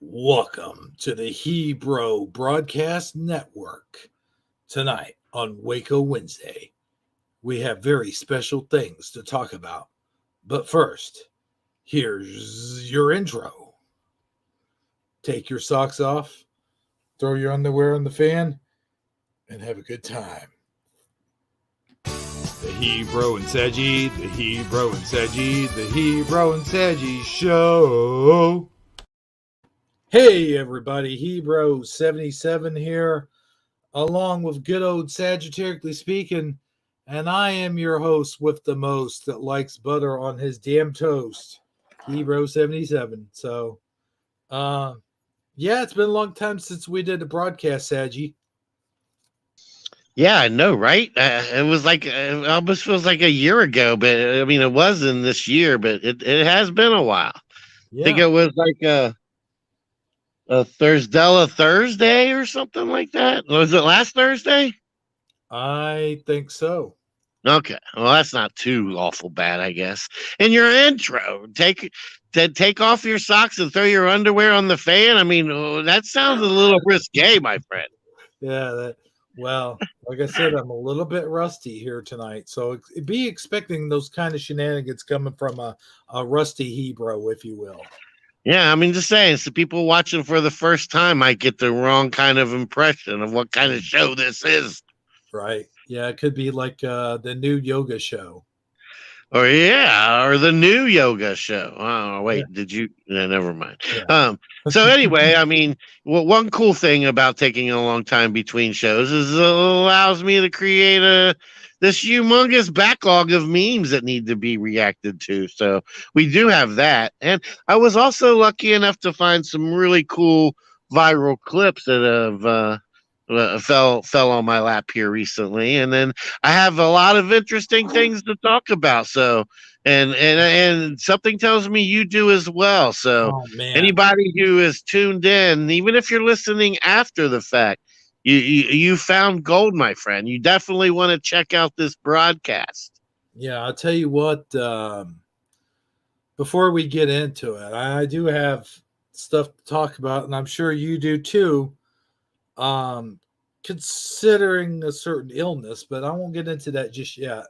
Welcome to the Hebrew Broadcast Network. Tonight on Waco Wednesday, we have very special things to talk about. But first, here's your intro. Take your socks off, throw your underwear on the fan, and have a good time. The Hebrew and Seji, the Hebrew and Seji, the Hebrew and Seji Show. Hey everybody, Hebrew 77 here, along with good old Sagittarically speaking, and I am your host with the most that likes butter on his damn toast, Hebrew 77. So, yeah, it's been a long time since we did a broadcast, Saggy. Yeah, I know, right? It was like it almost feels like a year ago, but I mean, it wasn't this year, but it has been a while. I think Yeah, it was like a Thursday or something like that. Was it last Thursday? I think so. Okay, well, that's not too awful bad, I guess. In your intro, take off your socks and throw your underwear on the fan. I mean, that sounds a little risque, my friend. Yeah, well, like I said, I'm a little bit rusty here tonight, so be expecting those kind of shenanigans coming from a rusty Hebrew, if you will. Yeah, I mean, just saying, so people watching for the first time might get the wrong kind of impression of what kind of show this is. Right. Yeah, it could be like the new yoga show. Or the new yoga show. Oh, Yeah. wait, did you? No, never mind. Yeah. So anyway, I mean, one cool thing about taking a long time between shows is it allows me to create this humongous backlog of memes that need to be reacted to. So we do have that, and I was also lucky enough to find some really cool viral clips that have. Fell on my lap here recently, and then I have a lot of interesting things to talk about. So, and something tells me you do as well. So, Oh man. anybody who is tuned in, even if you're listening after the fact, you found gold, my friend. You definitely want to check out this broadcast. Yeah, I'll tell you what. Before we get into it, I do have stuff to talk about, and I'm sure you do too. Um, Considering a certain illness, but I won't get into that just yet.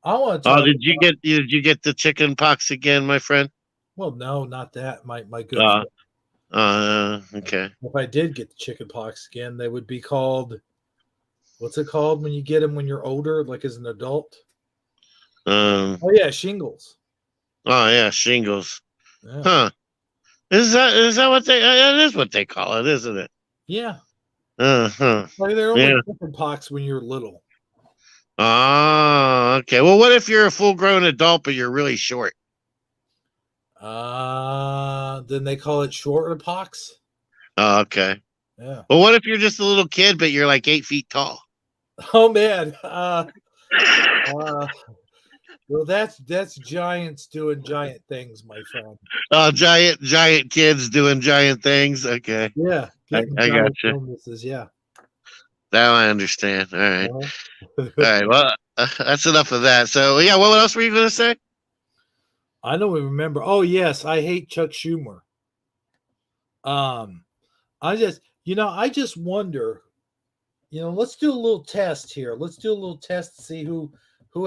I want to Oh, talk. did you get the chicken pox again, my friend? Well, no, not that. My good Uh, friend. okay. If I did get the chicken pox again, they would be called. What's it called when you get them when you're older, like as an adult? Um. Oh yeah, shingles. Oh yeah, shingles. Yeah, Huh. Is that what they? That is what they call it, isn't it? yeah. Uh-huh. Like they're Yeah. like chicken pox when you're little. Ah, okay. Well, what if you're a full-grown adult but you're really short? Then they call it short pox. Oh, okay. Yeah. Well, what if you're just a little kid but you're like 8 feet tall? Oh man. Uh. Well, that's giants doing giant things, my friend. Giant kids doing giant things. Okay, Yeah, I, getting I got giant you. illnesses. Yeah. Now I understand. All right, Uh-huh. all right. Well, that's enough of that. So, yeah, what else were you gonna say? I don't even remember. Oh yes, I hate Chuck Schumer. Um, I just wonder. Let's do a little test here. Let's do a little test to see who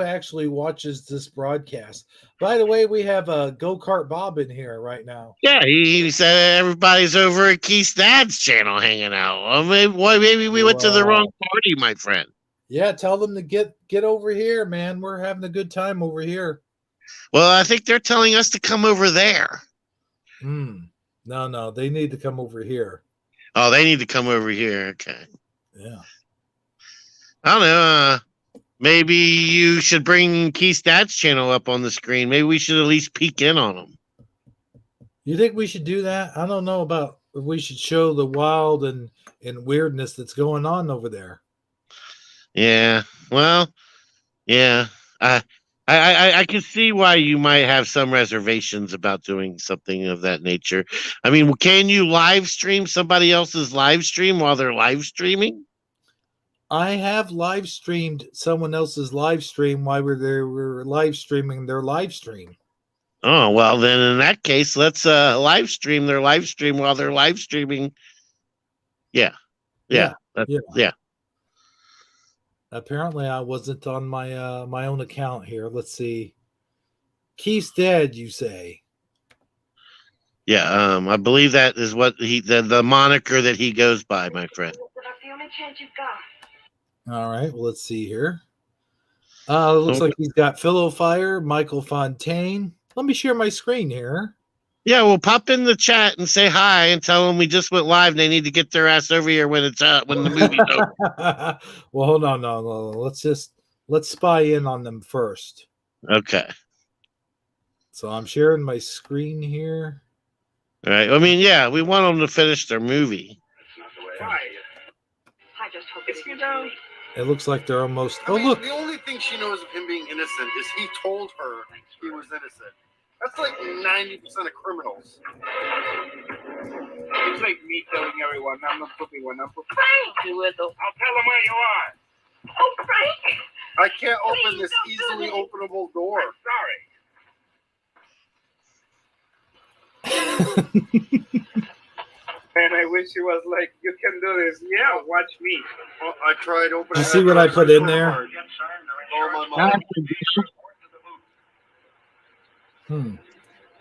actually watches this broadcast. By the way, we have a Go Kart Bob in here right now. Yeah, he said everybody's over at Keith's dad's channel hanging out. Well, maybe we went to the wrong Wow. party, my friend. Yeah, tell them to get over here, man. We're having a good time over here. Well, I think they're telling us to come over there. No, they need to come over here. Oh, they need to come over here. Okay. Yeah. I don't know. Maybe you should bring Keith's dad's channel up on the screen. Maybe we should at least peek in on him. You think we should do that? I don't know about if we should show the wild and weirdness that's going on over there. Yeah. Well, yeah. I I can see why you might have some reservations about doing something of that nature. I mean, can you live stream somebody else's live stream while they're live streaming? I have live streamed someone else's live stream while they were live streaming their live stream. Oh, well, then in that case, let's live stream their live stream while they're live streaming. Yeah. Yeah. Yeah. Apparently, I wasn't on my my own account here. Let's see. Keith's dead, you say? Yeah. I believe that is what the moniker that he goes by, my friend. That's the only chance you've got. All right. Well, let's see here. Looks like he's got Philo Fire, Michael Fontaine. Let me share my screen here. Yeah, well, pop in the chat and say hi and tell them we just went live. And they need to get their ass over here when it's when the movie's over. Well, hold on, no. Let's spy in on them first. Okay. So I'm sharing my screen here. All right. I mean, yeah, we want them to finish their movie. I just hope it's you know. It looks like they're almost. I mean, look! the only thing she knows of him being innocent is he told her he was innocent. That's like 90% of criminals. It's like me telling everyone I'm not putting one. I'm putting. Frank! You will. I'll tell them where you are. Oh, Frank! I can't open Please this don't do easily it. openable door. I'm sorry. And I wish he was like, you can do this. Yeah, watch me. Well, I tried opening. You see what I put in there? Oh, my mom.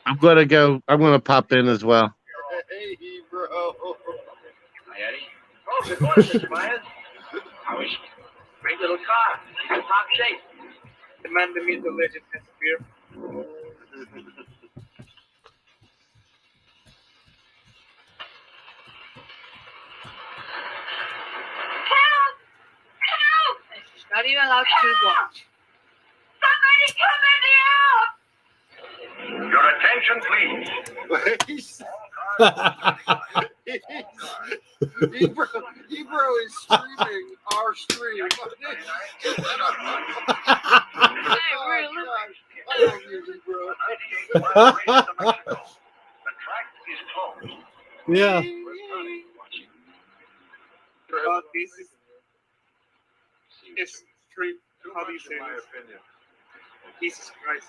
I'm gonna pop in as well. Hey, bro. Hi, Eddie. Oh, good morning, Mr. Myers. How is she? Great little car. In top shape. The man that meets the legend has a beer. Help! Help! She's not even allowed to watch. Somebody come in here! Your attention, please. Ebro is streaming our stream. I love you, Ebro. Yeah. This is stream. How do you say this? Jesus Christ.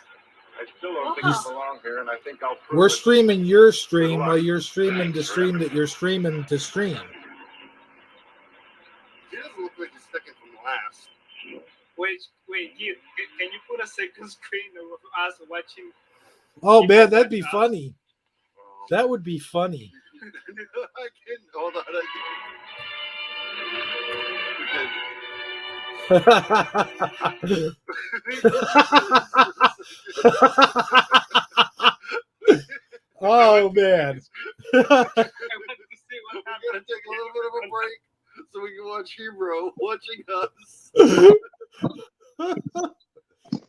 I still don't think I belong here, and I think I'll prove We're it. streaming your stream while you're streaming the stream that you're streaming to stream. He doesn't look like he's sticking from last. Wait, can you put a second screen of us watching? Oh man, that'd be funny. That would be funny. I can hold on. Oh man. I want to see what We're happens. gonna take a little bit of a break so we can watch Ebro watching us.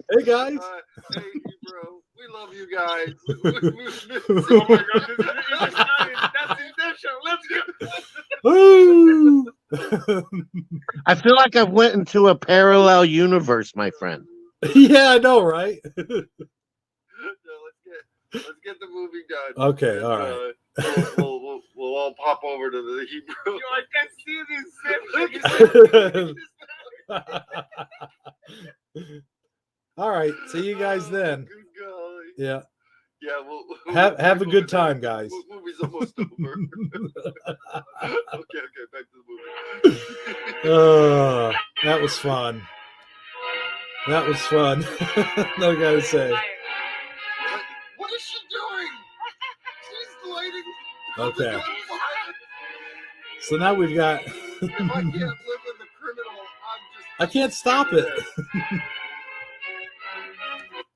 Hey guys. Hey Ebro, we love you guys. Oh my God, that's intention. Let's go. Woo! I feel like I've went into a parallel universe, my friend. Yeah, I know, right? No, let's get the movie done. Okay, all right. We'll all pop over to the Hebrew. Yo, I can see this. All right, see you guys then. Good golly. Yeah, Yeah, have a good time, guys. Movie's almost over. Okay, back to the movie. That was fun. That was fun. No, gotta say. What is she doing? She's lighting. Okay. So now we've got. If I can't live with the criminal, I'm just. I can't stop it.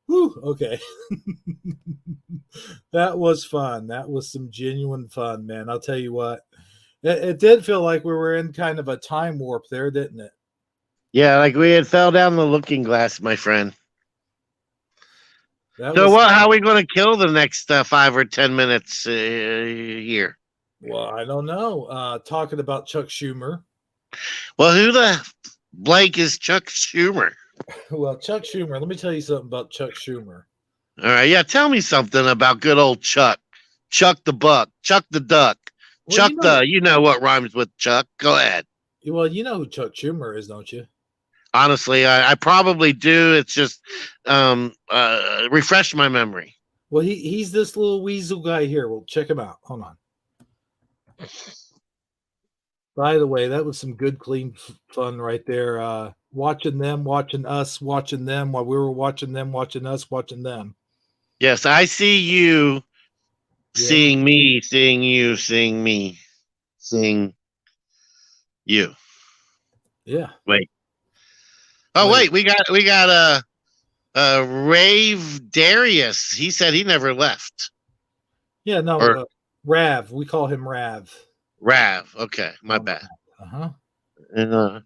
Whew, okay. That was fun. That was some genuine fun, man. I'll tell you what. It did feel like we were in kind of a time warp there, didn't it? Yeah, like we had fell down the looking glass, my friend. That So was what? fun. How are we going to kill the next 5 or 10 minutes here? Well, I don't know. Talking about Chuck Schumer. Well, who the Blake is Chuck Schumer? Well, Chuck Schumer. Let me tell you something about Chuck Schumer. All right, yeah, tell me something about good old Chuck. Chuck the Buck, Chuck the Duck, Well, Chuck you know what rhymes with Chuck. Go ahead. Well, you know who Chuck Schumer is, don't you? Honestly, I probably do. It's just refresh my memory. Well, he's this little weasel guy here. Well, check him out. Hold on. By the way, that was some good, clean fun right there. Watching them, watching us, watching them while we were watching them, watching us, watching them. Yes, I see you, seeing me, seeing you, seeing me, seeing you. Yeah. Wait. Oh, wait, we got Rave Darius. He said he never left. Yeah, no, Or- Rav. We call him Rav. Rav. Okay, my bad. Uh-huh. And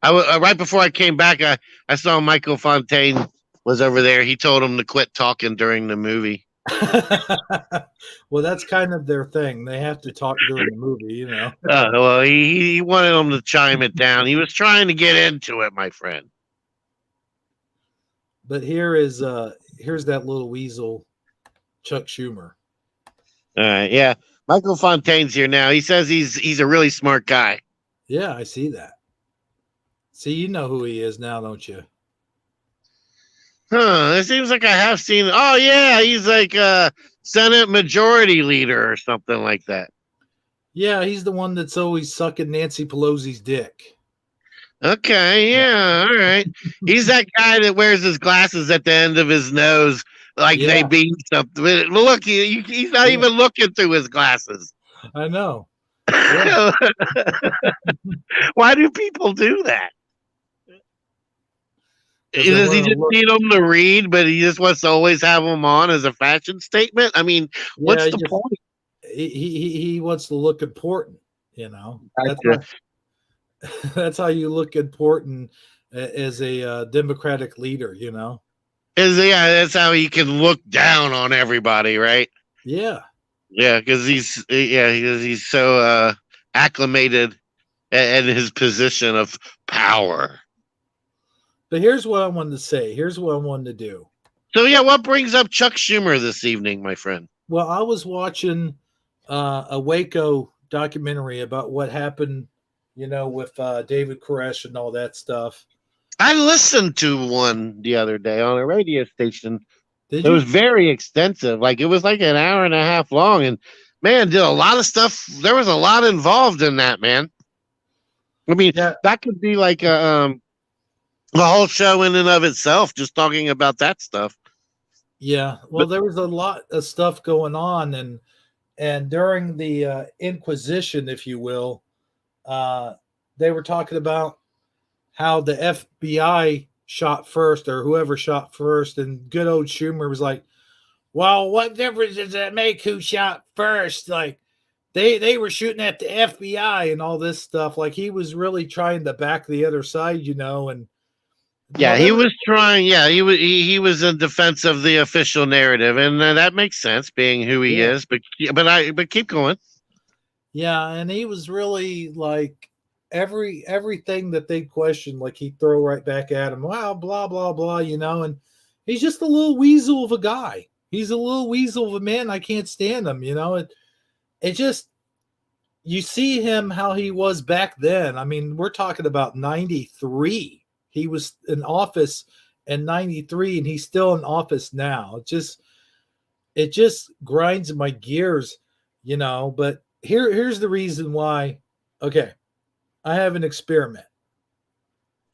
right before I came back, I saw Michael Fontaine was over there. He told him to quit talking during the movie. Well, that's kind of their thing. They have to talk during the movie, you know. Well, he wanted him to chime it down. He was trying to get into it, my friend. But here's that little weasel, Chuck Schumer. All right, yeah. Michael Fontaine's here now. He says he's a really smart guy. Yeah, I see that. See, you know who he is now, don't you? Huh, it seems like I have seen. Oh, yeah, he's like a Senate Majority Leader or something like that. Yeah, he's the one that's always sucking Nancy Pelosi's dick. Okay, yeah, all right. He's that guy that wears his glasses at the end of his nose like they mean something. But look, he's not even looking through his glasses. I know. Yeah. Why do people do that? Does he just need them to read, but he just wants to always have them on as a fashion statement? I mean, what's the point? He wants to look important, you know. Gotcha. That's how you look important as a Democratic leader, you know. That's how he can look down on everybody, right? Yeah. Yeah, because he's so acclimated in his position of power. But here's what I wanted to say. Here's what I wanted to do. So yeah, what brings up Chuck Schumer this evening, my friend? Well, I was watching a Waco documentary about what happened, you know, with David Koresh and all that stuff. I listened to one the other day on a radio station. Did it you? Was very extensive. Like it was like an hour and a half long, and man, did a lot of stuff. There was a lot involved in that, man. I mean, that could be like a whole show in and of itself, just talking about that stuff. Yeah, well, there was a lot of stuff going on, and during the Inquisition, if you will, they were talking about how the FBI shot first, or whoever shot first, and good old Schumer was like, "Well, what difference does that make who shot first? Like, they were shooting at the FBI and all this stuff." Like he was really trying to back the other side, you know, and. Yeah, he was trying. Yeah, he was in defense of the official narrative, and that makes sense, being who he is. But keep going. Yeah, and he was really like everything that they questioned, like he'd throw right back at him. Wow, blah blah blah, you know. And he's just a little weasel of a guy. He's a little weasel of a man. I can't stand him, you know. It just you see him how he was back then. I mean, we're talking about 93. He was in office in 93 and he's still in office now. It just grinds my gears, you know, but here's the reason why. Okay. I have an experiment.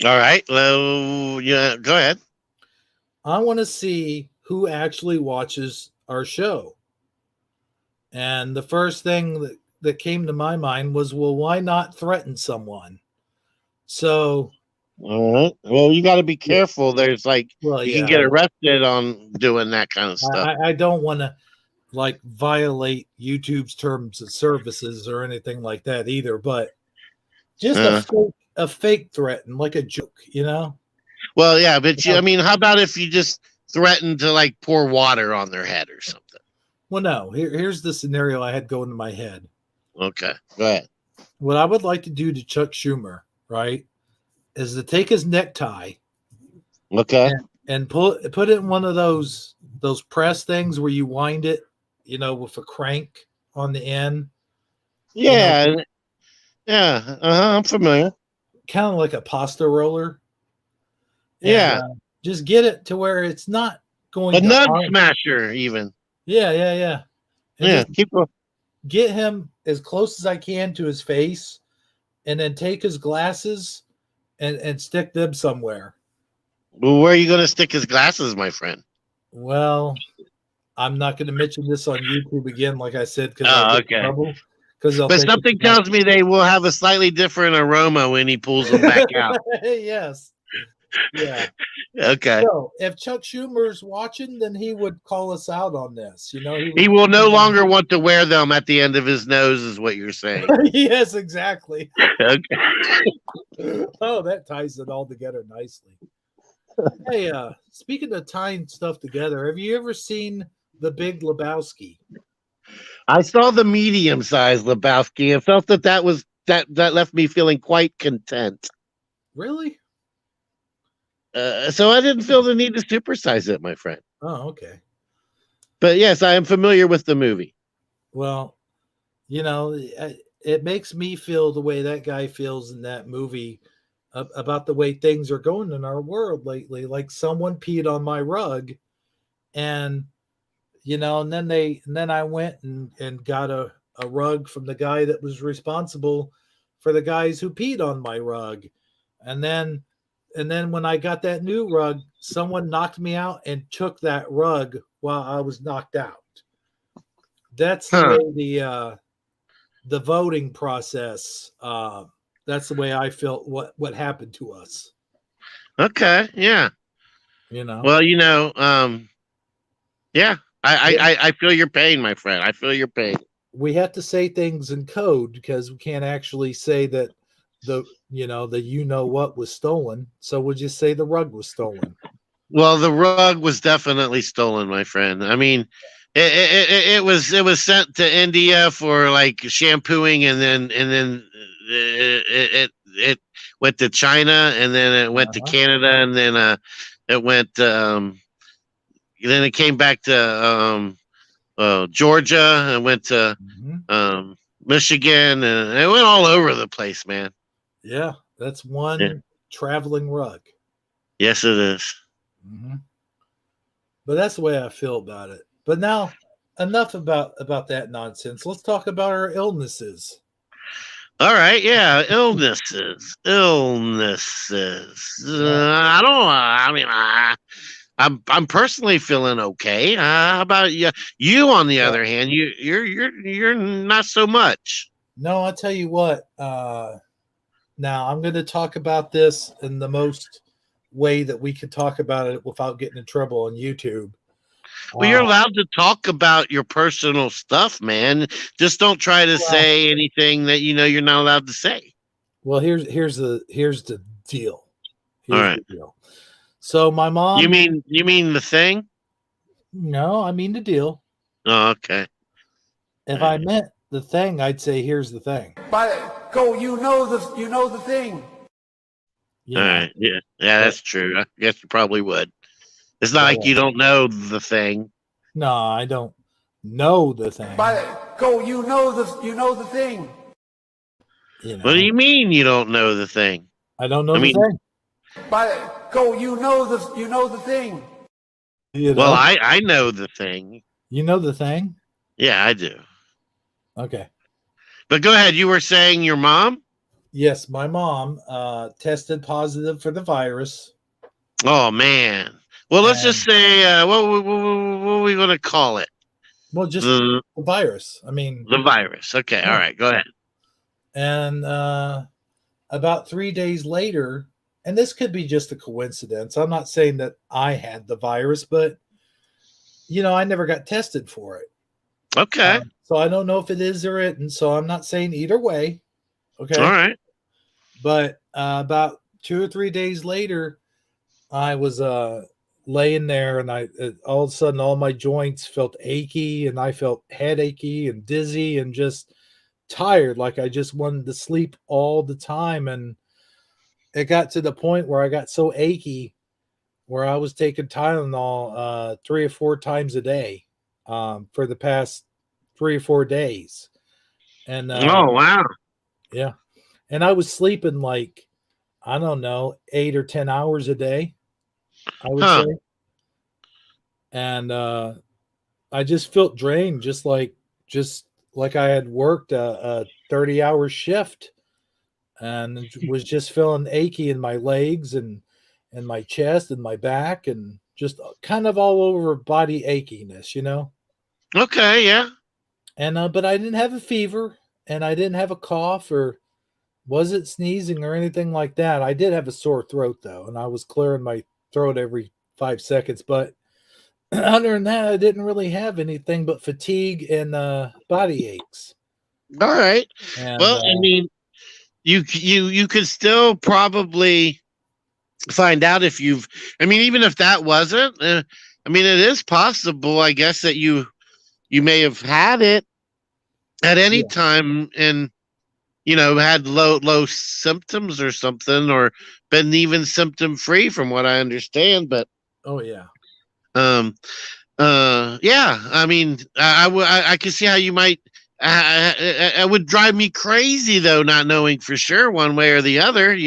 All right. Well, yeah, go ahead. I want to see who actually watches our show. And the first thing that came to my mind was, well, why not threaten someone? So, all right. Well, you got to be careful. There's like you can get arrested on doing that kind of stuff. I don't want to like violate YouTube's terms of services or anything like that either, but just a fake threat and like a joke, you know? Well, yeah, but I mean, how about if you just threaten to like pour water on their head or something? Well, no. Here's the scenario I had going in my head. Okay, go ahead. What I would like to do to Chuck Schumer, right, is to take his necktie, okay, and put it in one of those press things where you wind it, you know, with a crank on the end. Yeah, you know, I'm familiar. Kind of like a pasta roller. Yeah, just get it to where it's not going. A nut smasher, even. Yeah. And Yeah, just keep going. get him as close as I can to his face, and then take his glasses and stick them somewhere. Well, where are you going to stick his glasses, my friend? Well, I'm not going to mention this on YouTube again, like I said, because I'll Oh, get in okay. trouble. Because they'll But think something it's like, tells me they will have a slightly different aroma when he pulls them back out. yes, yeah. Okay. So if Chuck Schumer's watching, then he would call us out on this. You know, He will no longer want to wear them at the end of his nose, is what you're saying. yes, exactly. Okay. Oh, that ties it all together nicely. Hey, speaking of tying stuff together, have you ever seen the Big Lebowski? I saw the medium-sized Lebowski and felt that left me feeling quite content. Really? So I didn't feel the need to supersize it, my friend. Oh, okay. But yes, I am familiar with the movie. Well, you know, it makes me feel the way that guy feels in that movie about the way things are going in our world lately. Like someone peed on my rug, and and then I went and got a rug from the guy that was responsible for the guys who peed on my rug, and then when I got that new rug, someone knocked me out and took that rug while I was knocked out. That's the way the voting process. That's the way I felt. What happened to us? Okay, yeah. You know. Well, yeah. I feel your pain, my friend. I feel your pain. We have to say things in code because we can't actually say that the what was stolen. So we'll just say the rug was stolen. Well, the rug was definitely stolen, my friend. I mean, it was sent to India for like shampooing, and then it went to China, and then it went to Canada, and then it went then it came back to Georgia, and went to Michigan, and it went all over the place, man. Yeah, that's one traveling rug. Yes, it is. But that's the way I feel about it. But now, enough about that nonsense. Let's talk about our illnesses. All right, yeah, illnesses. I don't. I mean, I'm personally feeling okay. How about you? You, on the other hand, you're not so much. No, I'll tell you what. Now I'm going to talk about this in the most way that we could talk about it without getting in trouble on YouTube. Well, you're allowed to talk about your personal stuff, man. Just don't try to say anything that you're not allowed to say. Well, here's the deal. All right. The deal. So my mom. You mean the thing? No, I mean the deal. Oh, okay. If I meant the thing, I'd say here's the thing. You know the thing. All right. Yeah, that's true. I guess you probably would. It's not like you don't know the thing. No, I don't know the thing. You know the thing. What do you mean you don't know the thing? I don't know the thing. You know the thing. Well, I know the thing. You know the thing? Yeah, I do. Okay. But go ahead. You were saying your mom? Yes, my mom tested positive for the virus. Oh, man. Well, let's just say, what are we going to call it? Well, just the virus. I mean, the virus. Okay. All right. Go ahead. And about 3 days later, and this could be just a coincidence. I'm not saying that I had the virus, but, I never got tested for it. Okay. So I don't know if it is or isn't. So I'm not saying either way. Okay. All right. But about 2 or 3 days later, I was laying there, and I all of a sudden all my joints felt achy, and I felt headachy and dizzy and just tired, like I just wanted to sleep all the time. And it got to the point where I got so achy where I was taking Tylenol 3 or 4 times a day for the past 3 or 4 days. And oh, wow. Yeah. And I was sleeping like, I don't know, 8 or 10 hours a day, I would say. And I just felt drained, just like I had worked a 30-hour shift, and was just feeling achy in my legs and my chest and my back, and just kind of all over body achiness, you know. Okay, yeah. And but I didn't have a fever, and I didn't have a cough, or wasn't sneezing or anything like that. I did have a sore throat though, and I was clearing my throat every 5 seconds. But other than that, I didn't really have anything but fatigue and body aches. All right. And Well, I mean, you could still probably find out if you've. I mean, even if that wasn't. I mean, it is possible, I guess, that you may have had it at any Yeah. time and had low symptoms or something, or been even symptom free from what I understand. But oh yeah, yeah, I mean, I can see how you might. It would drive me crazy though, not knowing for sure one way or the other.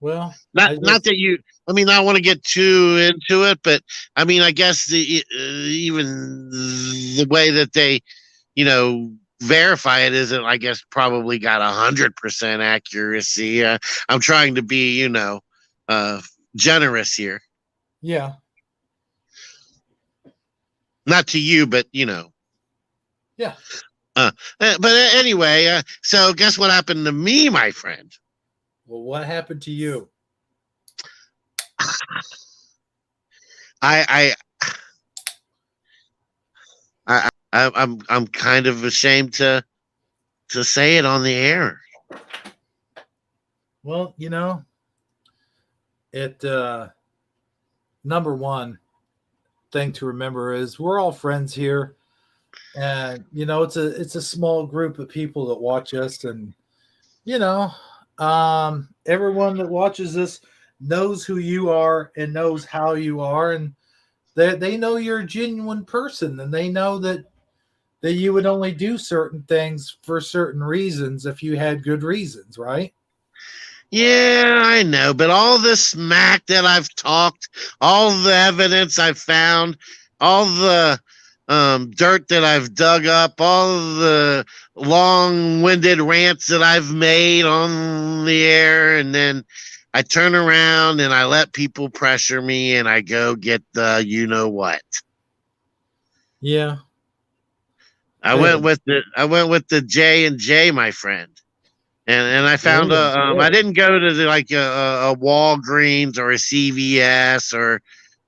well, Not that you. I mean, I don't want to get too into it, but I mean, I guess even the way that they, verify it isn't. I guess probably got 100% accuracy. I'm trying to be, generous here. yeah, Not to you, but yeah. But anyway, so guess what happened to me, my friend? Well, what happened to you? I'm kind of ashamed to say it on the air. Well, it number one thing to remember is we're all friends here, and it's a small group of people that watch us, and everyone that watches this knows who you are and knows how you are, and they know you're a genuine person, and they know that you would only do certain things for certain reasons if you had good reasons, right? Yeah, I know, but all the smack that I've talked, all the evidence I've found, all the dirt that I've dug up, all the long-winded rants that I've made on the air, and then I turn around and I let people pressure me, and I go get the what. Yeah. I went with the J&J, my friend. And I found I didn't go to a Walgreens or a CVS or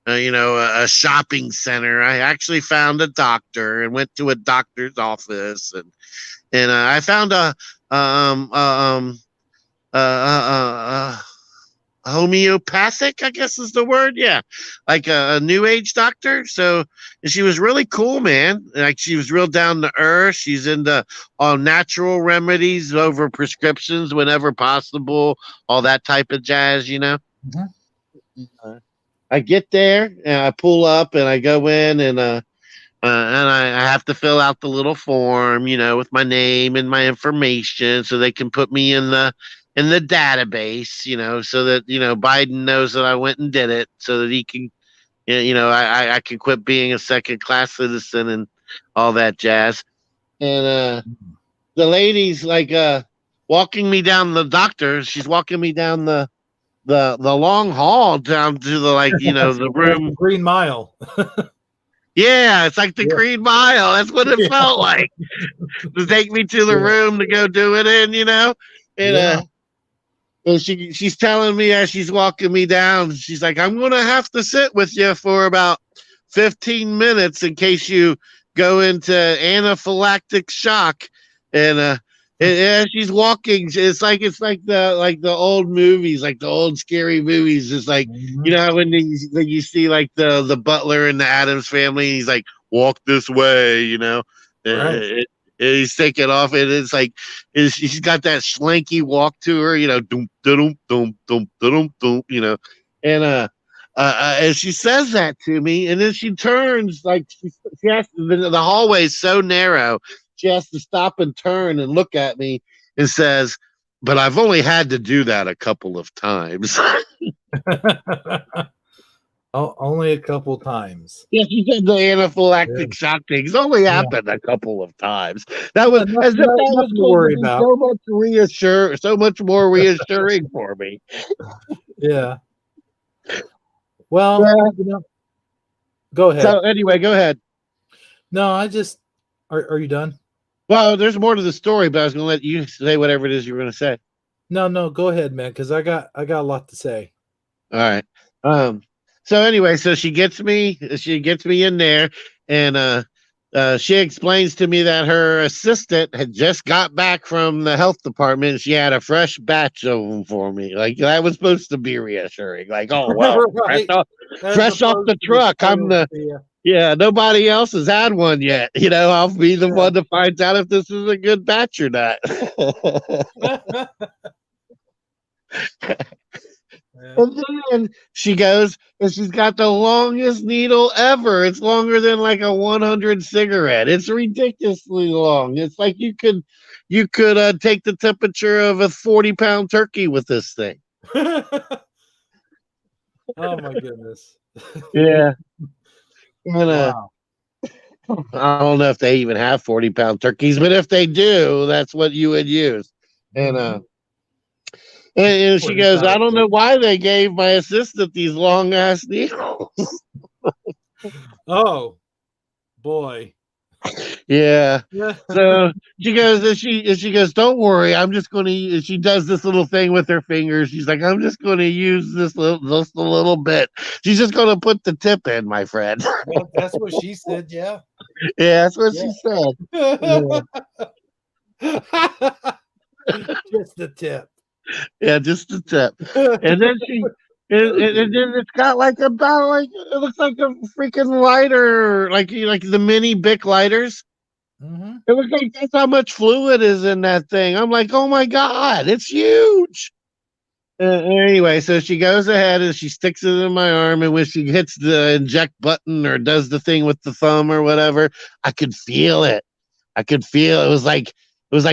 a shopping center. I actually found a doctor and went to a doctor's office, and I found a homeopathic, I guess is the word. Yeah. Like a new age doctor. So she was really cool, man. Like she was real down to earth. She's into all natural remedies over prescriptions whenever possible, all that type of jazz, Mm-hmm. I get there and I pull up and I go in and I have to fill out the little form, with my name and my information so they can put me in the database, so that, Biden knows that I went and did it so that he can, I can quit being a second class citizen and all that jazz. And the lady's walking me down she's walking me down the long hall down to the the room. Green Mile. Yeah, it's like the Green Mile. That's what it felt like. To take me to the room to go do it in, and and she's telling me as she's walking me down, she's like, I'm gonna have to sit with you for about 15 minutes in case you go into anaphylactic shock. And as she's walking, it's like the old movies, like the old scary movies. It's like, when you see like the butler in the Addams Family, he's like, walk this way, Right. He's taking off, and it's like she's got that slanky walk to her, doom, doom, doom, doom, doom, doom, and she says that to me, and then she turns like she has to, the hallway is so narrow, she has to stop and turn and look at me and says, "But I've only had to do that a couple of times." Only a couple times. Yeah, she said the anaphylactic Yeah. shock things only Yeah. happened a couple of times. That was Yeah, as if that was nothing to going to worry be about. so much more reassuring for me. Yeah. Well, Yeah. go ahead. So anyway, go ahead. No, I just are you done? Well, there's more to the story, but I was going to let you say whatever it is you were going to say. No, go ahead, man, because I got a lot to say. All right. So anyway, so she gets me in there, and she explains to me that her assistant had just got back from the health department and she had a fresh batch of them for me. Like that was supposed to be reassuring. Like, oh well, Right. fresh off the truck. Nobody else has had one yet. I'll be the one to find out if this is a good batch or not. And then she goes, and she's got the longest needle ever. It's longer than like a 100 cigarette. It's ridiculously long. It's like you could take the temperature of a 40-pound turkey with this thing. Oh my goodness. Yeah. And, Wow. I don't know if they even have 40-pound turkeys, but if they do, that's what you would use. And she goes, I don't know why they gave my assistant these long ass needles. Oh boy. Yeah. So she goes, and she goes, don't worry, I'm just going to. She does this little thing with her fingers. She's like, I'm just going to use just a little bit. She's just going to put the tip in, my friend. Well, that's what she said. Yeah. Yeah, that's what she said. Just the tip. Yeah, just the tip. And then and then it's got like it looks like a freaking lighter, like the mini Bic lighters. Mm-hmm. It looks like that's how much fluid is in that thing. I'm like, oh my god, it's huge. Anyway, so she goes ahead and she sticks it in my arm, and when she hits the inject button or does the thing with the thumb or whatever, I could feel it. It was like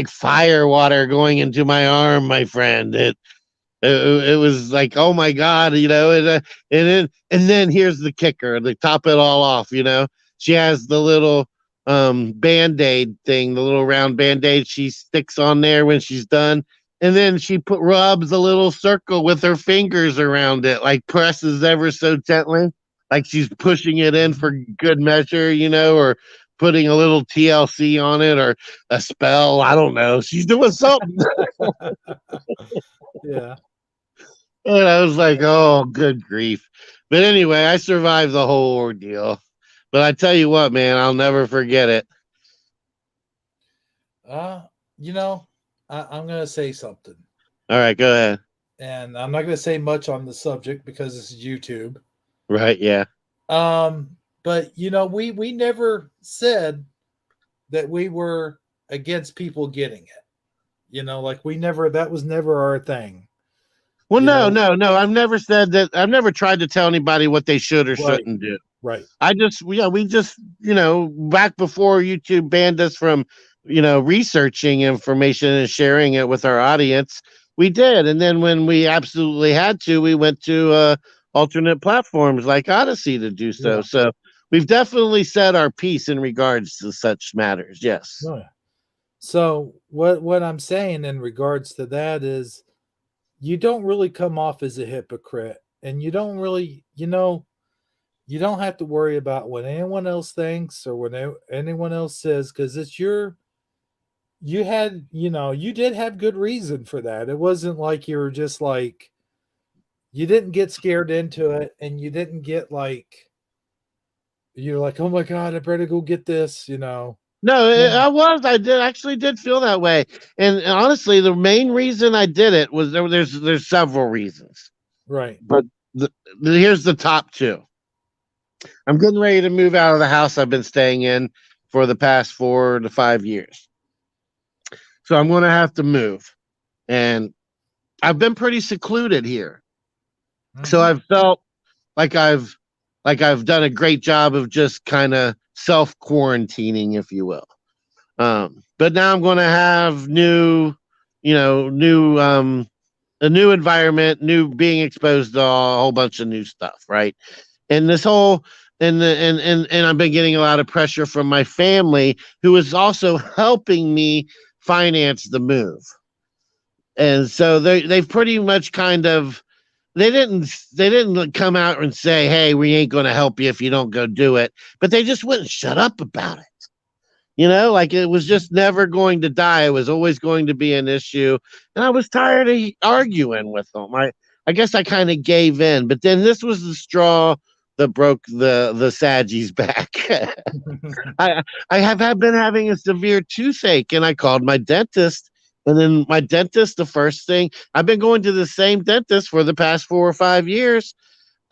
fire water going into my arm, my friend. It was like, oh my god, and then here's the kicker to top it all off. She has the little band-aid thing, the little round band-aid she sticks on there when she's done, and then she rubs a little circle with her fingers around it, like presses ever so gently, like she's pushing it in for good measure, or putting a little TLC on it or a spell. I don't know. She's doing something. Yeah. And I was like, oh, good grief. But anyway, I survived the whole ordeal. But I tell you what, man, I'll never forget it. I'm going to say something. All right, go ahead. And I'm not going to say much on the subject because this is YouTube. Right, yeah. But we never said that we were against people getting it. That was never our thing. Well, no. I've never said that. I've never tried to tell anybody what they should or shouldn't do. Right. We just, back before YouTube banned us from, researching information and sharing it with our audience, we did. And then when we absolutely had to, we went to alternate platforms like Odyssey to do so. Yeah. So we've definitely said our piece in regards to such matters. Yes. Oh, yeah. So what I'm saying in regards to that is you don't really come off as a hypocrite, and you don't really, you don't have to worry about what anyone else thinks or what anyone else says, because it's you did have good reason for that. It wasn't like you were just like, you didn't get scared into it, and you didn't get like, you're like, oh my God, I better go get this, No, I did feel that way. And honestly, the main reason I did it was there's several reasons. Right. But here's the top two. I'm getting ready to move out of the house I've been staying in for the past 4 to 5 years. So I'm going to have to move. And I've been pretty secluded here. Mm-hmm. So I've felt like I've done a great job of just kind of self-quarantining, if you will. But now I'm going to have a new environment, being exposed to a whole bunch of new stuff, right? and this whole and I've been getting a lot of pressure from my family, who is also helping me finance the move. And so they've pretty much kind of they didn't come out and say, hey, we ain't going to help you if you don't go do it, but they just wouldn't shut up about it. Like it was just never going to die. It was always going to be an issue, and I was tired of arguing with them. I guess I kind of gave in, but then this was the straw that broke the Saggy's back. I have been having a severe toothache, and I called my dentist. And then my dentist, the first thing, I've been going to the same dentist for the past 4 or 5 years.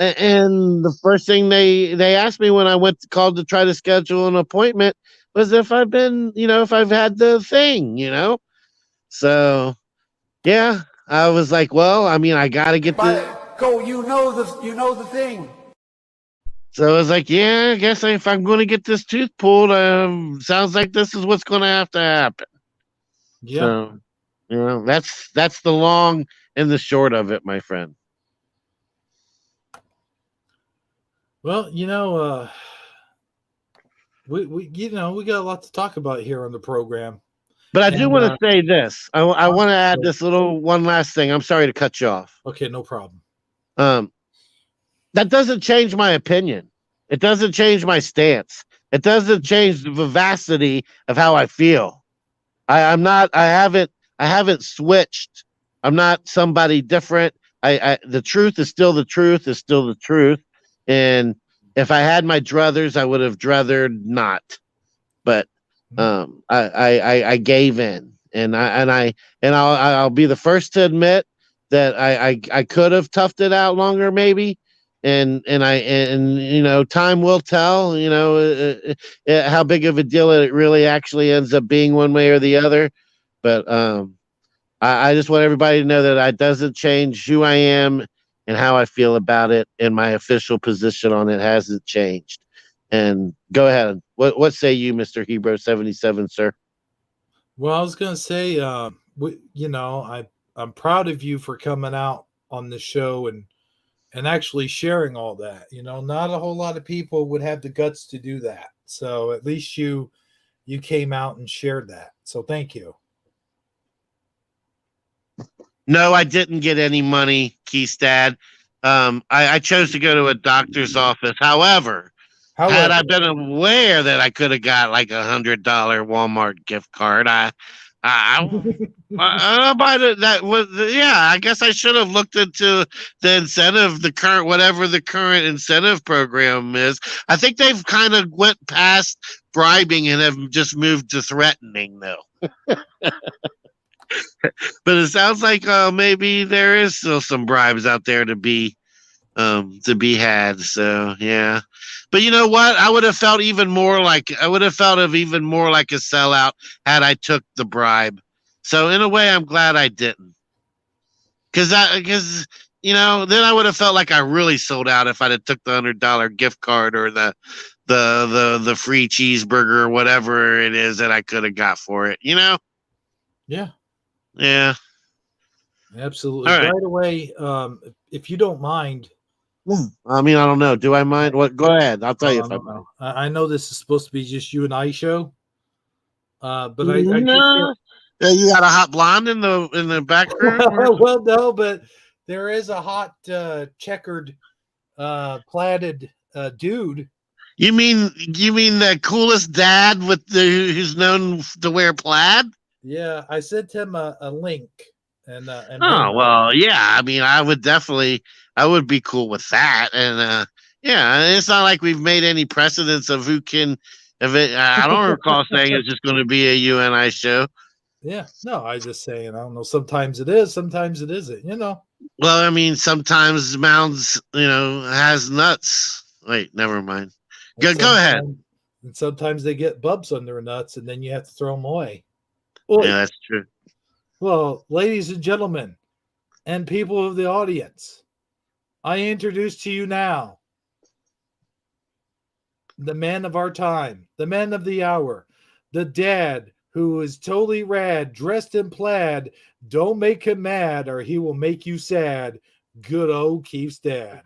And the first thing they asked me when I called to try to schedule an appointment was if I've been, if I've had the thing, So, yeah, I was like, well, I mean, I got to get you know the thing. So I was like, yeah, I guess if I'm going to get this tooth pulled, sounds like this is what's going to have to happen. Yeah. So, that's the long and the short of it, my friend. Well, we got a lot to talk about here on the program. But I do want to say this. I want to add this one last thing. I'm sorry to cut you off. Okay, no problem. That doesn't change my opinion. It doesn't change my stance. It doesn't change the vivacity of how I feel. I haven't switched. I'm not somebody different. The truth is still the truth is still the truth. And if I had my druthers, I would have druthered not. But I gave in, and I'll be the first to admit that I could have toughed it out longer, maybe. And time will tell, how big of a deal it really actually ends up being one way or the other. But I just want everybody to know that it doesn't change who I am and how I feel about it, and my official position on it hasn't changed. And go ahead. What say you, Mr. Hebrew 77, sir? Well, I was going to say, I'm proud of you for coming out on the show and actually sharing all that. Not a whole lot of people would have the guts to do that. So at least you came out and shared that. So thank you. No, I didn't get any money, Keystad. I chose to go to a doctor's office. However, had I been aware that I could have got like $100 Walmart gift card, I guess I should have looked into the incentive, whatever the current incentive program is. I think they've kind of went past bribing and have just moved to threatening, though. But it sounds like maybe there is still some bribes out there to be had. So yeah, but you know what? I would have felt even more like a sellout had I took the bribe. So in a way, I'm glad I didn't, because then I would have felt like I really sold out if I'd have took the $100 gift card or the free cheeseburger or whatever it is that I could have got for it. Yeah. Yeah. Absolutely. Right away, if you don't mind. I mean, I don't know. Do I mind? What? Go ahead. I'll tell you if I mind. I know this is supposed to be just you and I show, but you got a hot blonde in the background. Well, no, but there is a hot checkered, plaided dude. You mean the coolest dad who's known to wear plaid? Yeah, I sent him a link. Well, yeah. I mean, I would be cool with that. And it's not like we've made any precedents of who can. I don't recall saying it's just going to be a UNI show. Yeah, no, I just saying. I don't know. Sometimes it is, sometimes it isn't. Well, I mean, sometimes Mounds, has nuts. Wait, never mind. Go ahead. And sometimes they get bubs on their nuts, and then you have to throw them away. Yeah, that's true. Well, ladies and gentlemen, and people of the audience, I introduce to you now the man of our time, the man of the hour, the dad who is totally rad, dressed in plaid. Don't make him mad or he will make you sad. Good old Keith's dad.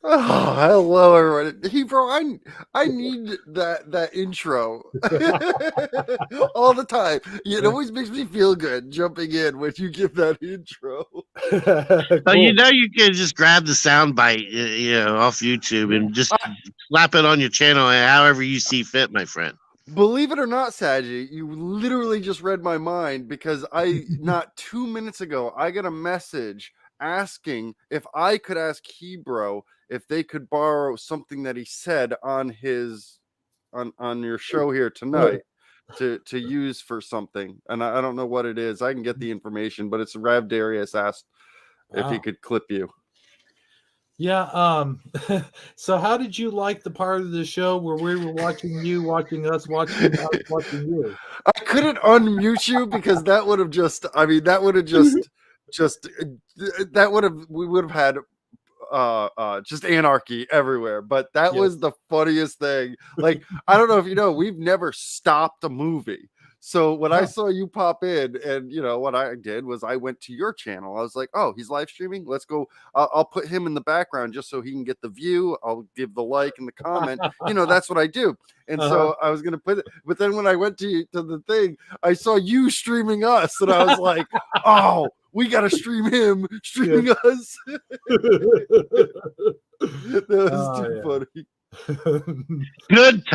Oh, hello, everyone. Hey, bro, I need that intro all the time. It always makes me feel good jumping in when you give that intro. But you know, you can just grab the sound bite, off YouTube and just slap it on your channel however you see fit, my friend. Believe it or not, Saji, you literally just read my mind because not 2 minutes ago, I got a message asking if I could ask Hebro if they could borrow something that he said on his on your show here tonight to use for something. And I don't know what it is. I can get the information, but it's Rav Darius asked if he could clip you. Yeah. So how did you like the part of the show where we were watching you, watching us, watching you? I couldn't unmute you because that would have just, we would have had just anarchy everywhere. But that was the funniest thing. Like, I don't know if you know, we've never stopped a movie. So when I saw you pop in, and what I did was I went to your channel. I was like, oh, he's live streaming. Let's go. I'll put him in the background just so he can get the view. I'll give the like and the comment. That's what I do. And so I was gonna put it, but then when I went to the thing, I saw you streaming us, and I was like, oh, we gotta stream him streaming us. That was too funny. Good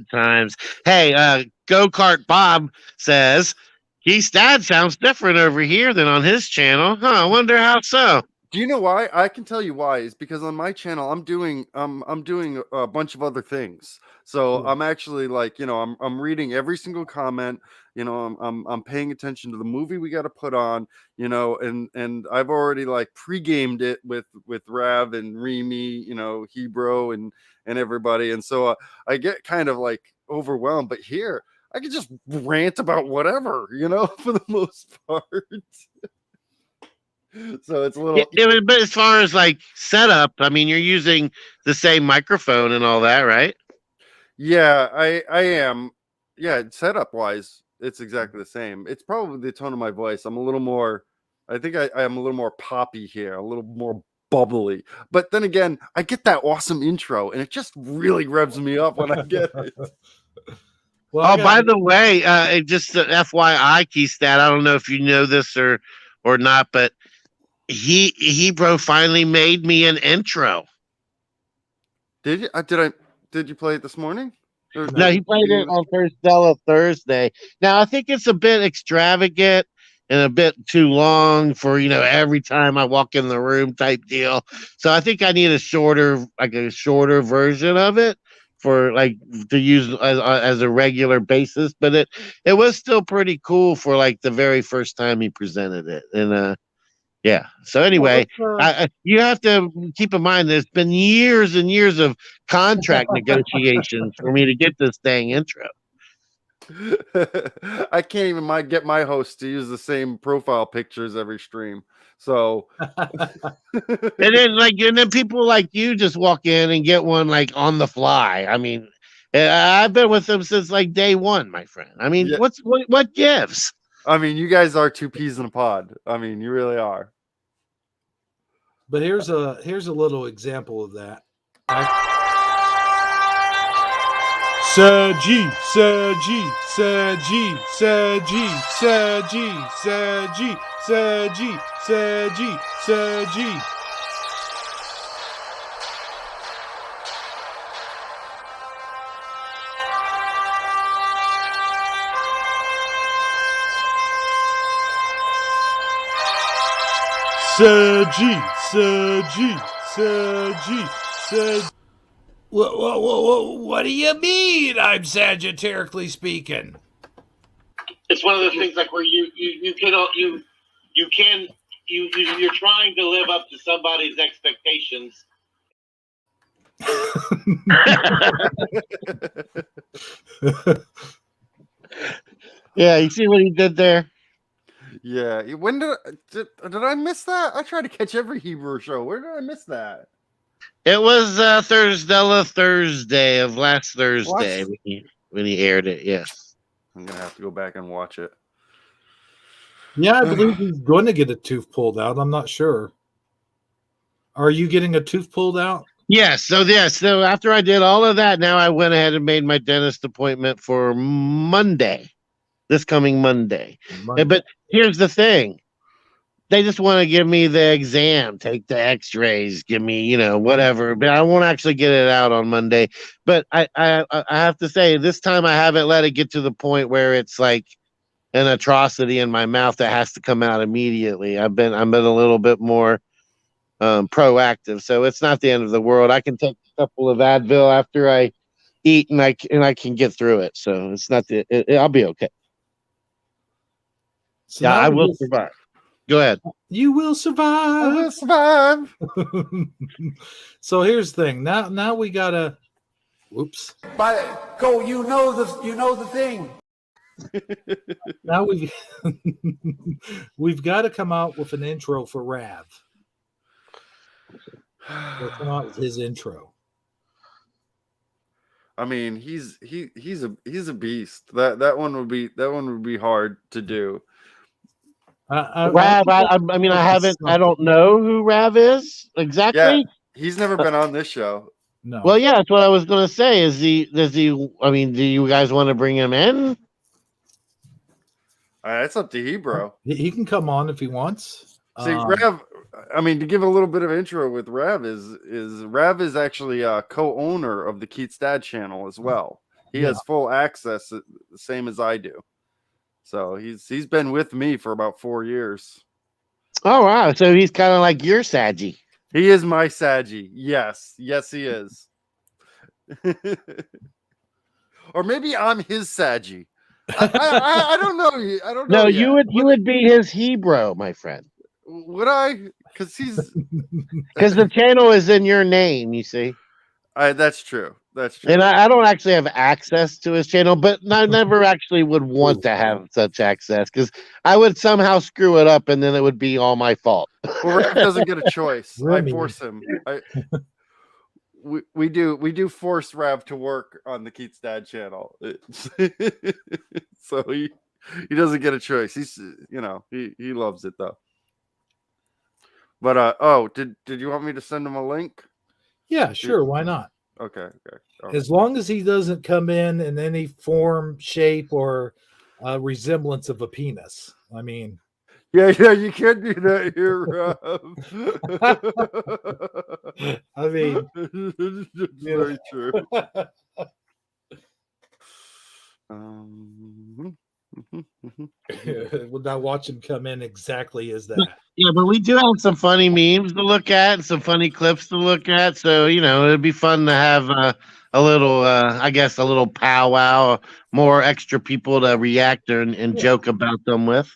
times. Hey, Go-Kart Bob says Keith's dad sounds different over here than on his channel. I wonder how so. Do you know why? I can tell you why. Is because on my channel I'm doing a bunch of other things. So I'm actually I'm reading every single comment. I'm paying attention to the movie we got to put on. And I've already pre-gamed it with Rav and Remy, Hebro and everybody. And so I get kind of overwhelmed. But here I can just rant about whatever, for the most part. So it's a little but as far as setup, I mean, you're using the same microphone and all that, right? Yeah, I am. Yeah, setup wise, it's exactly the same. It's probably the tone of my voice. I'm a little more, I think I am a little more poppy here, a little more bubbly. But then again, I get that awesome intro and it just really revs me up when I get it. Well, by the way, just FYI, Keystat, I don't know if you know this or not, but Hebro finally made me an intro. Did you? Did you play it this morning? No, he played it on Thursday. Now I think it's a bit extravagant and a bit too long for every time I walk in the room type deal. So I think I need a shorter version of it for to use as a regular basis. But it was still pretty cool for the very first time he presented it. And yeah. So anyway, you have to keep in mind there's been years and years of contract negotiations for me to get this dang intro. I can't even get my host to use the same profile pictures every stream. So and then people like you just walk in and get one on the fly. I mean, I've been with them since day one, my friend. I mean, what gives? I mean, you guys are two peas in a pod. I mean, you really are. But here's a little example of that. Saji. What do you mean I'm Sagittarically speaking? It's one of those things where you're trying to live up to somebody's expectations. Yeah, you see what he did there? Yeah. When did I miss that? I try to catch every Hebrew show. Where did I miss that? It was Thursday of last Thursday when he aired it. Yes. I'm gonna have to go back and watch it. Yeah, I believe he's going to get a tooth pulled out. I'm not sure. Are you getting a tooth pulled out? Yes. So after I did all of that, now I went ahead and made my dentist appointment for Monday, this coming Monday. But here's the thing. They just want to give me the exam, take the x-rays, give me, whatever. But I won't actually get it out on Monday. But I have to say, this time I haven't let it get to the point where it's like an atrocity in my mouth that has to come out immediately. I've been a little bit more proactive, so it's not the end of the world. I can take a couple of Advil after I eat, and I can get through it. So it's not I'll be okay. So yeah, I will survive. Go ahead. You will survive. I will survive. So here's the thing. Now we gotta. Whoops. But go, you know the thing. Now we've got to come out with an intro for Rav. We'll come out with his intro. I mean, he's a beast. That one would be hard to do. Rav, I don't know who Rav is exactly. Yeah, he's never been on this show. No. Well, yeah, that's what I was gonna say. Does he? I mean, do you guys want to bring him in? It's up to he, bro. He can come on if he wants. See, Rav. I mean, to give a little bit of intro with Rav is Rav is actually a co-owner of the Keith's Dad channel as well. He has full access, the same as I do. So he's been with me for about 4 years. Oh wow! So he's kind of like your Saggy. He is my Saggy. Yes, he is. Or maybe I'm his Saggy. I don't know. I don't know. No, you would be his Hebrew, my friend. Would I? Because the channel is in your name. You see. That's true. That's true. And I don't actually have access to his channel, but I never actually would want to have such access because I would somehow screw it up and then it would be all my fault. Well, Rav doesn't get a choice. I force him. We do force Rav to work on the Keith's Dad channel. So he doesn't get a choice. He's he loves it though. But did you want me to send him a link? Yeah, sure. Why not? Okay. Right. As long as he doesn't come in any form, shape, or resemblance of a penis. I mean, yeah, you can't do that here, Rob. I mean, it's very true. We'll not watch him come in exactly as that. Yeah, but we do have some funny memes to look at and some funny clips to look at. So, it'd be fun to have a little, a little powwow, more extra people to react and joke about them with.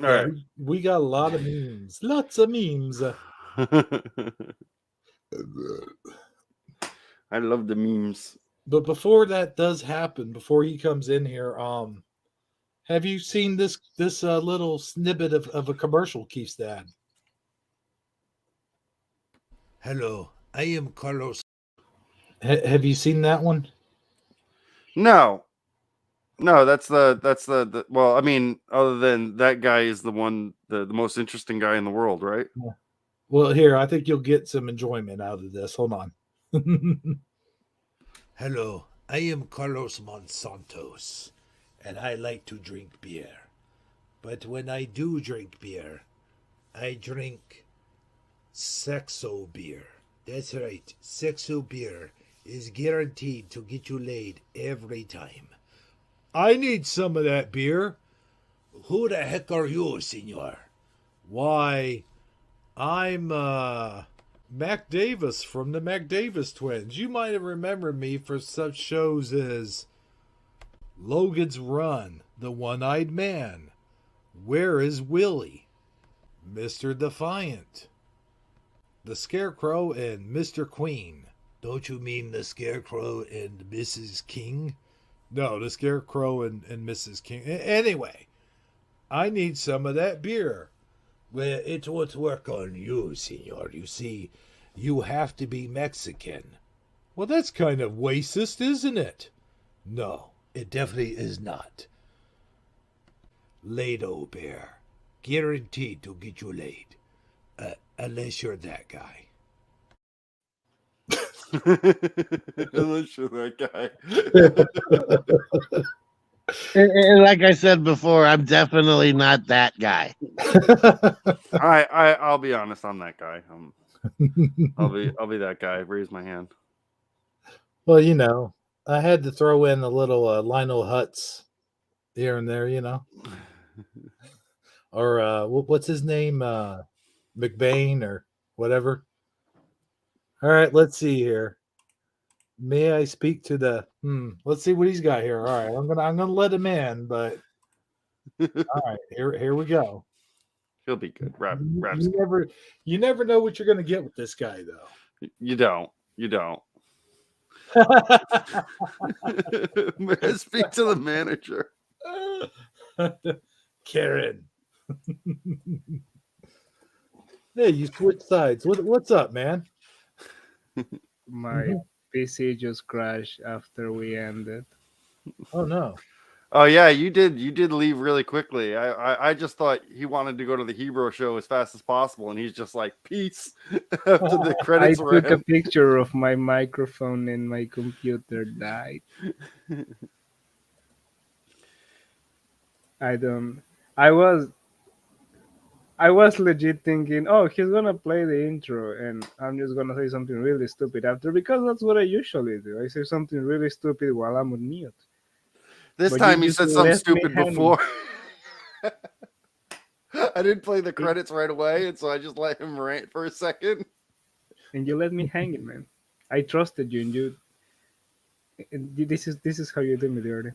All right. We got a lot of memes. Lots of memes. I love the memes. But before that does happen, before he comes in here, have you seen this little snippet of a commercial, Keith's Dad? Hello, I am Carlos. Have you seen that one? No, that's the well, I mean, other than that guy is the one, the most interesting guy in the world, right? Yeah. Well, here, I think you'll get some enjoyment out of this. Hold on. Hello, I am Carlos Monsantos, and I like to drink beer. But when I do drink beer, I drink Sexo beer. That's right, Sexo beer is guaranteed to get you laid every time. I need some of that beer. Who the heck are you, senor? Why, I'm Mac Davis from the Mac Davis Twins. You might have remembered me for such shows as Logan's Run, The One-Eyed Man, Where is Willie, Mr. Defiant, The Scarecrow, and Mr. Queen. Don't you mean The Scarecrow and Mrs. King? No, The Scarecrow and Mrs. King. Anyway, I need some of that beer. Well, it won't work on you, senor. You see, you have to be Mexican. Well, that's kind of racist, isn't it? No, it definitely is not. Lado beer. guaranteed to get you laid. Unless you're that guy. Unless you're that guy. And like I said before, I'm definitely not that guy. I'll be honest. I'm that guy. I'll be that guy. Raise my hand. Well, you know, I had to throw in a little Lionel Hutz here and there, you know, or what's his name, McBain or whatever. All right, let's see here. May I speak to the? Let's see what he's got here. All right, I'm gonna let him in, but all right, here we go. He'll be good. You never know what you're gonna get with this guy, though. You don't. May I speak to the manager? Karen. Hey, you switched sides. What's up, man? My PC just crashed after we ended. Oh no. Oh yeah, you did leave really quickly. I just thought he wanted to go to the Hebrew show as fast as possible, and he's just like, peace after the I credits took a ran. picture of my microphone and my computer died. I was legit thinking, oh, he's gonna play the intro and I'm just gonna say something really stupid after, because that's what I usually do. I say something really stupid while I'm on mute. This But time you he just said something left me stupid hanging. before. I didn't play the credits right away, and so I just let him rant for a second. And you let me hanging, man. I trusted you, and you. And this is how you do me dirty.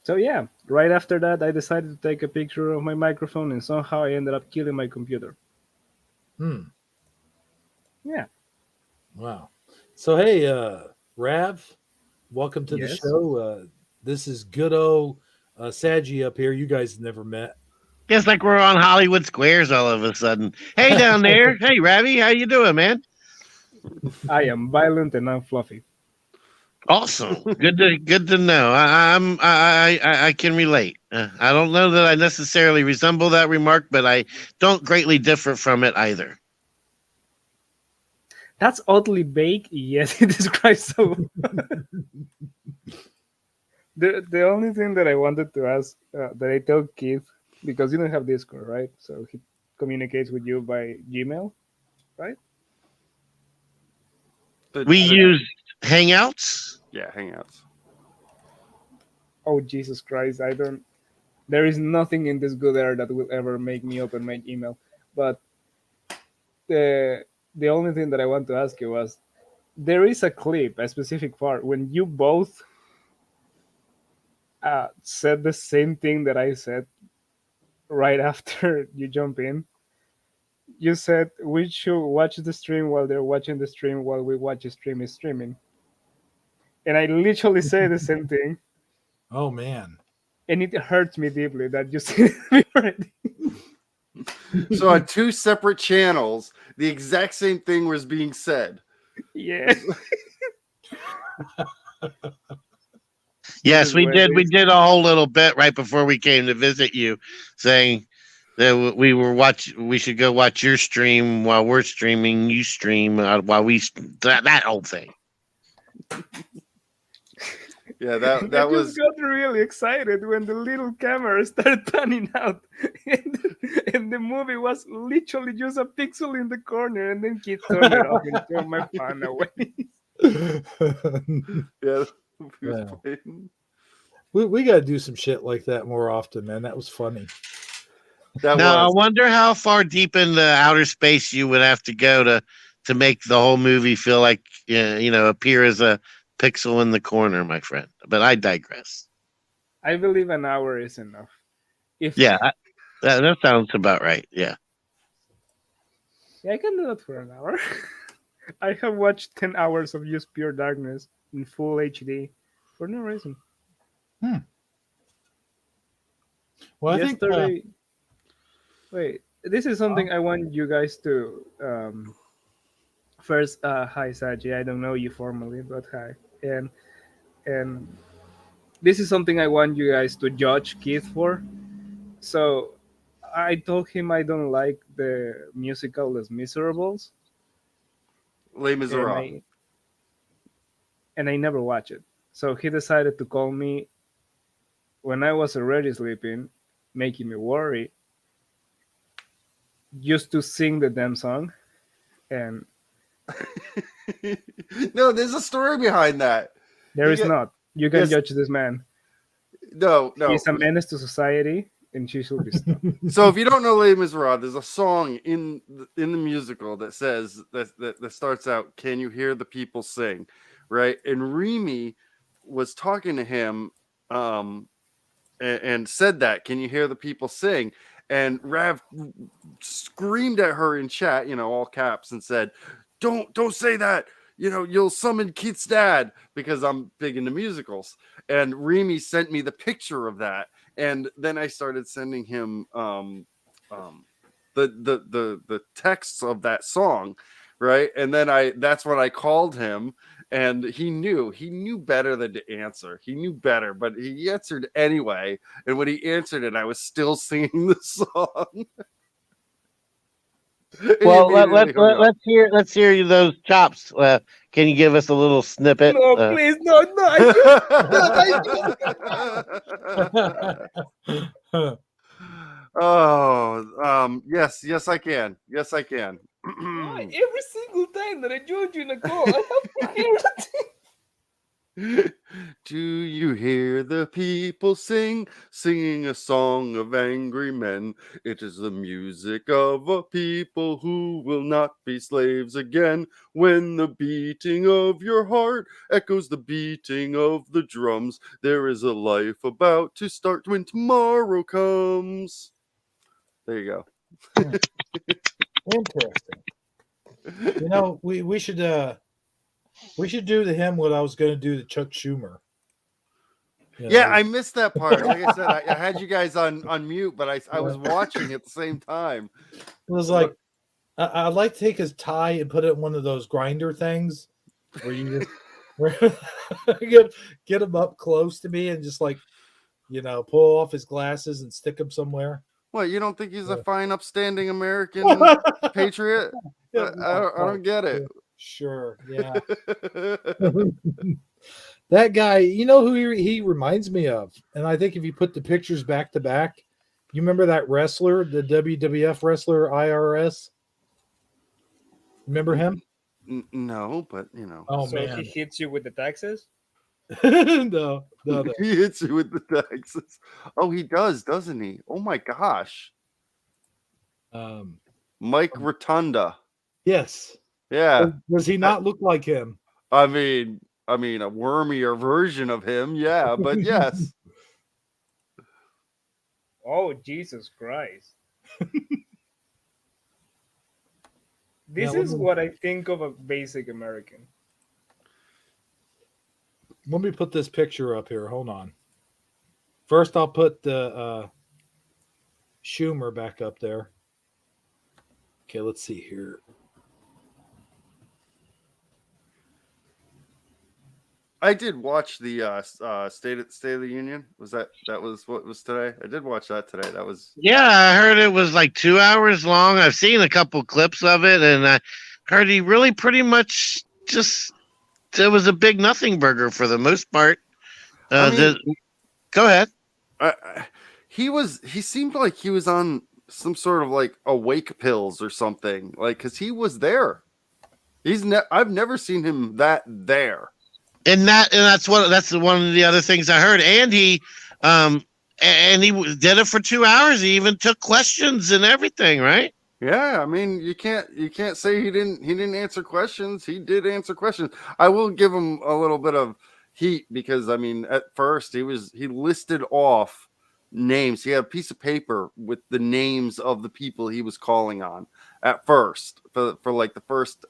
So yeah, right after that, I decided to take a picture of my microphone, and somehow I ended up killing my computer. Yeah. Wow. So hey, Rav, welcome to the Yes. show. This is good old Saji up here. You guys have never met. Just like we're on Hollywood Squares all of a sudden. Hey, down there. Hey, Ravi, how you doing, man? I am violent and I'm fluffy. Awesome. Good to know. I can relate. I don't know that I necessarily resemble that remark, but I don't greatly differ from it either. That's oddly vague. Yes, it describes so. The only thing that I wanted to ask that I told Keith, because you don't have Discord, right? So he communicates with you by Gmail, right? We use Hangouts. Yeah, Hangouts. Oh Jesus Christ! There is nothing in this good air that will ever make me open my email. But the only thing that I want to ask you was, there is a clip, a specific part when you both said the same thing that I said right after you jump in. You said we should watch the stream while they're watching the stream while we watch the stream is streaming. And I literally say the same thing. Oh man. And it hurts me deeply that you said it already. So on two separate channels, the exact same thing was being said. Yeah. Yes, we did. We did a whole little bit right before we came to visit you, saying that we should go watch your stream while we're streaming. You stream while we that whole thing. Yeah, that I was. just got really excited when the little camera started panning out, and the movie was literally just a pixel in the corner, and then Keith turned it off and threw my phone away. Yeah. Yeah. We got to do some shit like that more often, man. That was funny. I wonder how far deep into outer space you would have to go to make the whole movie feel like appear as a pixel in the corner, my friend. But I digress. I believe an hour is enough. That sounds about right. Yeah. Yeah, I can do that for an hour. I have watched 10 hours of Just Pure Darkness in full HD for no reason. Well, yesterday, I think. Wait, this is something I want you guys to. First, hi Saji. I don't know you formally, but hi. And this is something I want you guys to judge Keith for. So I told him I don't like the musical Les Miserables, Les and Miserables. I never watched it. So he decided to call me when I was already sleeping, making me worry, just to sing the damn song. And No, there's a story behind that. there is not. You can Yes. judge this man. No. He's a menace to society, and she should be stopped. So if you don't know Les Miserables, there's a song in the musical that says that starts out, "Can you hear the people sing?" Right? And Remy was talking to him, and said that, "Can you hear the people sing?" And Rav screamed at her in chat, all caps, and said, "Don't say that. You'll summon Keith's dad," because I'm big into musicals. And Remy sent me the picture of that, and then I started sending him the texts of that song, right? And then that's when I called him, and he knew better than to answer. He knew better, but he answered anyway. And when he answered it, I was still singing the song. Well, let's hear those chops. Can you give us a little snippet? No, please, no. Yes, I can. Yes, I can. Why? Every single time that I join you in a call, I have to hear it. Do you hear the people singing a song of angry men? It is the music of a people who will not be slaves again. When the beating of your heart echoes the beating of the drums, there is a life about to start when tomorrow comes. There you go. Interesting. We should do to him what I was going to do to Chuck Schumer. Yeah, I missed that part. Like I said, I had you guys on mute, but I was watching at the same time. It was like, I'd like to take his tie and put it in one of those grinder things where you just get him up close to me and just pull off his glasses and stick him somewhere. What, you don't think he's a fine, upstanding American patriot? I don't get it. Sure, yeah. That guy, you know who he reminds me of? And I think if you put the pictures back to back, you remember that wrestler, the WWF wrestler IRS? Remember him? No, but Oh, so man. he hits you with the taxes? No. He hits you with the taxes. Oh, he does, doesn't he? Oh my gosh. Mike Rotunda. Yes. Yeah. Does he not look like him? I mean, a wormier version of him, yeah, but yes. Oh, Jesus Christ. This is what I think of a basic American. Let me put this picture up here. Hold on. First, I'll put the Schumer back up there. Okay, let's see here. I did watch the State of the Union. That was what was today? I did watch that today. That was I heard it was like 2 hours long. I've seen a couple clips of it, and I heard he really pretty much just it was a big nothing burger for the most part. Go ahead. He seemed like he was on some sort of like awake pills or something, like because he was there. I've never seen him there. And that's one of the other things I heard. And he did it for 2 hours. He even took questions and everything, right? Yeah, I mean, you can't say he didn't answer questions. He did answer questions. I will give him a little bit of heat because I mean, at first he listed off names. He had a piece of paper with the names of the people he was calling on at first for like the first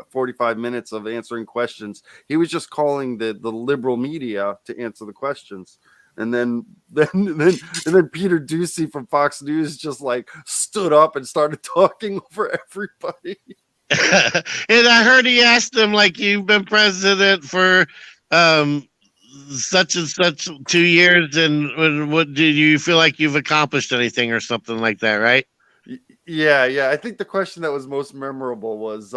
45 minutes of answering questions. He was just calling the liberal media to answer the questions. And then Peter Ducey from Fox News just like stood up and started talking over everybody. And I heard he asked them, like, you've been president for such and such 2 years, and what do you feel like you've accomplished anything or something like that, right? Yeah. I think the question that was most memorable was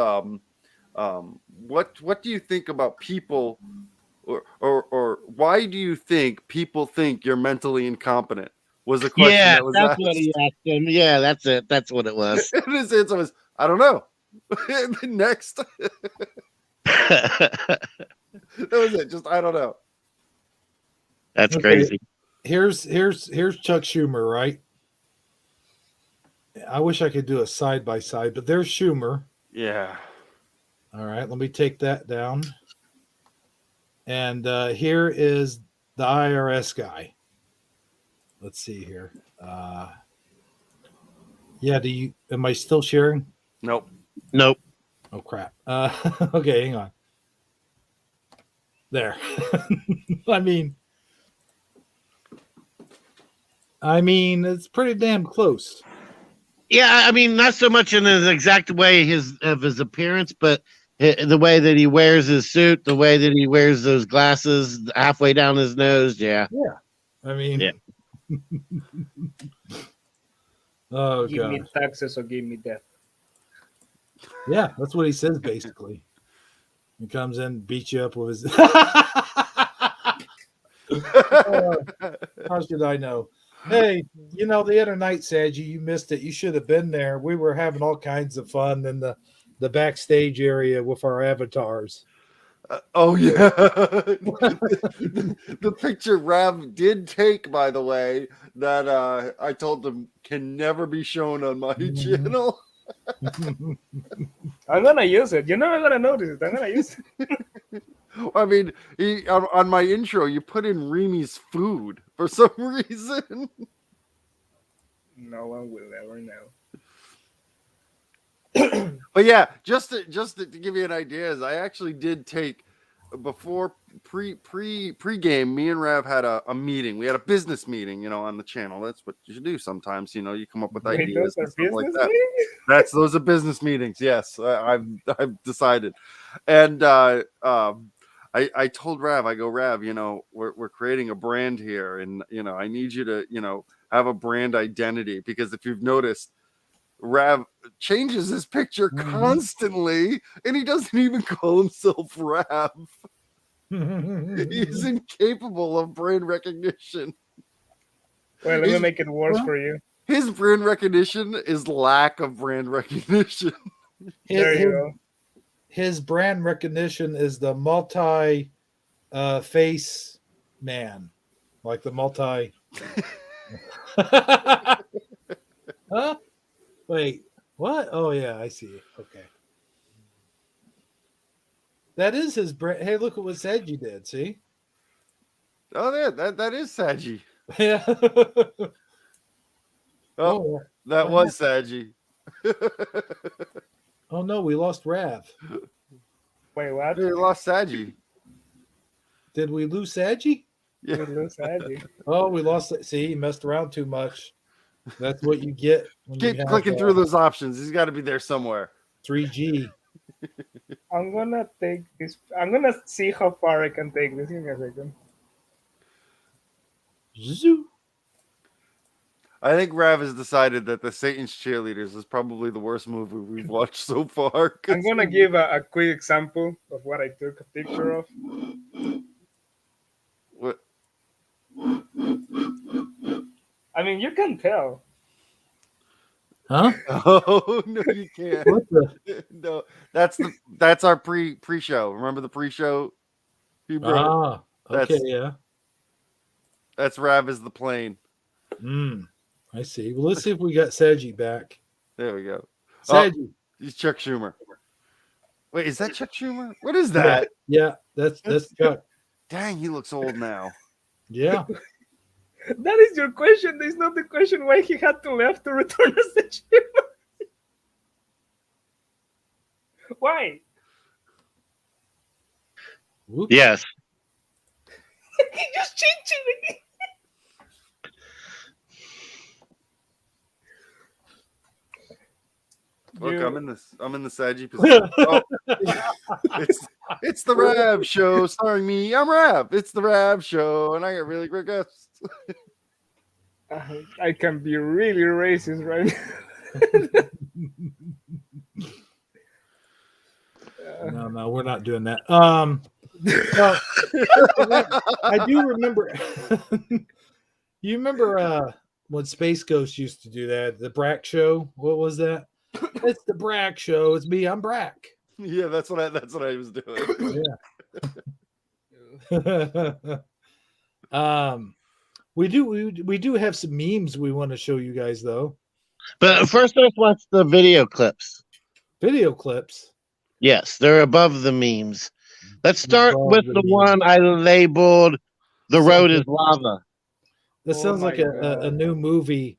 what do you think about people, or why do you think people think you're mentally incompetent? Was the question Yeah, that was that's asked. what he asked him. Yeah, that's it. That's what it was. And his answer was, I don't know. And then next, that was it. Just I don't know. That's Okay. crazy. Here's Chuck Schumer, right? I wish I could do a side by side, but there's Schumer. Yeah. All right, let me take that down. And here is the IRS guy. Let's see here. Yeah, am I still sharing? Nope. Oh crap. Okay, hang on. There. I mean, it's pretty damn close. Yeah, I mean, not so much in his exact way of his appearance, but the way that he wears his suit, the way that he wears those glasses halfway down his nose. Yeah. I mean, yeah. Oh Give me god. taxes or give me death. Yeah, that's what he says basically. He comes in, beats you up with his. How should I know? Hey, the other night, Sadie, you missed it. You should have been there. We were having all kinds of fun in the backstage area with our avatars. Oh yeah. The picture Rav did take, by the way, that I told them can never be shown on my channel. I'm gonna use it. You're never gonna notice it. I'm gonna use it. I mean, on my intro, you put in Remi's food for some reason. No one will ever know. But yeah, just to give you an idea, is I actually did take before pre-game. Me and Rav had a meeting. We had a business meeting, on the channel. That's what you should do sometimes. You come up with Wait, ideas those are and stuff like business that. meetings? Those are business meetings. Yes, I've decided, and I told Rav, I go, Rav, we're creating a brand here, and I need you to have a brand identity, because if you've noticed, Rav changes his picture constantly, and he doesn't even call himself Rav. He's incapable of brand recognition. Well, let me make it worse for you. His brand recognition is lack of brand recognition. There you go. His brand recognition is the multi face man, like the multi. Huh? Wait, what? Oh yeah, I see. Okay, that is his brand. Hey, look at what Sedgy did. See? Oh, yeah, that is Saji. Yeah. Oh, that was Saji. Oh no, we lost Rav. Wait, what? We lost Saji. Did we lose Sadgy? Yeah. We lose Sadgy. Oh, we lost it. See, he messed around too much. That's what you get. Keep clicking through those options. He's got to be there somewhere. 3G. I'm gonna take this. I'm gonna see how far I can take this. Give me a second. Zoo. I think Rav has decided that the Satan's Cheerleaders is probably the worst movie we've watched so far. I'm gonna give a quick example of what I took a picture of. What? I mean, you can tell. Huh? Oh no, you can't. What the? No, that's our pre-show. Remember the pre-show? Ah, okay, yeah. That's Rav is the plane. I see. Well, let's see if we got Sedgy back. There we go. Sedgy. He's Chuck Schumer. Wait, is that Chuck Schumer? What is that? Yeah, that's Chuck. Dang, he looks old now. Yeah. That is your question. There's not the question why he had to left to return as the Schumer. Why? Whoops. Yes. He just changed it. Look, You- I'm in the saggy position. Oh, it's the Rab Show starring me. I'm Rab. It's the Rab Show, and I got really great guests. I can be really racist right now. No, we're not doing that. Well, I do remember. You remember when Space Ghost used to do that? The Brack Show. What was that? It's the Brack Show. It's me. I'm Brack. Yeah, that's what I was doing. Yeah. We do have some memes we want to show you guys though. But first, let's watch the video clips. Video clips. Yes, they're above the memes. Let's start Above with the the memes. one I labeled "The Road is Lava." That sounds like a new movie.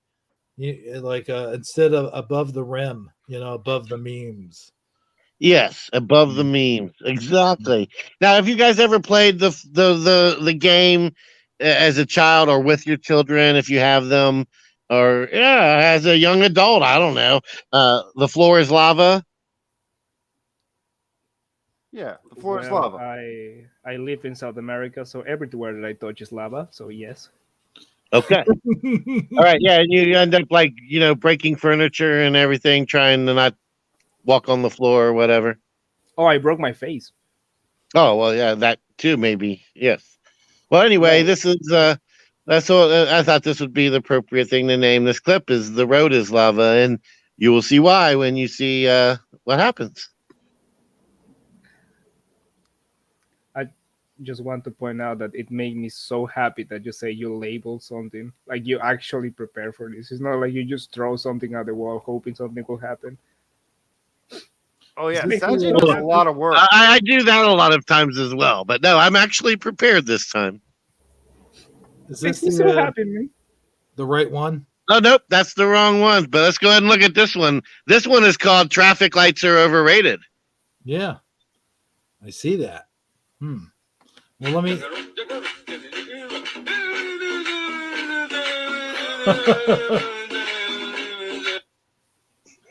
Like instead of Above the Rim, above the memes. Yes, above the memes. Exactly. Now, have you guys ever played the game as a child or with your children, if you have them, or as a young adult? I don't know. The floor is lava. Yeah, the floor is Well, lava. I live in South America, so everywhere that I touch is lava. So yes. Okay. All right. Yeah, and you end up breaking furniture and everything, trying to not walk on the floor or whatever. Oh, I broke my face. Oh well, yeah, that too, maybe. Yes. Well, anyway, this is that's all. I thought this would be the appropriate thing to name this clip is "The Road is Lava," and you will see why when you see what happens. I just want to point out that it made me so happy that you say you label something, like you actually prepare for this. It's not like you just throw something at the wall hoping something will happen. Oh yeah, Speaking Sanjay of- does a lot of work. I do that a lot of times as well, but no, I'm actually prepared this time. Is Makes this me so happy, man. the right one? Oh nope, that's the wrong one. But let's go ahead and look at this one. This one is called "Traffic Lights Are Overrated." Yeah, I see that. Well, let me.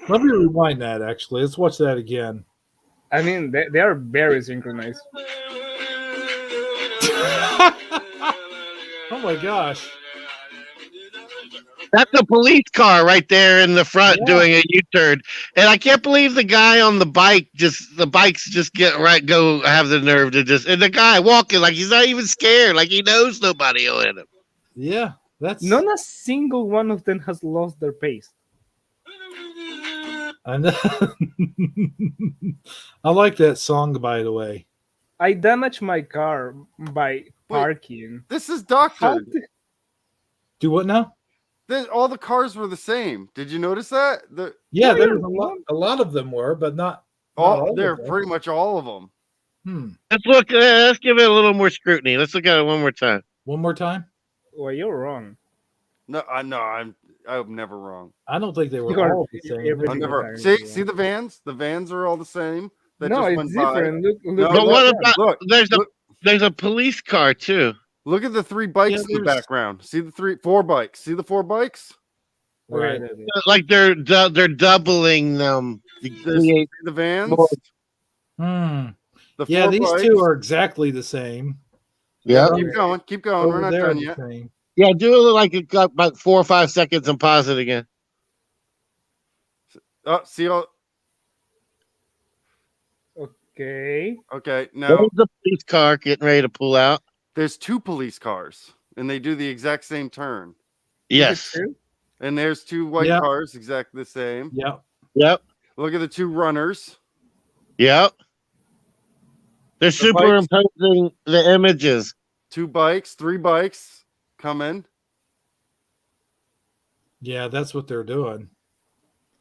Let me rewind that. Actually, let's watch that again. I mean, they are very synchronized. Oh my gosh! That's a police car right there in the front doing a U-turn, and I can't believe the guy on the bikes just go have the nerve to and the guy walking like he's not even scared, like he knows nobody will hit him. Yeah, that's Not a single one of them has lost their pace. I know. I like that song, by the way. I damaged my car by parking. This is How doctored. the- Do what now? All the cars were the same. Did you notice that? Yeah, Yeah, there's yeah. a lot of them were, but not all They're of them. pretty much all of them. Let's look. Let's give it a little more scrutiny. Let's look at it one more time. One more time. Well, you're wrong. No, I'm never wrong. I don't think they were You are- all the same. every- I'm never. Single time See you're the vans. The vans are all the same. That No, just it's went by. different. Look, No, look But at what that. about Look, there's a police car too? look at the 3 bikes Yeah, in the there's- background. See the 4 bikes. See the 4 bikes. Right. Like they're doubling them. to See create the vans. more- The Yeah, 4 these bikes. two are exactly the same. Yeah, Keep going. Keep going. We're Over not there, done the yet. same. yeah. Do it like it got about 4 or 5 seconds and pause it again. Oh, see all. Okay. Okay, now There's the police car getting ready to pull out. there's 2 police cars, and they do the exact same turn. Yes. True? And there's 2 white Yep. cars, exactly the same. Yep. Yep. Look at the 2 runners. Yep. They're bikes. superimposing the images. 2 bikes, 3 bikes coming. Yeah, that's what they're doing.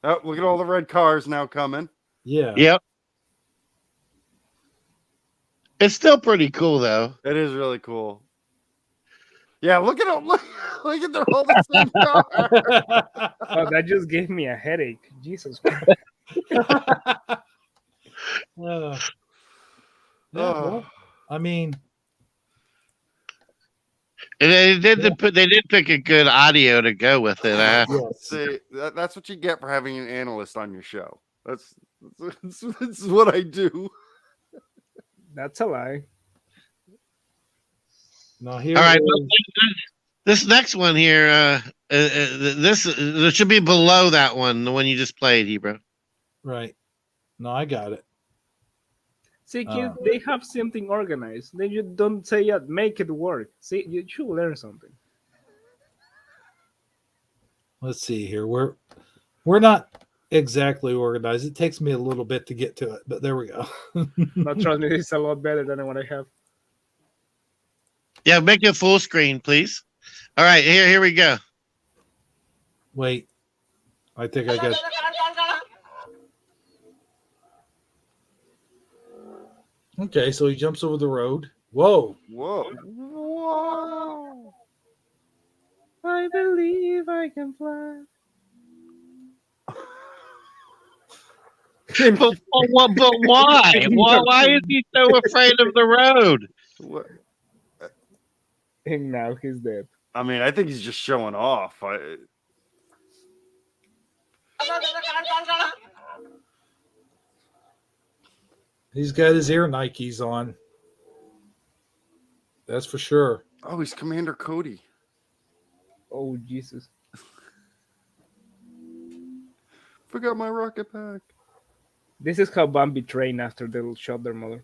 Oh, look at all the red cars now coming. Yeah. Yep. It's still pretty cool though. It is really cool. Yeah, look at them. Look at they're all the same car. Oh, that just gave me a headache. Jesus Christ. Yeah, well, I mean, And they did pick a good audio to go with it. yes. See, that's what you get for having an analyst on your show. That's what I do. That's a lie. Now here All right. is- This next one here, this should be below that one, the one you just played, Hebrew. right. No, I got it. See, kids, they have something organized. Then you don't say, "Yeah, make it work." See, you should learn something. Let's see here. We're not exactly organized. It takes me a little bit to get to it, but there we go. But trust me, it's a lot better than what I have. Yeah, make it full screen, please. All right, here we go. Wait. I think I got Okay, so he jumps over the road. Whoa. Whoa. I believe I can fly. But why? Why is he so afraid of the road? What? And now he's dead. I mean, I think he's just showing off. He's got his ear Nikes on. That's for sure. Oh, he's Commander Cody. Oh, Jesus. Forgot my rocket pack. This is how Bambi trained after they shot their mother.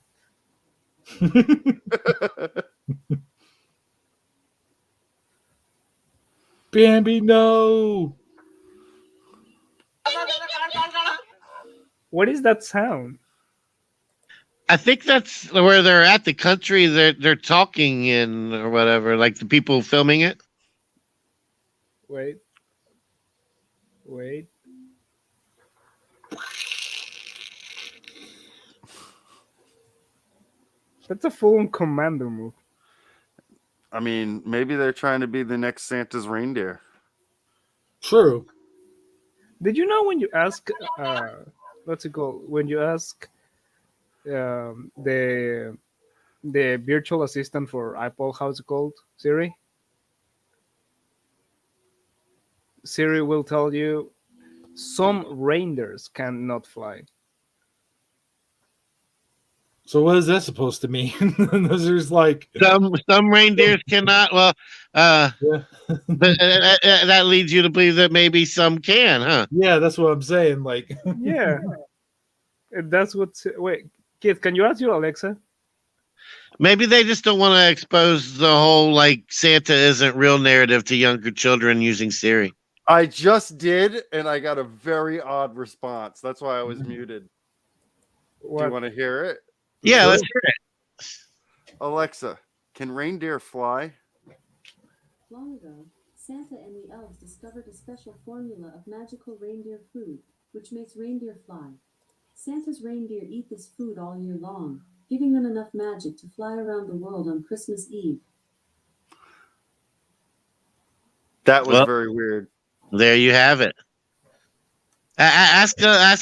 Bambi, no. What is that sound? I think that's where they're at, the country they're talking in or whatever, like the people filming it. Wait. That's a full-on commander move. I mean, maybe they're trying to be the next Santa's reindeer. True. Did you know when you ask, what's it called? When you ask the virtual assistant for Apple, how's it called? Siri? Siri will tell you some reindeers cannot fly. So what is that supposed to mean? There's like some reindeers cannot. Well, yeah. that leads you to believe that maybe some can, huh? Yeah, that's what I'm saying. Like, Yeah, that's what. Wait, kid, can you ask your Alexa? Maybe they just don't want to expose the whole like Santa isn't real narrative to younger children using Siri. I just did, and I got a very odd response. That's why I was muted. What? Do you want to hear it? Yeah, let's hear it. Alexa, can reindeer fly? Long ago, Santa and the elves discovered a special formula of magical reindeer food, which makes reindeer fly. Santa's reindeer eat this food all year long, giving them enough magic to fly around the world on Christmas Eve. That was very weird. There you have it. Ask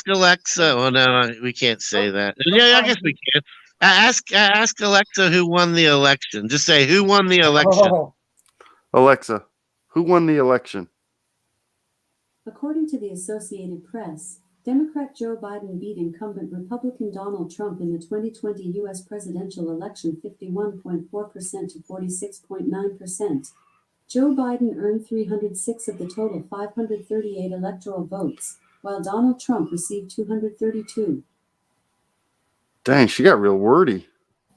Alexa. Oh no, we can't say that. Yeah, I guess we can. Ask Alexa who won the election. Just say who won the election. oh, Alexa, who won the election? According to the Associated Press, Democrat Joe Biden beat incumbent Republican Donald Trump in the 2020 U.S. presidential election 51.4% to 46.9%. Joe Biden earned 306 of the total 538 electoral votes, while Donald Trump received 232. Dang, she got real wordy.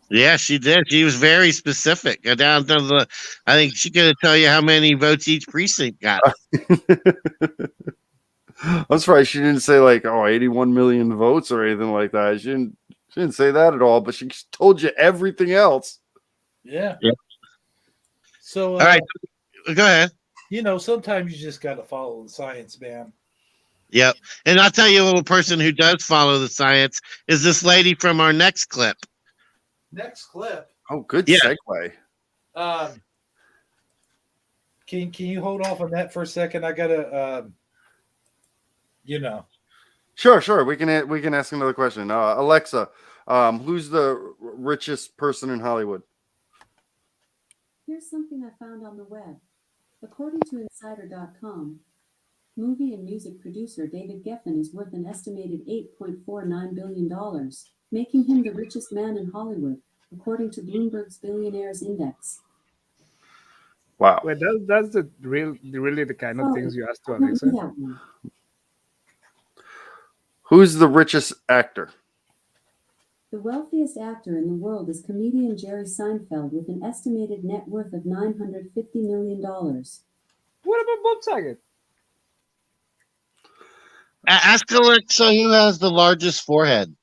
Yeah, she did. She was very specific. Down to the, I think she could tell you how many votes each precinct got. I'm surprised she didn't say like, 81 million votes or anything like that. She didn't say that at all, but she told you everything else. yeah. Yep. So, All right, go ahead. You know, sometimes you just got to follow the science, man. Yep. And I'll tell you a person who does follow the science is this lady from our next clip. Next clip. Oh, good Yeah. segue. Can you hold off on that for a second? I gotta, Sure. We can ask another question. Alexa, who's the richest person in Hollywood? Here's something I found on the web. According to Insider.com, Movie and music producer David Geffen is worth an estimated $8.49 billion, making him the richest man in Hollywood, according to Bloomberg's Billionaires Index. Wow. Well, that's really the kind of Oh, things you ask to I don't Alexa. know that one. Who's the richest actor? The wealthiest actor in the world is comedian Jerry Seinfeld with an estimated net worth of $950 million. What about Bob Saget? Ask Alexa who has the largest forehead.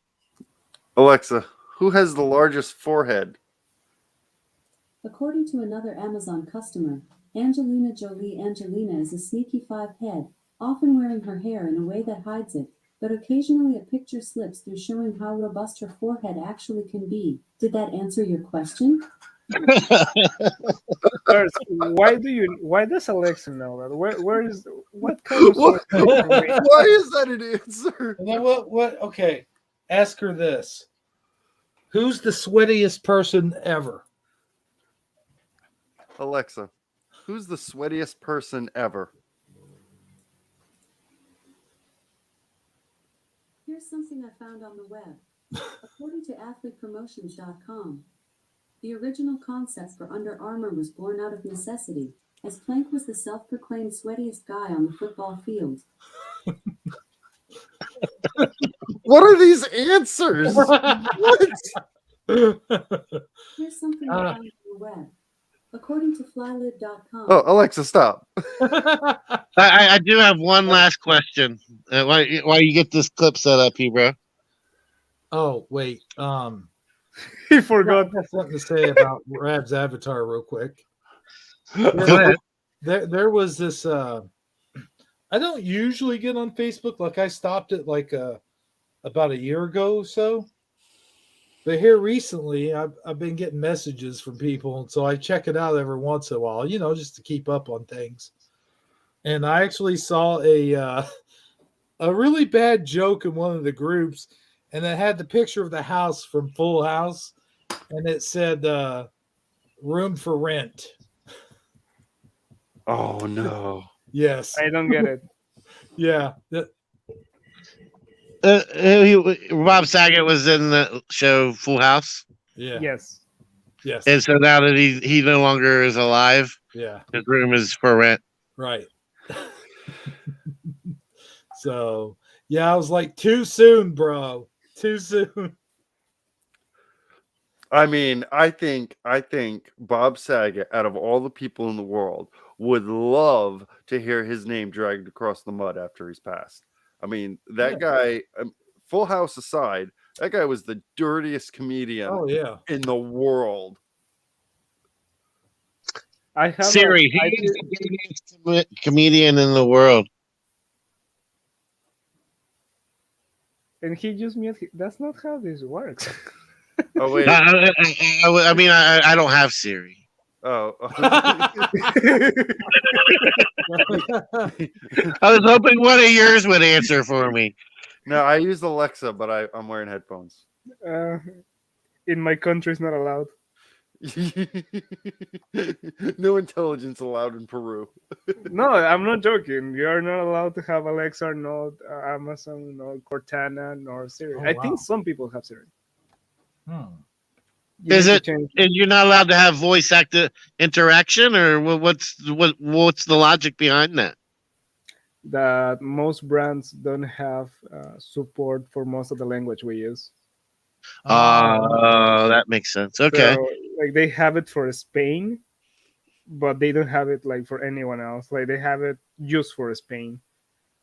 Alexa, who has the largest forehead? According to another Amazon customer, Angelina Jolie Angelina is a sneaky 5 head, often wearing her hair in a way that hides it, but occasionally a picture slips through showing how robust her forehead actually can be. Did that answer your question? First, why does Alexa know that? What kind of What? source? Why is that an answer? Now what? Okay, ask her this: who's the sweatiest person ever? Alexa, who's the sweatiest person ever? Here's something I found on the web. According to athletepromotions.com, the original concept for Under Armour was born out of necessity, as Plank was the self-proclaimed sweatiest guy on the football field. What are these answers? What? Here's something I found on the web. According to flylib.com. Oh, Alexa, stop. I do have one last question. While you get this clip set up, bro. Oh wait, He forgot. I have something to say about Rab's avatar real quick. Go ahead. There was this. I don't usually get on Facebook. Like I stopped it like about a year ago or so. But here recently, I've been getting messages from people, and so I check it out every once in a while, just to keep up on things. And I actually saw a really bad joke in one of the groups, and it had the picture of the house from Full House, and it said "room for rent." Oh no! Yes, I don't get it. Yeah. Bob Saget was in the show Full House. Yeah. Yes. Yes. And so now that he no longer is alive, Yeah. his room is for rent. Right. So yeah, I was like, too soon, bro. Too soon. I mean, I think Bob Saget, out of all the people in the world, would love to hear his name dragged across the mud after he's passed. I mean, that guy, Full House aside, that guy was the dirtiest comedian in the world. I have Siri, who is the biggest comedian in the world? And he just mute. That's not how this works. Oh wait. I mean, I don't have Siri. Oh. I was hoping one of yours would answer for me. No, I use Alexa, but I'm wearing headphones. In my country, it's not allowed. No intelligence allowed in Peru. No, I'm not joking. You're not allowed to have Alexa, nor Amazon, nor Cortana, nor Siri. Oh, I wow. think some people have Siri. Is it? And you're not allowed to have voice interaction, or what's the logic behind that? That most brands don't have support for most of the language we use. Oh, that makes sense. Okay. So, like they have it for Spain, but they don't have it like for anyone else. Like they have it just for Spain.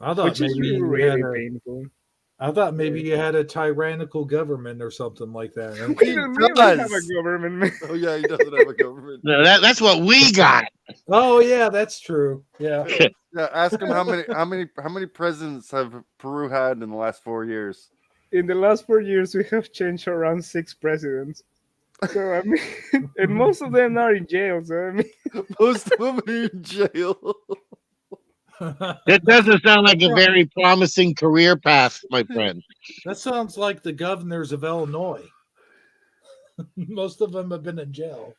I thought which is maybe really painful. I thought maybe you had a tyrannical government or something like that. We don't even have a government. Oh yeah, he doesn't have a government. No, that's what we got. Oh yeah, that's true. Yeah. Yeah, ask him how many presidents have Peru had in the last 4 years? In the last 4 years, we have changed around 6 presidents. So I mean, and most of them are in jail. So I mean, most of them are in jail. It doesn't sound like a very promising career path, my friend. That sounds like the governors of Illinois. Most of them have been in jail.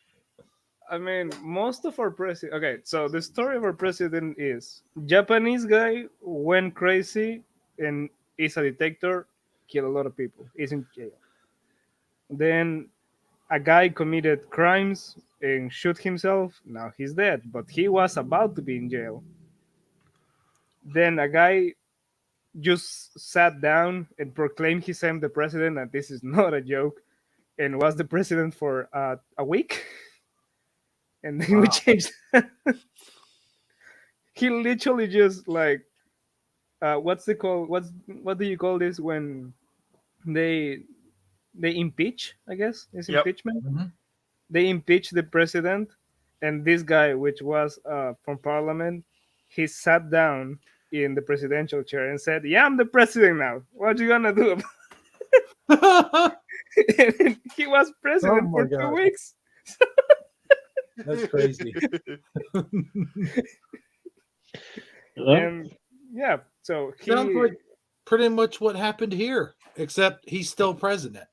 I mean, most of our president. Okay, so the story of our president is Japanese guy went crazy and is a dictator, killed a lot of people, is in jail. Then a guy committed crimes and shoot himself. Now he's dead, but he was about to be in jail. Then a guy just sat down and proclaimed himself the president, and this is not a joke, and was the president for a week. And then we changed. He literally just like, what do you call this when they impeach? I guess it's Yep. impeachment. Mm-hmm. They impeached the president, and this guy, which was from parliament, he sat down in the presidential chair and said, "Yeah, I'm the president now. What you gonna do?" And he was president for 2 weeks. That's crazy. And yeah, so he Sounds like pretty much what happened here, except he's still president.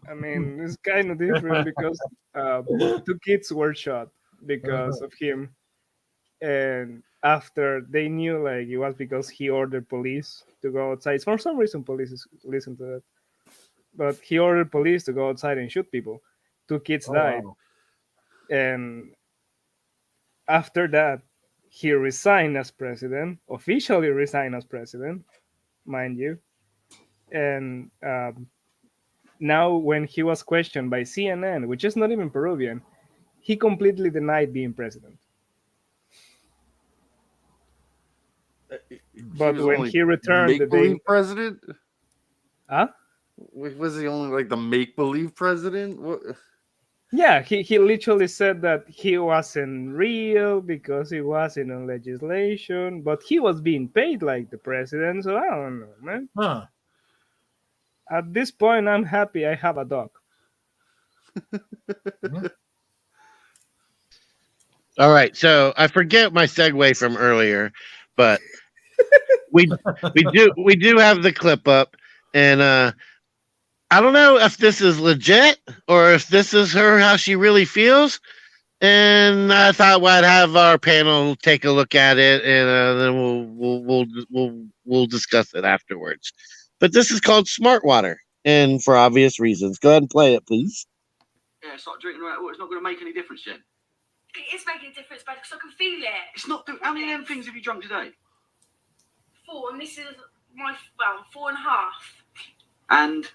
I mean, it's kind of different because 2 kids were shot because of him, and after they knew like it was because he ordered police to go outside. For some reason, police listen to that, but he ordered police to go outside and shoot people. 2 kids died, Wow. and after that, he resigned as president, officially resigned as president, mind you, and. Now, when he was questioned by CNN, which is not even Peruvian, he completely denied being president. But when he returned, the make-believe day, president? huh? Was he only like the make-believe president? What? Yeah, he literally said that he wasn't real because he wasn't on legislation, but he was being paid like the president. So I don't know, man. Huh. At this point, I'm happy I have a dog. All right, so I forget my segue from earlier, but we do have the clip up, and I don't know if this is legit or if this is her how she really feels. And I thought I'd have our panel take a look at it, and then we'll discuss it afterwards. But this is called Smart Water, and for obvious reasons. Go ahead and play it, please. Yeah, start drinking right water. It's not going to make any difference, Jen. It is making a difference, but because I can feel it. It's not. How many of them things have you drunk today? 4, and this is my 4.5. And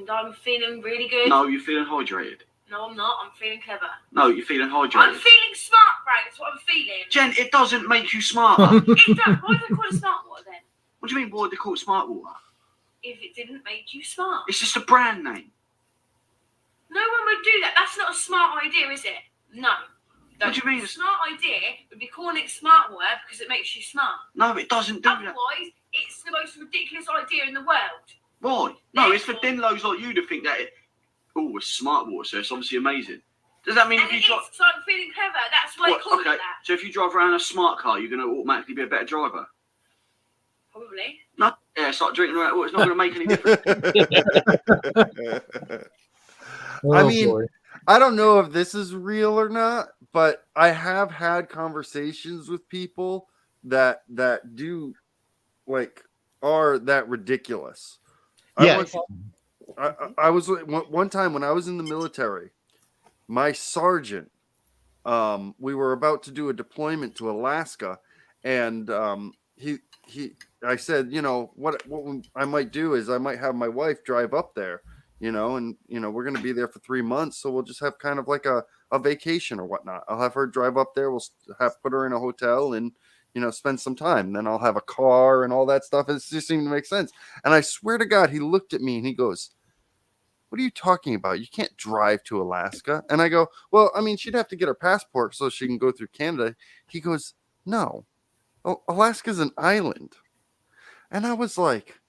I'm feeling really good. no, you're feeling hydrated. No, I'm not. I'm feeling clever. No, you're feeling hydrated. I'm feeling smart, right? That's what I'm feeling. Jen, it doesn't make you smarter. It does. Why do they call it smart water then? What do you mean? Why would they call it smart water? If it didn't make you smart. It's just a brand name. No one would do that. That's not a smart idea, is it? No. What do you mean? A smart idea would be calling it smart water because it makes you smart. No, it doesn't do that. Otherwise, it's the most ridiculous idea in the world. Why? No, it's for dinlos like you to think that it's smart water, so it's obviously amazing. Does that mean And if you it drive? is, so I'm feeling clever. That's why I call it that. So if you drive around a smart car, you're going to automatically be a better driver? Probably. No. Yeah, start drinking right water. It's not going to make any difference. I mean, I don't know if this is real or not, but I have had conversations with people that do like are that ridiculous. Yeah. I was one time when I was in the military, my sergeant, we were about to do a deployment to Alaska, and I said, what I might do is I might have my wife drive up there, and we're going to be there for 3 months, so we'll just have kind of like a vacation or whatnot. I'll have her drive up there. We'll put her in a hotel and spend some time. Then I'll have a car and all that stuff. It just seemed to make sense. And I swear to God, he looked at me and he goes, "What are you talking about? You can't drive to Alaska." And I go, "Well, I mean, she'd have to get her passport so she can go through Canada." He goes, "No, Alaska's an island." And I was like,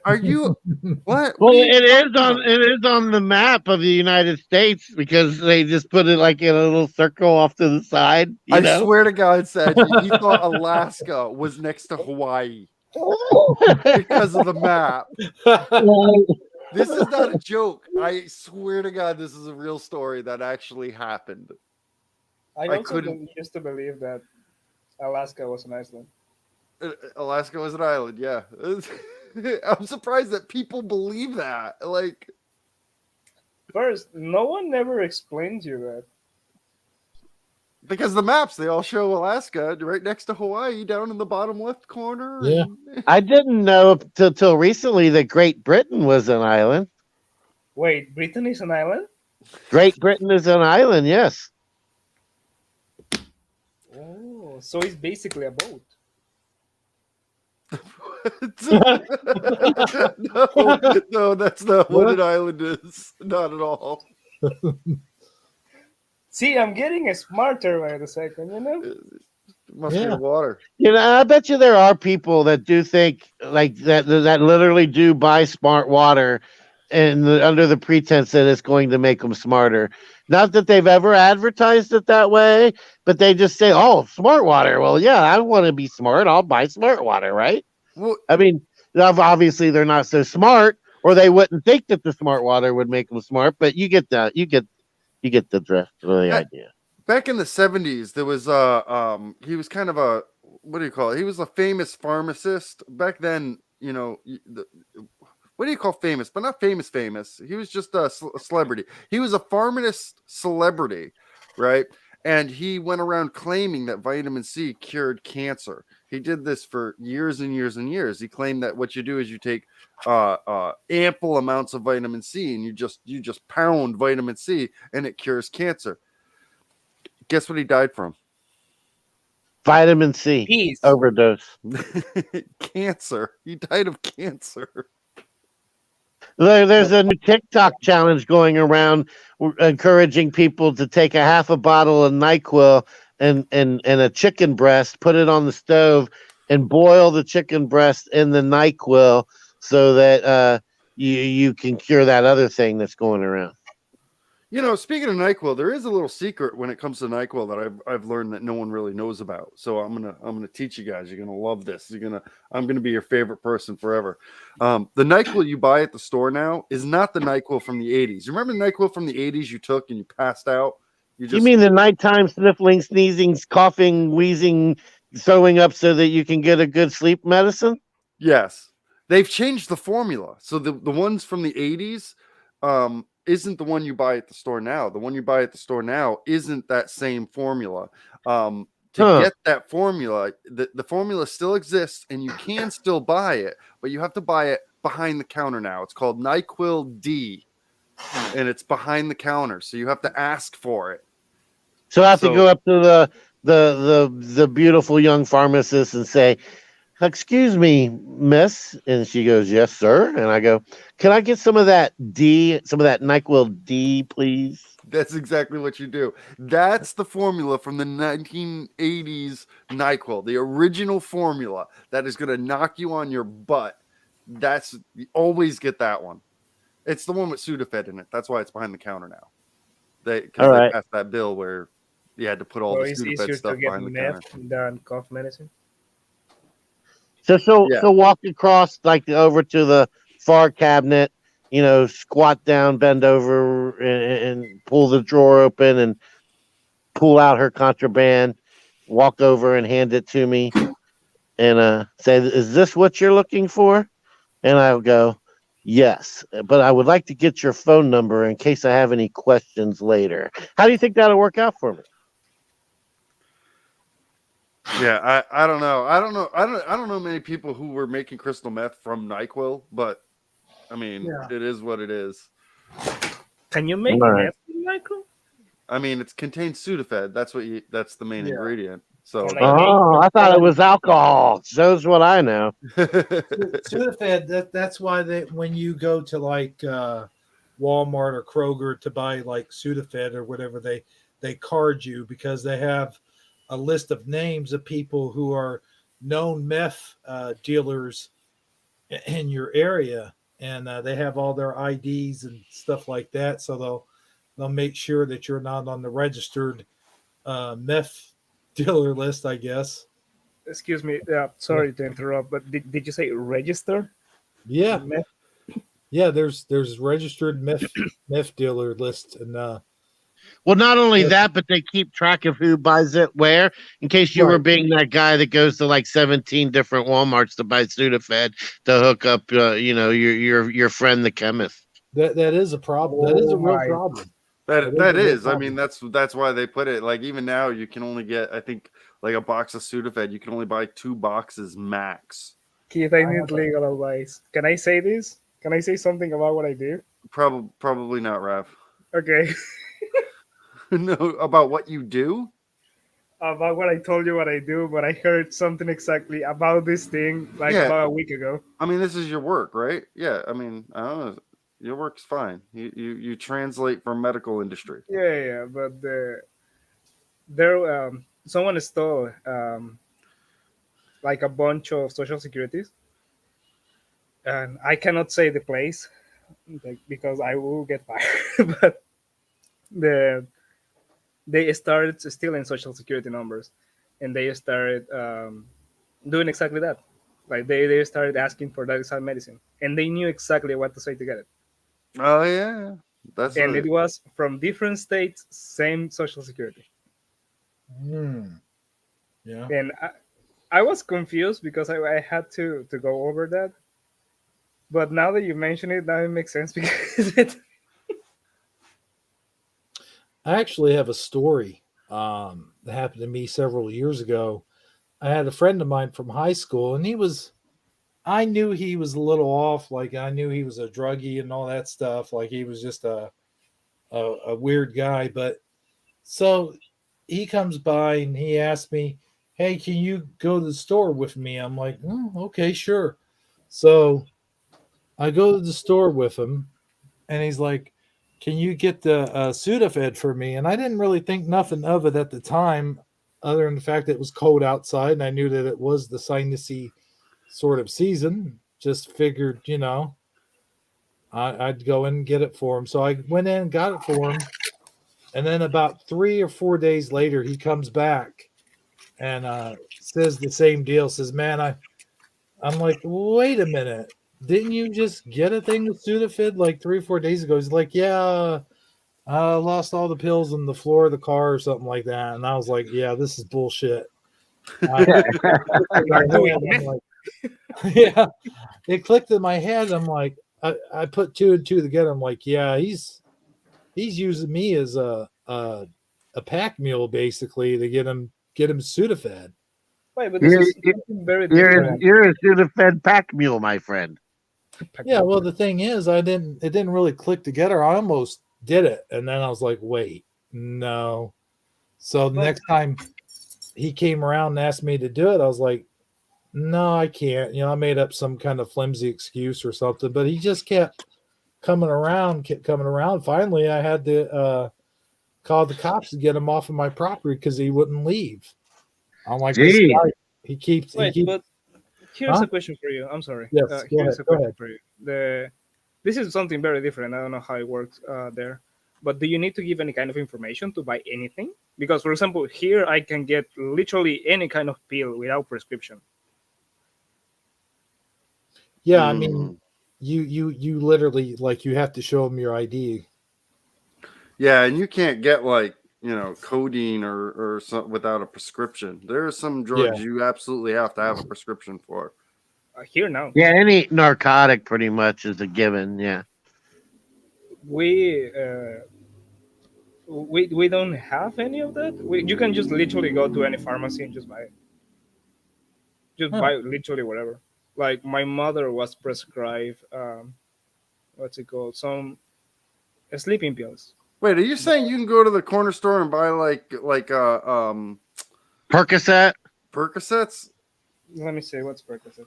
"Are you what?" Well, it is on the map of the United States because they just put it like in a little circle off to the side. I swear to God, Saji, he thought Alaska was next to Hawaii because of the map. This is not a joke. I swear to God, this is a real story that actually happened. I I also couldn't- used to believe that Alaska was an Iceland. Alaska was an island, yeah. I'm surprised that people believe that. Like, First, no one ever explains you that. because the maps, they all show Alaska right next to Hawaii down in the bottom left corner. Yeah. I didn't know till recently that Great Britain was an island. Wait, Britain is an island? Great Britain is an island, yes. Oh, so it's basically a boat. No, that's not what What? an island is. Not at all. See, I'm getting smarter by the second, you know? It must be the water. You know, I bet you there are people that do think like that literally do buy smart water and under the pretense that it's going to make them smarter. Not that they've ever advertised it that way, but they just say, "Oh, smart water. Well, yeah, I want to be smart. I'll buy smart water, right?" Well, I mean, obviously they're not so smart, or they wouldn't think that the smart water would make them smart. But you get the drift of the idea. back in the 70s, there was he was kind of a, what do you call it? He was a famous pharmacist back then. You know, what do you call famous? But not famous. He was just a celebrity. He was a pharmacist celebrity, right? And he went around claiming that vitamin C cured cancer. He did this for years and years and years. He claimed that what you do is you take ample amounts of vitamin C and you just pound vitamin C and it cures cancer. Guess what he died from? Vitamin C Peace. overdose. Cancer. He died of cancer. There's a new TikTok challenge going around encouraging people to take a half a bottle of NyQuil and a chicken breast, put it on the stove, and boil the chicken breast in the NyQuil so that you can cure that other thing that's going around. You know, speaking of NyQuil, there is a little secret when it comes to NyQuil that I've learned that no one really knows about. So I'm gonna teach you guys. You're gonna love this. I'm gonna be your favorite person forever. The NyQuil you buy at the store now is not the NyQuil from the 80s. You remember the NyQuil from the 80s you took and you passed out? You mean the nighttime sniffling, sneezing, coughing, wheezing, throwing up so that you can get a good sleep medicine? Yes. They've changed the formula. So the ones from the 80s isn't the one you buy at the store now. The one you buy at the store now isn't that same formula. To get that formula, the formula still exists and you can still buy it, but you have to buy it behind the counter now. It's called NyQuil D and it's behind the counter. So you have to ask for it. So I have to go up to the beautiful young pharmacist and say, "Excuse me, miss," and she goes, "Yes, sir." And I go, "Can I get some of that NyQuil D, please?" That's exactly what you do. That's the formula from the 1980s NyQuil, the original formula that is going to knock you on your butt. You always get that one. It's the one with Sudafed in it. That's why it's behind the counter now. They passed that bill where you had to put all the Sudafed stuff behind the counter. Than cough medicine. So walk across over to the far cabinet, squat down, bend over, and pull the drawer open and pull out her contraband. Walk over and hand it to me, and say, "Is this what you're looking for?" And I'll go, "Yes, but I would like to get your phone number in case I have any questions later." How do you think that'll work out for me? Yeah, I don't know. I don't know many people who were making crystal meth from NyQuil, but I mean, It is what it is. Can you make meth from NyQuil? I mean, it contains Sudafed. That's the main ingredient. So I thought it was alcohol. Shows what I know. Sudafed, that's why when you go to Walmart or Kroger to buy Sudafed or whatever, they card you because they have a list of names of people who are known meth dealers in your area, and they have all their IDs and stuff like that. So they'll make sure that you're not on the registered meth dealer list, I guess. Excuse me. Sorry to interrupt, but did you say register? Yeah. Yeah, there's registered meth dealer list, and Well, not only yeah, that, but they keep track of who buys it where. In case you were right. being that guy that goes to like 17 different WalMarts to buy Sudafed to hook up, your friend the chemist. That is a problem. That is a Oh real my! problem. That A real is. I mean, problem. that's why they put it. Like even now, you can only get, I think, like a box of Sudafed. You can only buy 2 boxes max. Keith, I I need have a, legal advice. Can I say this? Can I say something about what I do? Probably not, Rav. Okay. No, about what you do. About what I told you what I do, but I heard something exactly about this thing like Yeah, about a week ago. I mean, this is your work, right? Yeah, I mean, I don't know. Your work's fine. You translate for medical industry. Yeah, but there someone stole like a bunch of social securities, and I cannot say the place like, because I will get fired. But the they started stealing social security numbers, and they started doing exactly that. Like they started asking for that exact medicine, and they knew exactly what to say to get it. Oh yeah, that's And a it was from different states, same social security. yeah. And I was confused because I had to go over that. But now that you mention it, now it makes sense because I actually have a story that happened to me several years ago. I had a friend of mine from high school, and I knew he was a little off. Like I knew he was a druggie and all that stuff. Like he was just a weird guy. But so he comes by and he asked me, "Hey, can you go to the store with me?" I'm like, "Okay, sure." So I go to the store with him, and he's like, "Can you get the Sudafed for me?" And I didn't really think nothing of it at the time, other than the fact that it was cold outside, and I knew that it was the sinusy sort of season. Just figured, I'd go in and get it for him. So I went in and got it for him. And then about 3 or 4 days later, he comes back and says the same deal. Says, "Man, I'm like, wait a minute. Didn't you just get a thing with Sudafed like 3 or 4 days ago?" He's like, "Yeah, I lost all the pills on the floor of the car or something like that." And I was like, "Yeah, this is bullshit." you're doing I'm like, yeah, it clicked in my head. I'm like, I put two and two together. I'm like, yeah, he's using me as a pack mule basically to get him Sudafed. Wait, but this You're is something very you're different. you're a Sudafed pack mule, my friend. Yeah, well, the thing is, it didn't really click together. I almost did it, and then I was like, wait, no. So the But next time he came around and asked me to do it, I was like, no, I can't. I made up some kind of flimsy excuse or something, but he just kept coming around, kept coming around. Finally, I had to call the cops to get him off of my property because he wouldn't leave. I'm like, this Gee, guy, he wait, keeps, but here's huh? a question for you. I'm sorry. Yes, go ahead, Here's a go question ahead. for you. This is something very different. I don't know how it works there. But do you need to give any kind of information to buy anything? Because, for example, here I can get literally any kind of pill without prescription. Yeah, I mean, you literally like you have to show them your ID. Yeah, and you can't get like codeine or something without a prescription. There are some drugs Yeah, you absolutely have to have a prescription for. Here now, yeah, any narcotic pretty much is a given. Yeah. we we don't have any of that. You can just literally go to any pharmacy and just buy it. Just huh. buy literally whatever. Like my mother was prescribed what's it called? Some sleeping pills. Wait, are you saying you can go to the corner store and buy like Percocet. Percocets? Let me see what's Percocet.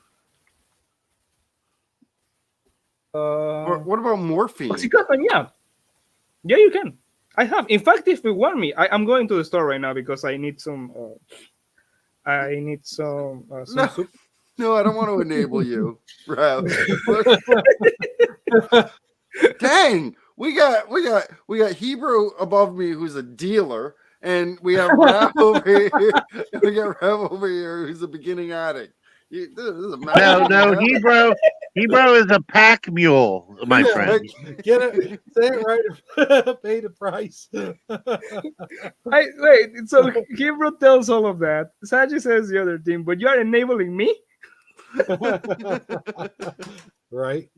Or what about morphine? Oxycontin, yeah, you can. I have. In fact, if you want me, I'm going to the store right now because I need some. I need some No, soup. no, I don't want to enable you, Rav. Dang, we got Hebrew above me who's a dealer, and we have Rav over here. We got Rav over here who's a beginning addict. This is a No, Hebrew is a pack mule, my Yeah, friend. Get it? Say it right. Pay the price. Wait, so Hebrew tells all of that. Saji says the other team, but you are enabling me? Right.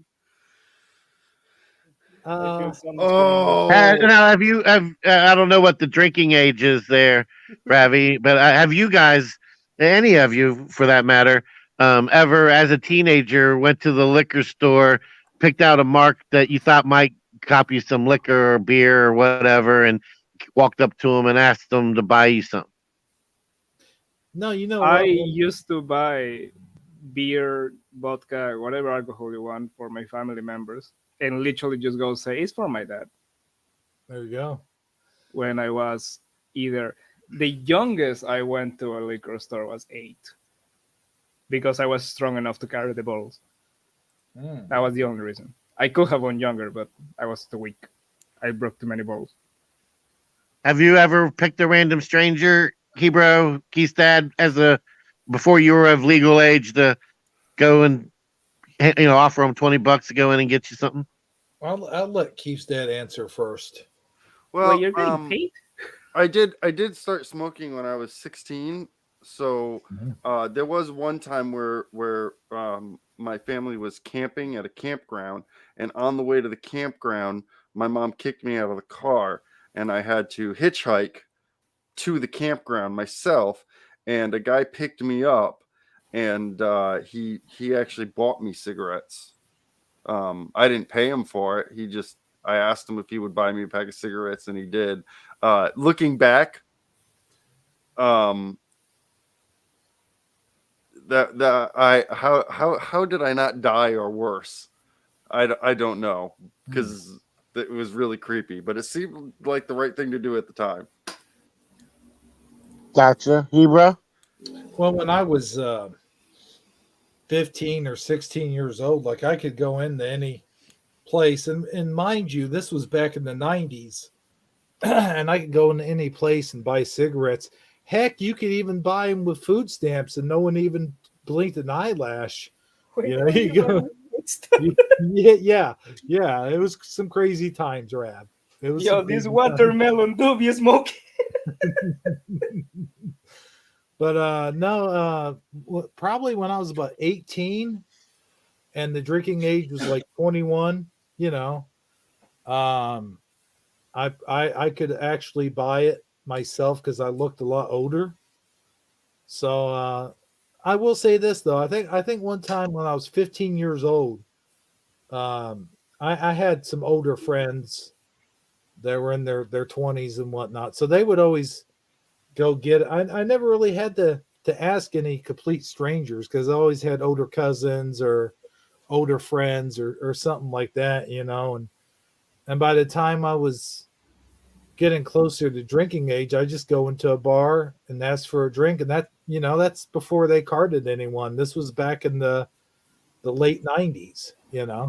Now, I don't know what the drinking age is there, Ravi, but have you guys, any of you for that matter, ever as a teenager went to the liquor store, picked out a mark that you thought might cop you some liquor or beer or whatever, and walked up to them and asked them to buy you something? No, you know I what? used to buy beer, vodka, whatever alcohol you want for my family members, and literally just go say, it's for my dad. There you go. When I was the youngest I went to a liquor store was 8, because I was strong enough to carry the bottles. That was the only reason. I could have gone younger, but I was too weak. I broke too many bottles. Have you ever picked a random stranger, Hebrew, Keystad, before you were of legal age to go and offer them $20 to go in and get you something? I'll let Keefstad answer first. Well, you're getting paid? I did start smoking when I was 16. So there was one time where my family was camping at a campground, and on the way to the campground, my mom kicked me out of the car, and I had to hitchhike to the campground myself. And a guy picked me up, and he actually bought me cigarettes. I didn't pay him for it. I asked him if he would buy me a pack of cigarettes, and he did. Looking back, how did I not die or worse? I don't know, because it was really creepy, but it seemed like the right thing to do at the time. Gotcha, Hebrew. Well, when I was 15 or 16 years old, like I could go into any place, and mind you, this was back in the 90s, and I could go into any place and buy cigarettes. Heck, you could even buy them with food stamps, and no one even blinked an eyelash. You go. Yeah. It was some crazy times, Rab. It was this watermelon dubious smoke. But no, probably when I was about 18, and the drinking age was like 21. I could actually buy it myself because I looked a lot older. So I will say this though. I think one time when I was 15 years old, I had some older friends that were in their 20s and whatnot. So they would always go get it. I never really had to ask any complete strangers, because I always had older cousins or older friends or something like that, and by the time I was getting closer to drinking age, I just go into a bar and ask for a drink, and that's before they carded anyone. This was back in the late 90s. Yeah,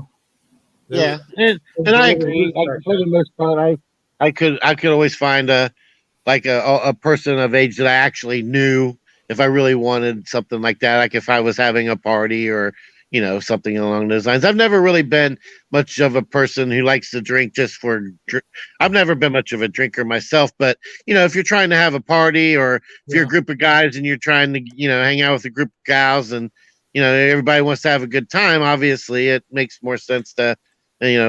and I agree. For the most part, I could always find a person of age that I actually knew if I really wanted something like that. Like if I was having a party or something along those lines. I've never really been much of a person who likes to drink just for. I've never been much of a drinker myself, but if you're trying to have a party, or if you're a group of guys and you're trying to hang out with a group of gals, and everybody wants to have a good time, obviously it makes more sense to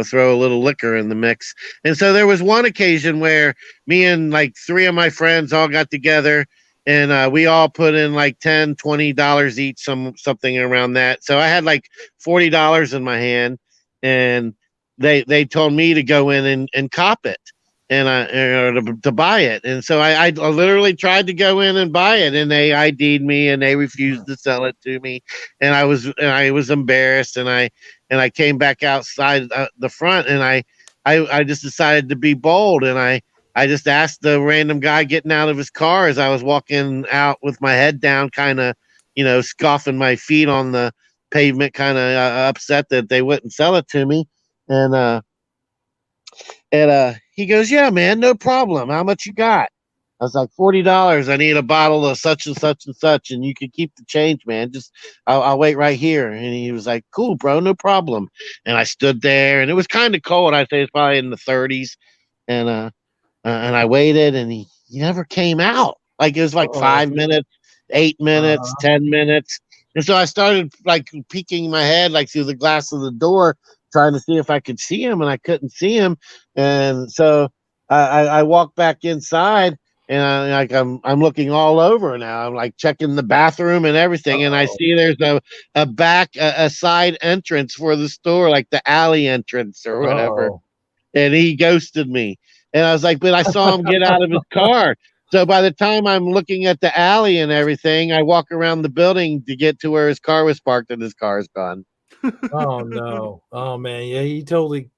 throw a little liquor in the mix. And so there was one occasion where me and like 3 of my friends all got together, and we all put in like $10-$20 each, something around that. So I had like $40 in my hand, and they told me to go in and cop it, and to buy it. And so I literally tried to go in and buy it, and they ID'd me, and they refused to sell it to me, and I was embarrassed, and I came back outside the front, and I just decided to be bold, and I just asked the random guy getting out of his car as I was walking out with my head down, kind of, scoffing my feet on the pavement, kind of upset that they wouldn't sell it to me. And he goes, "Yeah, man, no problem. How much you got?" I was like, $40. I need a bottle of such and such and such, and you can keep the change, man. Just I'll wait right here. And he was like, cool, bro, no problem. And I stood there, and it was kind of cold. I'd say it's probably in the 30s, and I waited, and he never came out. Like it was like 5 minutes, 8 minutes, 10 minutes, and so I started like peeking my head like through the glass of the door, trying to see if I could see him, and I couldn't see him, and so I walked back inside. And I'm looking all over now. I'm like checking the bathroom and everything, and I see there's a side entrance for the store, like the alley entrance or whatever. And he ghosted me. And I was like, but I saw him get out of his car. So by the time I'm looking at the alley and everything, I walk around the building to get to where his car was parked, and his car is gone. Oh no! Oh man, yeah, he totally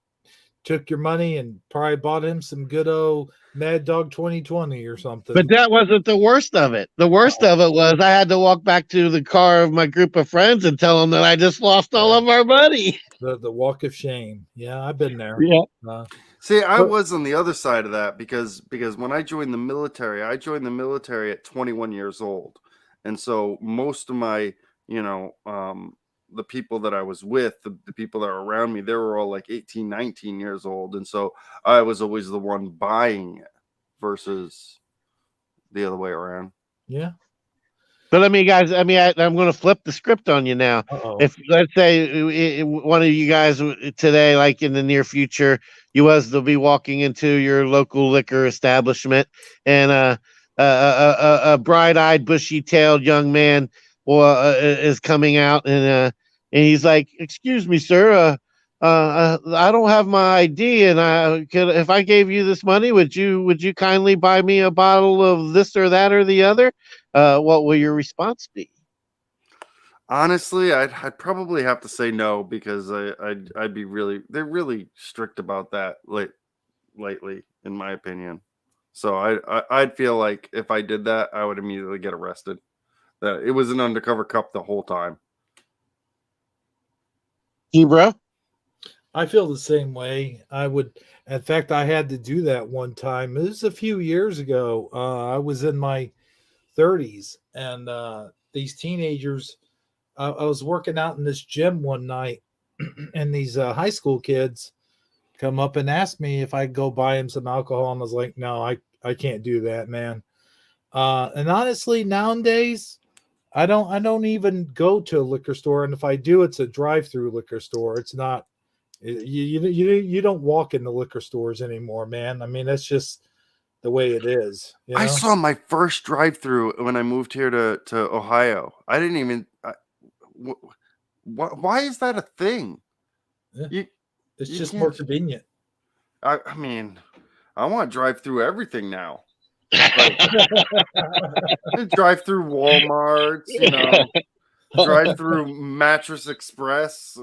took your money and probably bought him some good old Mad Dog 2020 or something. But that wasn't the worst of it. The worst of it was I had to walk back to the car of my group of friends and tell them that I just lost all of our money. The walk of shame. Yeah, I've been there. Yeah. See, I was on the other side of that because when I joined the military at 21 years old. And so most of my, the people that I was with, the people that were around me, they were all like 18, 19 years old. And so I was always the one buying it versus the other way around. Yeah. But I'm going to flip the script on you now. If let's say one of you guys today, like in the near future, you was to be walking into your local liquor establishment, and a bright-eyed, bushy-tailed young man is coming out, and he's like, "Excuse me, sir, I don't have my ID, and if I gave you this money, would you kindly buy me a bottle of this or that or the other?" What will your response be? Honestly, I'd probably have to say no, because I'd be they're really strict about that lately, in my opinion. So I'd feel like if I did that, I would immediately get arrested. That it was an undercover cup the whole time. Bro? I feel the same way. I would. In fact, I had to do that one time. It was a few years ago. I was in my 30s, and these teenagers. I was working out in this gym one night, and these high school kids come up and asked me if I'd go buy them some alcohol, and I was like, "No, I can't do that, man." And honestly, nowadays, I don't even go to a liquor store, and if I do, it's a drive-through liquor store. It's not. You don't walk in the liquor stores anymore, man. I mean, that's just the way it is. You know? I saw my first drive-through when I moved here to Ohio. I didn't even. Why is that a thing? Yeah. It's just more convenient. I mean, I want to drive through everything now. Drive through Walmarts, drive through Mattress Express.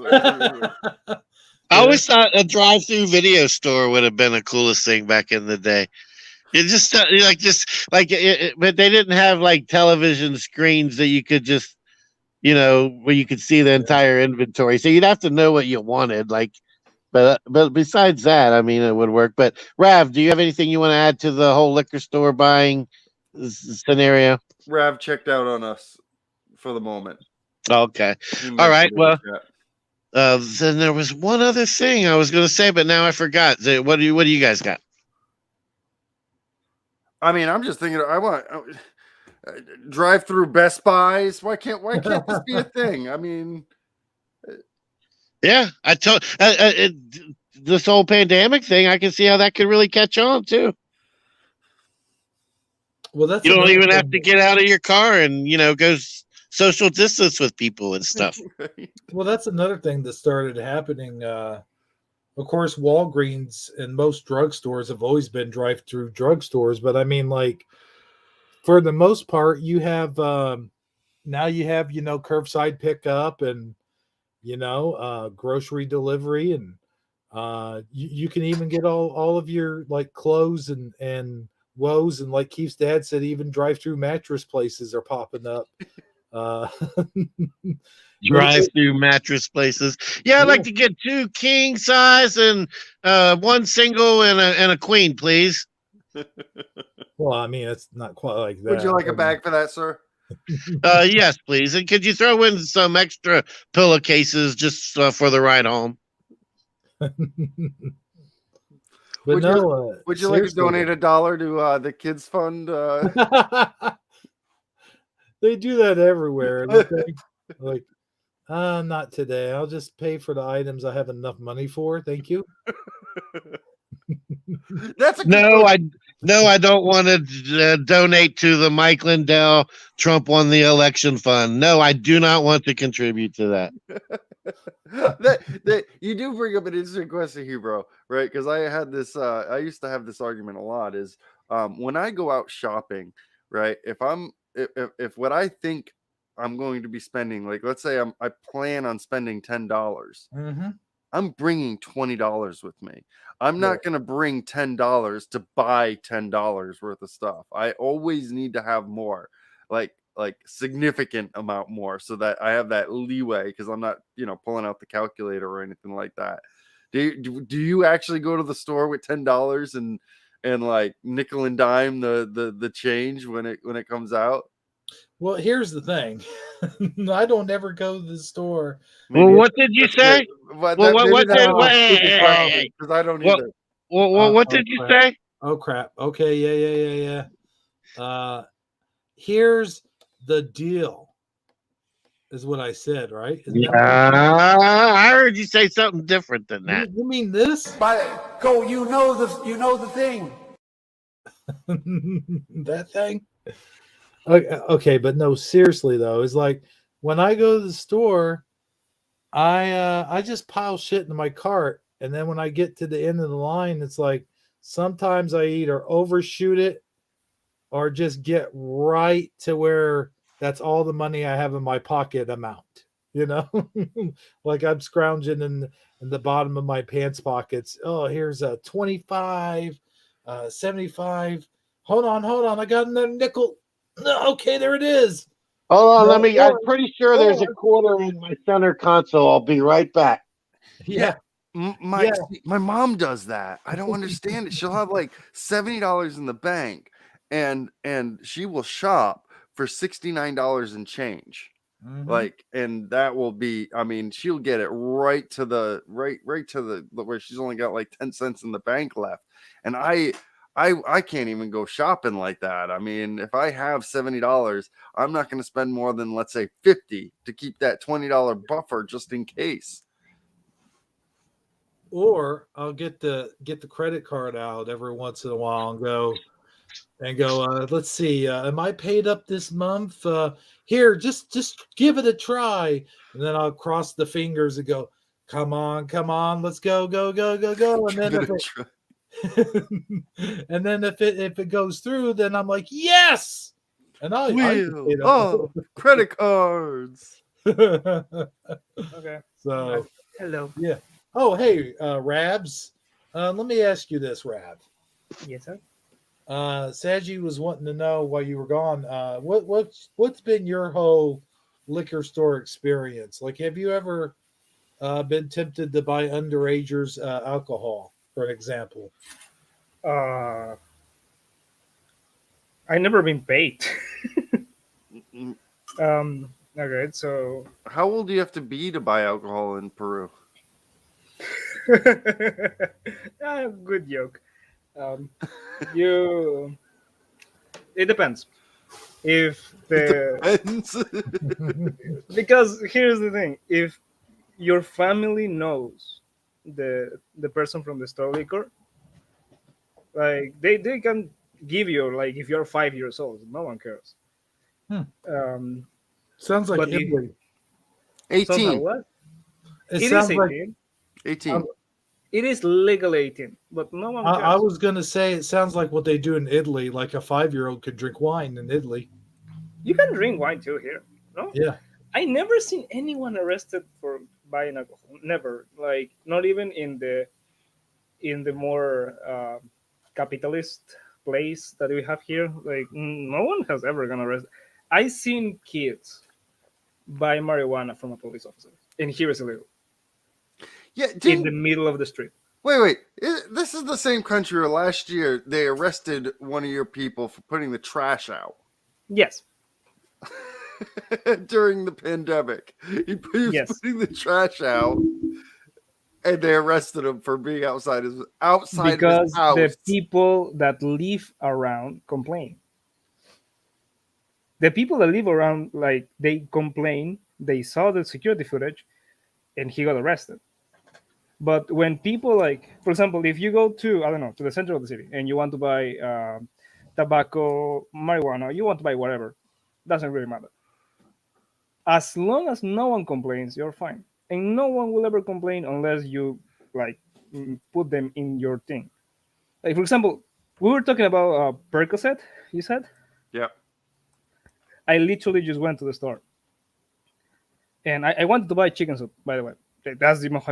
I always thought a drive-through video store would have been the coolest thing back in the day. It just but they didn't have like television screens that you could just, where you could see the entire inventory. So you'd have to know what you wanted. But besides that, I mean, it would work. But Rav, do you have anything you want to add to the whole liquor store buying scenario? Rav checked out on us for the moment. Okay. All right. Well, then there was one other thing I was going to say, but now I forgot. What do you guys got? I mean, I'm just thinking. I want drive through Best Buys. Why can't this be a thing? I mean, yeah, I told this whole pandemic thing. I can see how that could really catch on too. Well, that's you don't even have to get out of your car and go social distance with people and stuff. Well, that's another thing that started happening. Of course, Walgreens and most drugstores have always been drive-through drugstores, but I mean, like, for the most part, you have now you have curbside pickup and grocery delivery, and you can even get all of your like clothes and woes, and like Keith's dad said, even drive-through mattress places are popping up. Drive-through mattress places. Yeah, I'd like to get 2 king size and 1 single and a queen, please. Well, Well, I mean, it's not quite like that. Would you like a bag for that, sir? Yes, please. And could you throw in some extra pillowcases just for the ride home? But Would no, Would you like to donate $1 to the kids fund? They do that everywhere. Don't they? Like, not today. I'll just pay for the items I have enough money for. Thank you. That's a No, I don't want to donate to the Mike Lindell Trump won the election fund. No, I do not want to contribute to that. You do bring up an interesting question here, bro. Right? Because I had this. I used to have this argument a lot. Is when I go out shopping, right? If what I think I'm going to be spending, like let's say I plan on spending $10. Mm-hmm. I'm bringing $20 with me. I'm not going to bring $10 to buy $10 worth of stuff. I always need to have more, like significant amount more, so that I have that leeway because I'm not, pulling out the calculator or anything like that. Do you actually go to the store with $10 and like nickel and dime the change when it comes out? Well, here's the thing. I don't ever go to the store. Well, what did you say? What did? Because I don't either. What did you say? Oh crap. Okay, yeah. Here's the deal. Is what I said, right? I heard you say something different than that. You mean this? Go, you know the thing. That thing? Okay, but no, seriously though, it's like when I go to the store, I just pile shit into my cart, and then when I get to the end of the line, it's like sometimes I either overshoot it or just get right to where that's all the money I have in my pocket amount. Like I'm scrounging in the bottom of my pants pockets. Oh, here's a 25, 75. Hold on, I got another nickel. Okay, there it is. Hold on, I'm pretty sure there's a quarter in my center console. I'll be right back. Yeah. My mom does that. I don't understand it. She'll have like $70 in the bank and she will shop for $69 and change. Mm-hmm. Like, and that will be, I mean, she'll get it right to the where she's only got like 10 cents in the bank left. And I can't even go shopping like that. I mean, if I have $70, I'm not going to spend more than, let's say, $50 to keep that $20 buffer just in case. Or I'll get the credit card out every once in a while and go, let's see, am I paid up this month? Here, just give it a try. And then I'll cross the fingers and go, come on, let's go. And then if it goes through, then I'm like, yes. And credit cards. Okay. So hello. Yeah. Oh, hey, Rabs. Let me ask you this, Rab. Yes, sir. Saji was wanting to know while you were gone. What's been your whole liquor store experience? Like, have you ever been tempted to buy underagers alcohol, for example? I never been paid. Okay, so how old do you have to be to buy alcohol in Peru? Good joke. It depends. Because here's the thing: if your family knows the person from the store liquor, like they can give you, like, if you're 5 years old, no one cares. Sounds like Italy. 18. What? It is sounds 18. like 18. It is legal 18, but no one cares. I was going to say it sounds like what they do in Italy, like a 5-year-old could drink wine in Italy. You can drink wine too here, no? Yeah. I never seen anyone arrested for buying alcohol. Never. Like, not even in the more capitalist place that we have here. Like, no one has ever gone arrested. I seen kids buy marijuana from a police officer, and here is illegal. Yeah, in the middle of the street. Wait. This is the same country where last year they arrested one of your people for putting the trash out Yes. during the pandemic. He was Yes. putting the trash out, and they arrested him for being outside of his Because house. the people that live around complain. The people that live around, like, they complain. They saw the security footage, and he got arrested. But when people, like, for example, if you go to, I don't know, to the center of the city and you want to buy tobacco, marijuana, you want to buy whatever, doesn't really matter. As long as no one complains, you're fine, and no one will ever complain unless you, like, put them in your thing. Like, for example, we were talking about Percocet. You said. Yeah. I literally just went to the store, and I wanted to buy chicken soup. By the way, that's the most.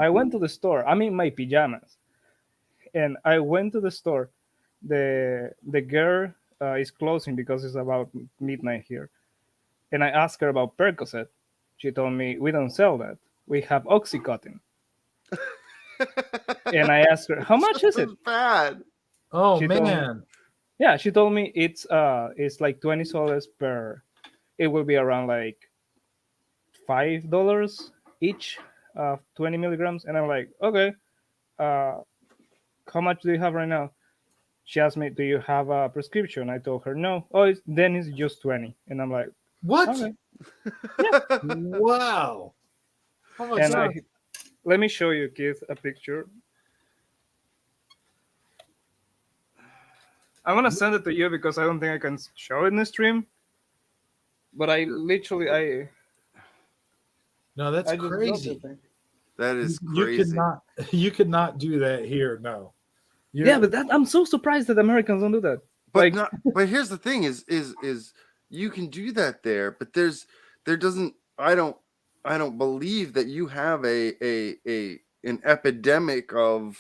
I went to the store. I'm in my pajamas, and I went to the store. The girl is closing because it's about midnight here, and I asked her about Percocet. She told me we don't sell that. We have Oxycontin. And I asked her how much is it? Bad. Oh She told me- man. Yeah, she told me it's like $20 per. It will be around like $5 each, 20 milligrams, and I'm like, okay. How much do you have right now? She asked me, do you have a prescription? I told her no. Oh, then it's just 20, and I'm like, What? okay. Wow. How much? And let me show you, Keith, a picture. I'm gonna send it to you because I don't think I can show it in the stream. But I literally No, that's I just love crazy. the thing. That is You crazy. you could not do that here. No. Yeah, but I'm so surprised that Americans don't do that. But but here's the thing: is you can do that there, but I don't believe that you have an epidemic of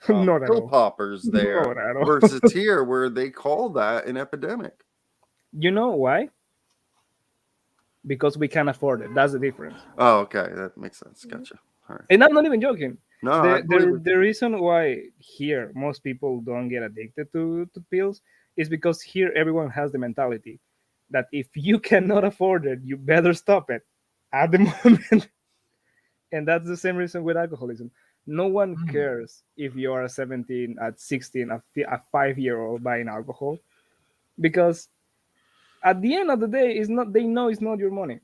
Not at pill all. poppers there Not at all. versus here where they call that an epidemic. You know why? Because we can't afford it. That's the difference. Oh, okay, that makes sense. Gotcha. All right. And I'm not even joking. No, I believe it. The reason why here most people don't get addicted to pills is because here everyone has the mentality that if you cannot afford it, you better stop it at the moment. And that's the same reason with alcoholism. No one cares if you are a 17, at 16, a 5-year-old buying alcohol, because at the end of the day, they know it's not your money.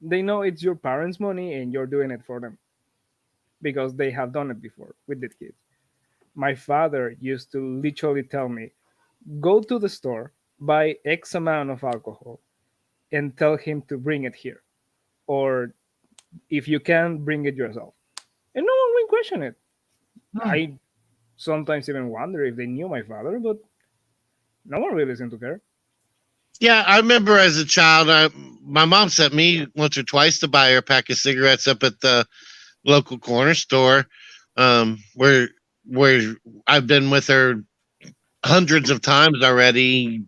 They know it's your parents' money and you're doing it for them because they have done it before with the kids. My father used to literally tell me, go to the store, buy X amount of alcohol, and tell him to bring it here. Or if you can, bring it yourself. And no one will question it. I sometimes even wonder if they knew my father, but no one really seemed to care. Yeah, I remember as a child, my mom sent me once or twice to buy her a pack of cigarettes up at the local corner store, where I've been with her hundreds of times already,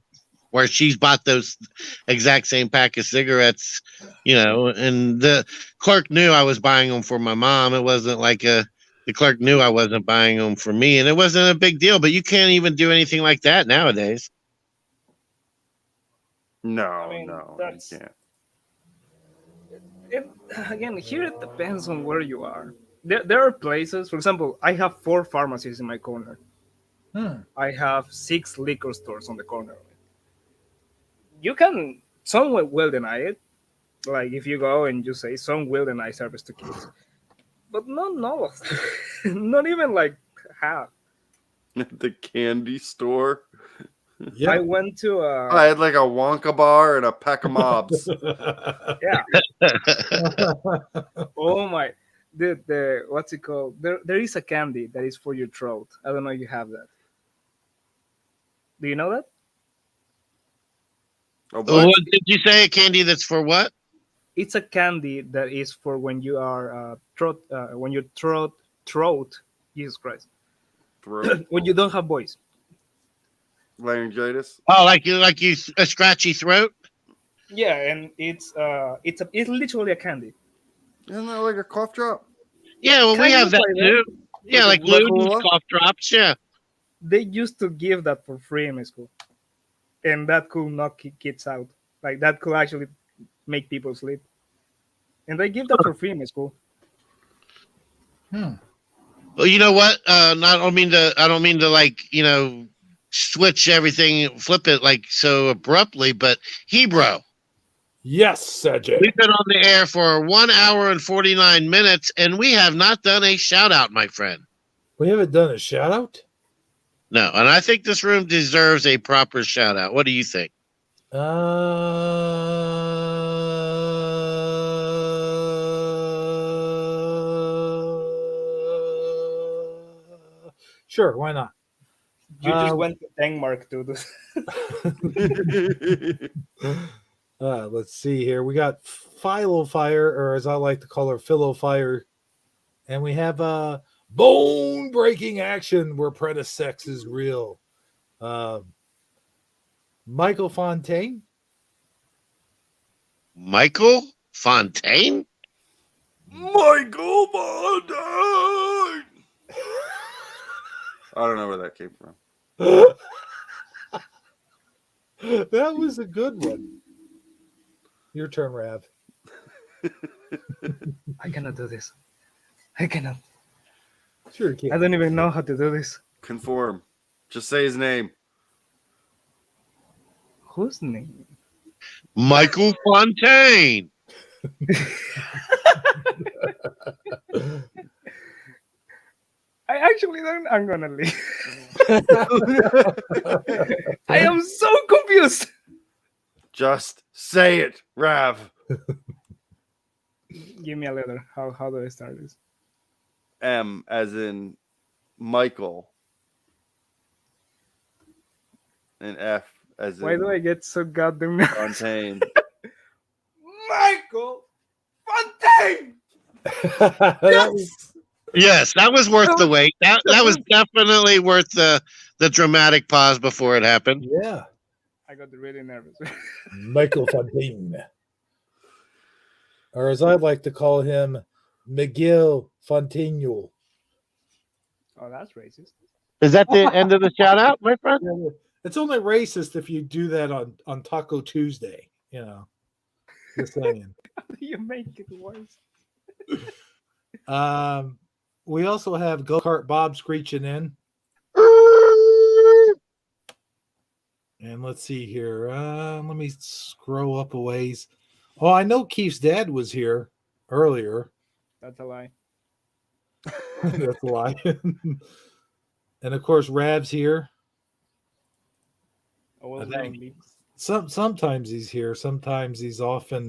where she's bought those exact same pack of cigarettes, and the clerk knew I was buying them for my mom. It wasn't like the clerk knew I wasn't buying them for me, and it wasn't a big deal. But you can't even do anything like that nowadays. No, you can't. Again, here it depends on where you are. There are places, for example, I have 4 pharmacies in my corner. I have 6 liquor stores on the corner. Some will deny it. Like if you go and you say some will deny service to kids. But not all of them. Not even like half. The candy store. Yeah. I went to I had like a Wonka bar and a pack of mobs. Yeah. Oh my. The what's it called? There is a candy that is for your throat. I don't know if you have that. Do you know that? What did you say? A candy that's for what? It's a candy that is for when you are when your throat. Jesus Christ. Throat. When you don't have voice. Laryngitis. Oh, like you a scratchy throat. Yeah, and it's literally a candy. Isn't that like a cough drop? Yeah, well, we Kind have of that like that. too. Yeah, like Like Luden's Hula? cough drops. Yeah. They used to give that for free in school, and that could knock kids out. Like that could actually make people sleep, and they give that for free in school. Well, you know what? I don't mean to like, switch everything, flip it like so abruptly, but Hebrew. Yes, Sedgwick. We've been on the air for 1 hour and 49 minutes, and we have not done a shout out, my friend. We haven't done a shout out? No, and I think this room deserves a proper shout out. What do you think? Sure, why not? You just went to Denmark to this. Let's see here. We got Philo Fire, or as I like to call her, Philo Fire, and we have bone breaking action where apprentice sex is real. Michael Fontaine. Michael Fontaine? Michael Fontaine. I don't know where that came from. That was a good one. Your turn, Rav. I cannot do this. I cannot. Sure, you can. I don't even know how to do this. Conform. Just say his name. Whose name? Michael Fontaine. I actually don't. I'm gonna leave. I am so confused. Just say it, Rav. Give me a letter. How do I start this? M as in Michael. And F as Why in do I get so goddamn nervous? Fontaine. Michael Fontaine. Yes, that was worth the wait. That was definitely worth the dramatic pause before it happened. Yeah. I got really nervous. Michael Fontaine. Or as I'd like to call him, Miguel Fontaine. Oh, that's racist. Is that the end of the shout out, my friend? It's only racist if you do that on Taco Tuesday, Just saying. You make it worse. We also have Go-Kart Bob screeching in. And let's see here. Let me scroll up a ways. Oh, I know Keith's dad was here earlier. That's a lie. That's a lie. And of course, Rav's here. Oh, well, I think sometimes he's here. Sometimes he's off in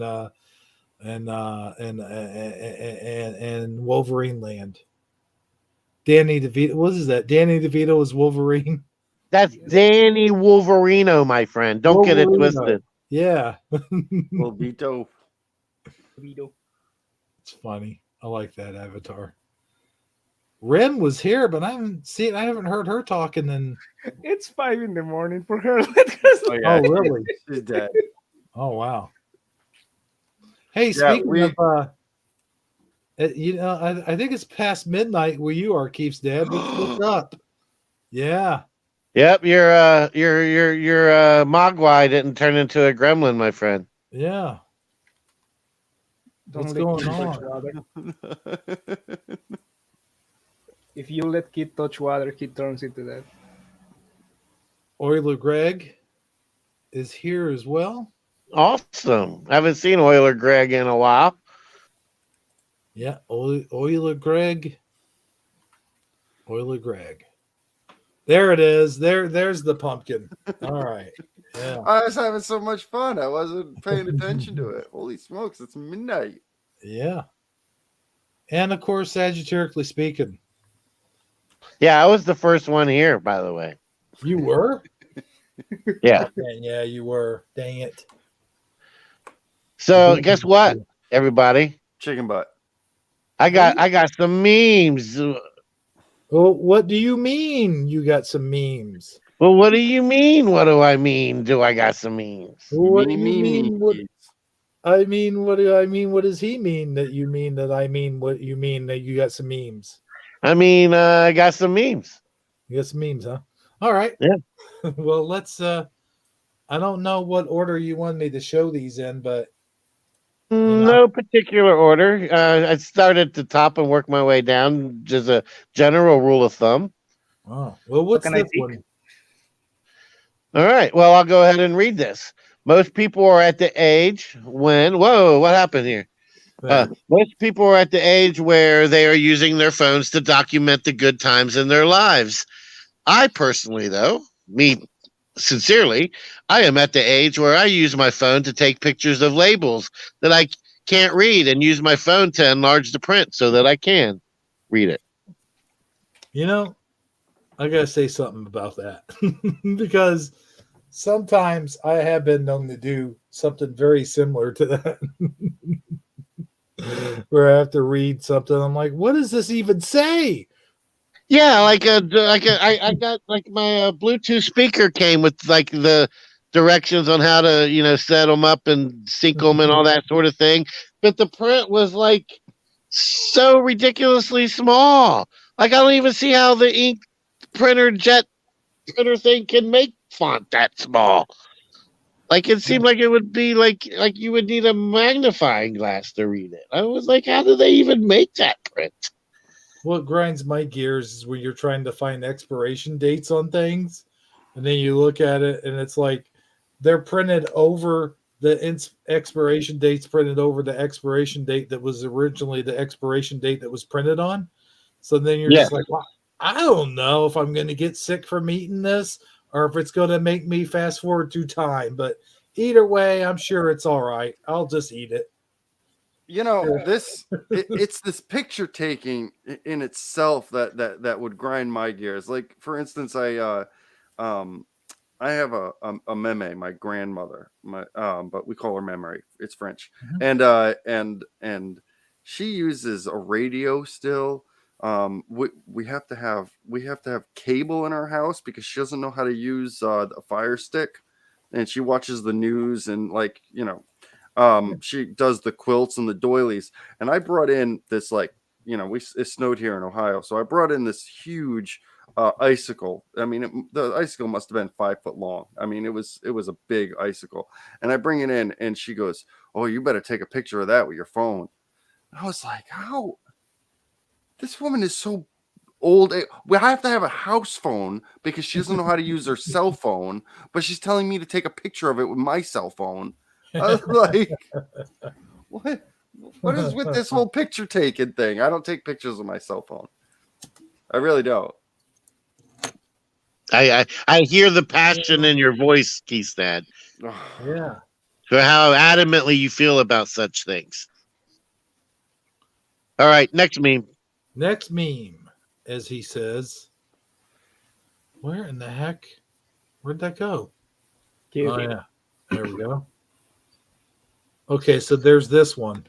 Wolverine land. Danny DeVito. What is that? Danny DeVito is Wolverine. That's Danny Wolverino, my friend. Don't get it twisted. Yeah. Vito. It's funny. I like that avatar. Ren was here, but I haven't heard her talking in. It's 5 a.m. for her. Oh, really? She's dead. Oh, wow. Hey, speaking of, I think it's past midnight where you are, Keith's dad. What's up? Yeah. Yep, your Mogwai didn't turn into a gremlin, my friend. Yeah. What's going on? If you let kid touch water, he turns into that. Euler Greg is here as well. Awesome. Haven't seen Euler Greg in a while. Yeah, Euler Greg. Euler Greg. There it is. There's the pumpkin. All right. Yeah. I was having so much fun. I wasn't paying attention to it. Holy smokes, it's midnight. Yeah. And of course, Sagittariusly speaking. Yeah, I was the first one here, by the way. You were? Yeah. Yeah, you were. Dang it. So guess what, everybody? Chicken butt. I got some memes. Well, what do you mean you got some memes? Well, what do you mean? What do I mean? Do I got some memes? What do you mean? I mean, what do I mean? What does he mean that you mean that I mean what you mean that you got some memes? I mean, I got some memes. You got some memes, huh? All right. Yeah. Well, let's. I don't know what order you want me to show these in, but No particular order. I start at the top and work my way down, just a general rule of thumb. Oh, well, what's can I this one? All right. Well, I'll go ahead and read this. Most people are at the age when. Whoa, what happened here? Most people are at the age where they are using their phones to document the good times in their lives. I personally, though, me sincerely, I am at the age where I use my phone to take pictures of labels that I can't read and use my phone to enlarge the print so that I can read it. You know, I gotta say something about that because sometimes I have been known to do something very similar to that. Where I have to read something, I'm like, what does this even say? Yeah, I got like my Bluetooth speaker came with like the directions on how to set them up and sync them and all that sort of thing, but the print was like so ridiculously small. Like I don't even see how the ink jet printer thing can make font that small. Like it seemed like it would be like you would need a magnifying glass to read it. I was like, how do they even make that print? What grinds my gears is when you're trying to find expiration dates on things, and then you look at it and it's like they're printed over the expiration dates printed over the expiration date that was originally the expiration date that was printed on. So then you're just like, well, I don't know if I'm going to get sick from eating this or if it's going to make me fast forward through time. But either way, I'm sure it's all right. I'll just eat it. It's this picture taking in itself that would grind my gears. Like, for instance, I have a meme, my grandmother, but we call her memory. It's French, and she uses a radio still. We have to have cable in our house because she doesn't know how to use a Fire Stick, and she watches the news and she does the quilts and the doilies. And I brought in this it snowed here in Ohio, so I brought in this huge icicle. I mean, the icicle must have been 5 foot long. I mean, it was a big icicle. And I bring it in, and she goes, "Oh, you better take a picture of that with your phone." And I was like, "How? This woman is so old. We have to have a house phone because she doesn't know how to use her cell phone, but she's telling me to take a picture of it with my cell phone." I was like, what is with this whole picture taking thing? I don't take pictures with my cell phone. I really don't. I hear the passion in your voice, Keystad. Yeah. For how adamantly you feel about such things. All right, next meme. Next meme, as he says. Where in the heck? Where'd that go? Oh, yeah. There we go. Okay, so there's this one.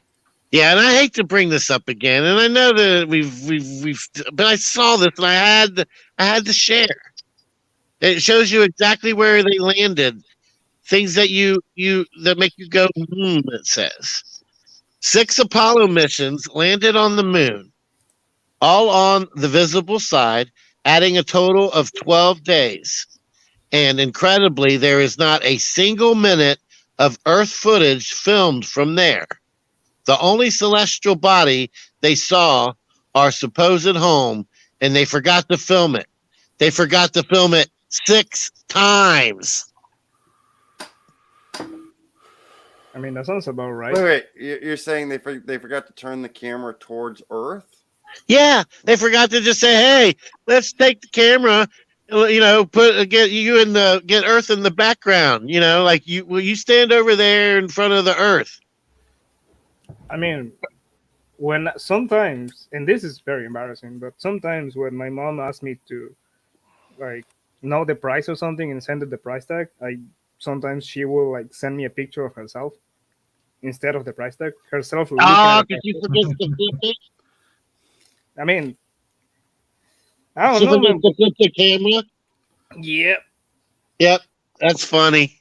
Yeah, and I hate to bring this up again, and I know that we've but I saw this and I had to share. It shows you exactly where they landed. Things that that make you go, it says. 6 Apollo missions landed on the moon, all on the visible side, adding a total of 12 days. And incredibly, there is not a single minute of Earth footage filmed from there. The only celestial body they saw our supposed home, and they forgot to film it. They forgot to film it 6 times. I mean, that sounds about right. Wait. You're saying they forgot to turn the camera towards Earth? Yeah, they forgot to just say, "Hey, let's take the camera, get Earth in the background. Will you stand over there in front of the Earth?" I mean, when sometimes, and this is very embarrassing, but sometimes when my mom asks me to know the price of something and send it the price tag, sometimes she will send me a picture of herself instead of the price tag. Herself. Oh, because you forget to flip it. I mean, I don't know. Forget to flip the camera. Yep. Yep, that's funny.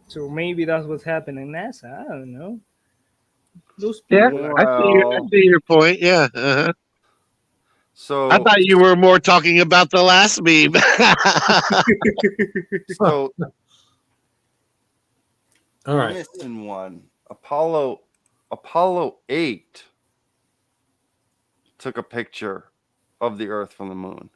So maybe that's what's happening in NASA. I don't know. Those Yeah, people I see. I Well, see your point. Yeah. Uh-huh. I so thought you were more talking about the last meme. so All right. missing one. Apollo 8 took a picture of the Earth from the moon.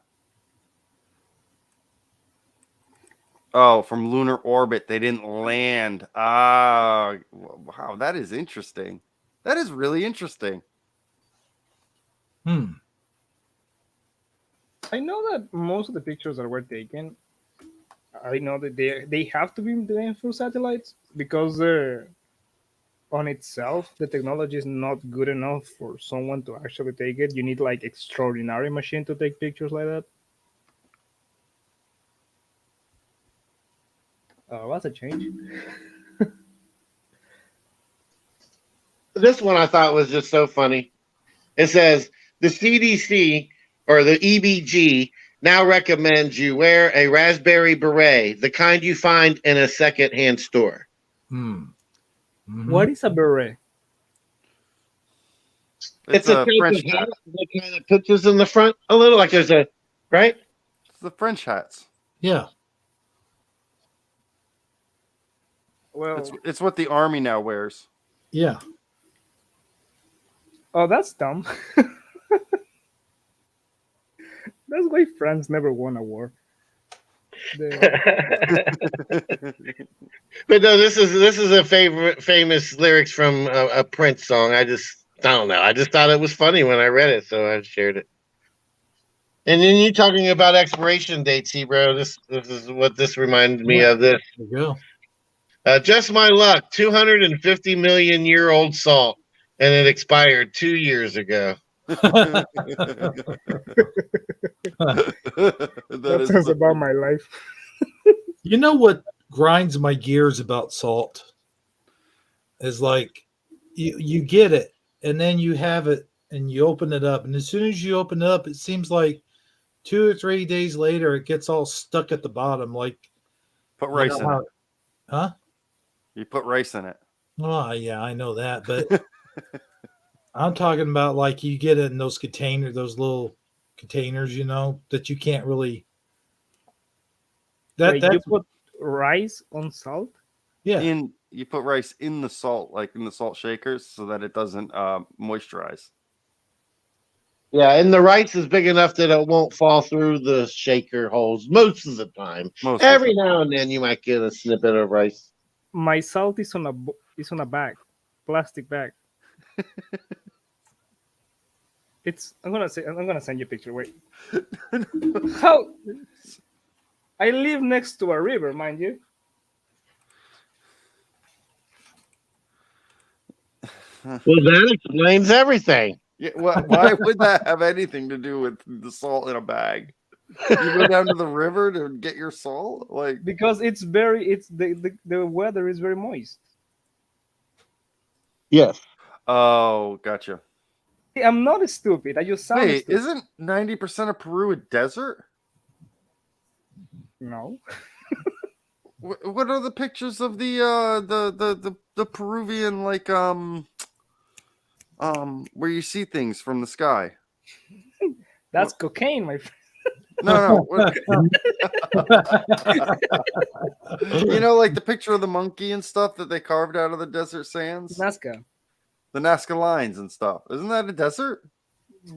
Oh, from lunar orbit. They didn't land. Ah, wow, that is interesting. That is really interesting. Hmm. I know that most of the pictures that were taken, I know that they have to be taken through satellites because on itself the technology is not good enough for someone to actually take it. You need like extraordinary machine to take pictures like that. Oh, that's a change. This one I thought was just so funny. It says the CDC or the EBG now recommends you wear a raspberry beret, the kind you find in a secondhand store. Hmm. Mhm. What is a beret? It's It's a a type French of hat. hat that kind of pitches in the front a little, like there's a right. It's the French hats. Yeah. Well, It's what the army now wears. Yeah. oh, that's dumb. That's why France never won a war. But no, this is a favorite famous lyrics from a Prince song. I don't know. I just thought it was funny when I read it, so I shared it. And then you talking about expiration dates, bro. This is what this reminded me of. This There you go. just my luck. 250 million year old salt, and it expired 2 years ago. That sounds about my life. You know what grinds my gears about salt is like you get it and then you have it and you open it up, and as soon as you open it up, it seems like 2 or 3 days later it gets all stuck at the bottom. Like Put you rice know in how- it. Huh? You put rice in it. Oh yeah, I know that, but I'm talking about like you get it in those containers, those little containers, that you can't really. Wait, you That's put rice on salt? yeah. You put rice in the salt, like in the salt shakers, so that it doesn't moisturize. Yeah, and the rice is big enough that it won't fall through the shaker holes most of the time. Every now and then you might get a snippet of rice. My salt is on a bag, plastic bag. I'm gonna send you a picture. Wait. How? I live next to a river, mind you. Well, that explains everything. Yeah, why would that have anything to do with the salt in a bag? You go down to the river to get your salt, like because the weather is very moist. Yes. Oh, gotcha. I'm not stupid. I just sound Wait, stupid. isn't 90% of Peru a desert? No. What are the pictures of the Peruvian where you see things from the sky? That's cocaine, my friend. No. Like the picture of the monkey and stuff that they carved out of the desert sands? Nazca. The Nazca lines and stuff. Isn't that a desert?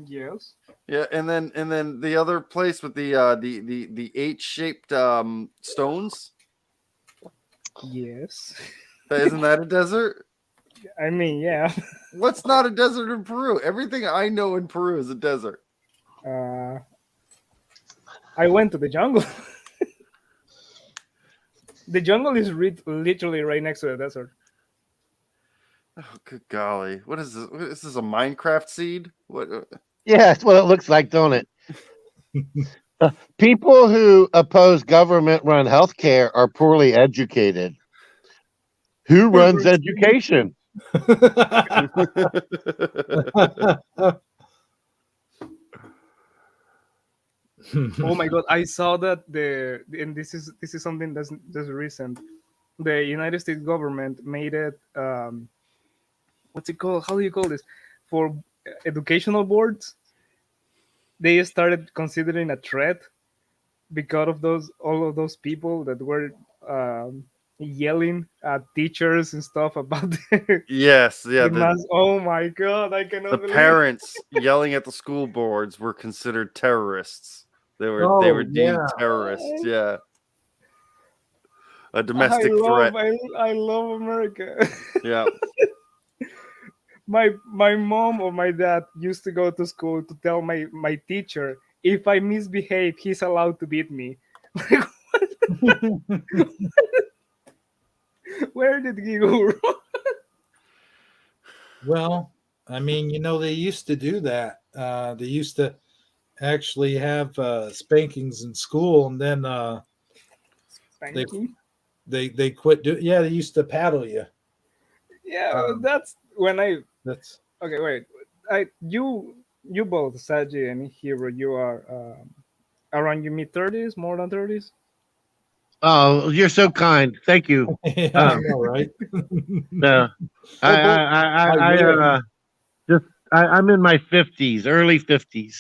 Yes. Yeah, and then the other place with the H-shaped stones? Yes. Isn't that a desert? I mean, yeah. What's not a desert in Peru? Everything I know in Peru is a desert. I went to the jungle. The jungle is literally right next to the desert. Oh, good golly! What is this? Is this a Minecraft seed? What? Yeah, that's what it looks like, don't it? People who oppose government-run healthcare are poorly educated. Who runs education? Oh my god! I saw that and this is something that's recent. the United States government made it what's it called? How do you call this? For educational boards, they started considering a threat because of those all of those people that were yelling at teachers and stuff about Yes, yeah. the mass. Oh my god, I cannot The believe parents yelling at the school boards were considered terrorists. They were deemed terrorists. Yeah, a domestic threat. I love America. Yeah. My mom or my dad used to go to school to tell my teacher, if I misbehave, he's allowed to beat me. Where did he go wrong? Well, I mean, they used to do that. They used to actually have spankings in school, and then Spanking? they quit doing. Yeah, they used to paddle you. Yeah, that's when I. That's okay. Wait, you both Saji and Hero, you are around your mid-30s, more than 30s. Oh, you're so kind. Thank you. yeah, I know, right? No, I'm in my 50s, early 50s.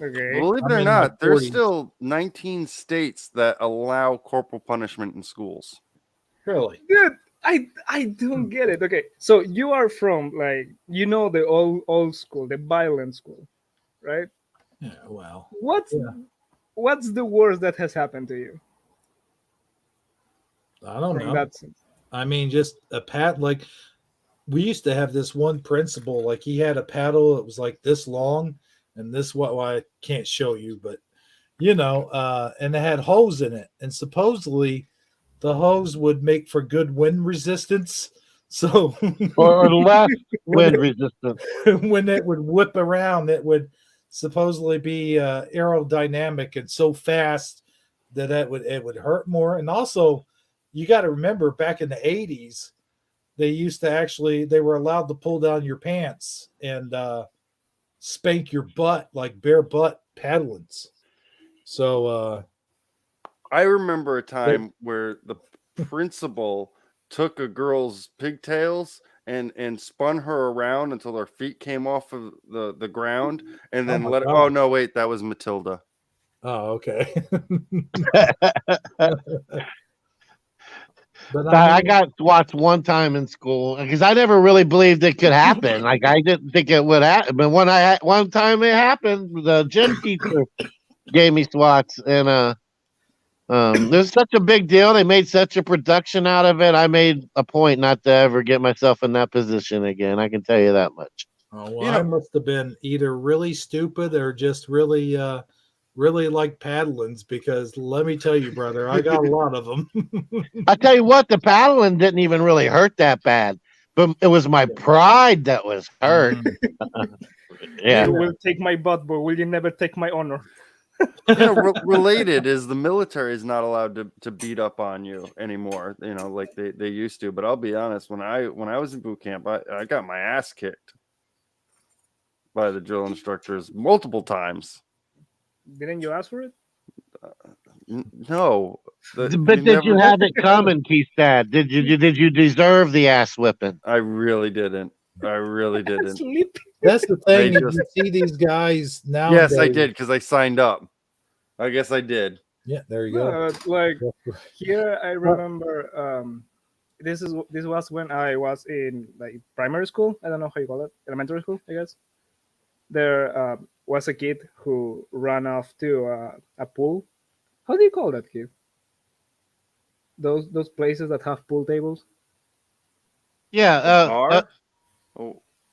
Okay. Believe it I'm or in my not, there's 40s. still 19 states that allow corporal punishment in schools. Really? Dude, I don't get it. Okay, so you are from the old school, the violent school, right? Yeah. Well, What's the worst that has happened to you? I don't From know. that sense. I mean, just a pat. Like we used to have this one principal. Like he had a paddle that was like this long, and this well, I can't show you, but and it had holes in it, and supposedly the hose would make for good wind resistance. So or less wind resistance. When it would whip around, it would supposedly be aerodynamic and so fast that it would hurt more. And also, you got to remember back in the 80s, they were allowed to pull down your pants and spank your butt like bare butt paddlings. So I remember a time where the principal took a girl's pigtails and spun her around until her feet came off of the ground, and then let her. Oh no, wait, that was Matilda. Oh, okay. But I got swats one time in school because I never really believed it could happen. Like I didn't think it would happen, but one time it happened. The gym teacher gave me swats, and it was such a big deal. They made such a production out of it. I made a point not to ever get myself in that position again. I can tell you that much. Oh, well, I must have been either really stupid or just really like paddlings, because let me tell you, brother, I got a lot of them. I tell you what, the paddling didn't even really hurt that bad, but it was my pride that was hurt. Yeah. You will take my butt, but will you never take my honor? Related is the military is not allowed to beat up on you anymore, like they used to. But I'll be honest, when I was in boot camp, I got my ass kicked by the drill instructors multiple times. Didn't you ask for it? No. But did you have it coming, Keith-Dad? Did you deserve the ass whipping? I really didn't. That's the thing. You see these guys now. Yes, I did, because I signed up. I guess I did. Yeah, there you go. Here, I remember. This was when I was in primary school. I don't know how you call it, elementary school, I guess. There was a kid who ran off to a pool. How do you call that, kid? Those places that have pool tables. Yeah.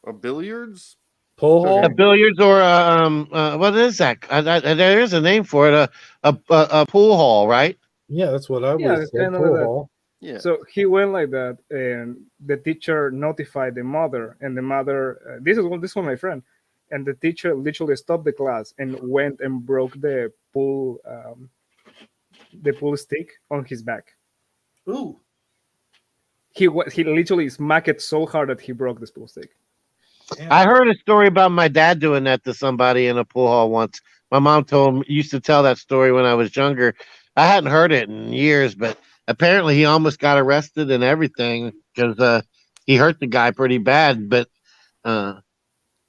A billiards? A billiards or what is that? There is a name for it. A pool hall, right? Yeah, that's what I was. Yeah, kind of like that. Yeah. So he went like that, and the teacher notified the mother, and the mother. This was my friend, and the teacher literally stopped the class and went and broke the pool stick on his back. Ooh. He literally smacked it so hard that he broke this pool stick. I heard a story about my dad doing that to somebody in a pool hall once. My mom used to tell that story when I was younger. I hadn't heard it in years, but apparently he almost got arrested and everything because he hurt the guy pretty bad. But the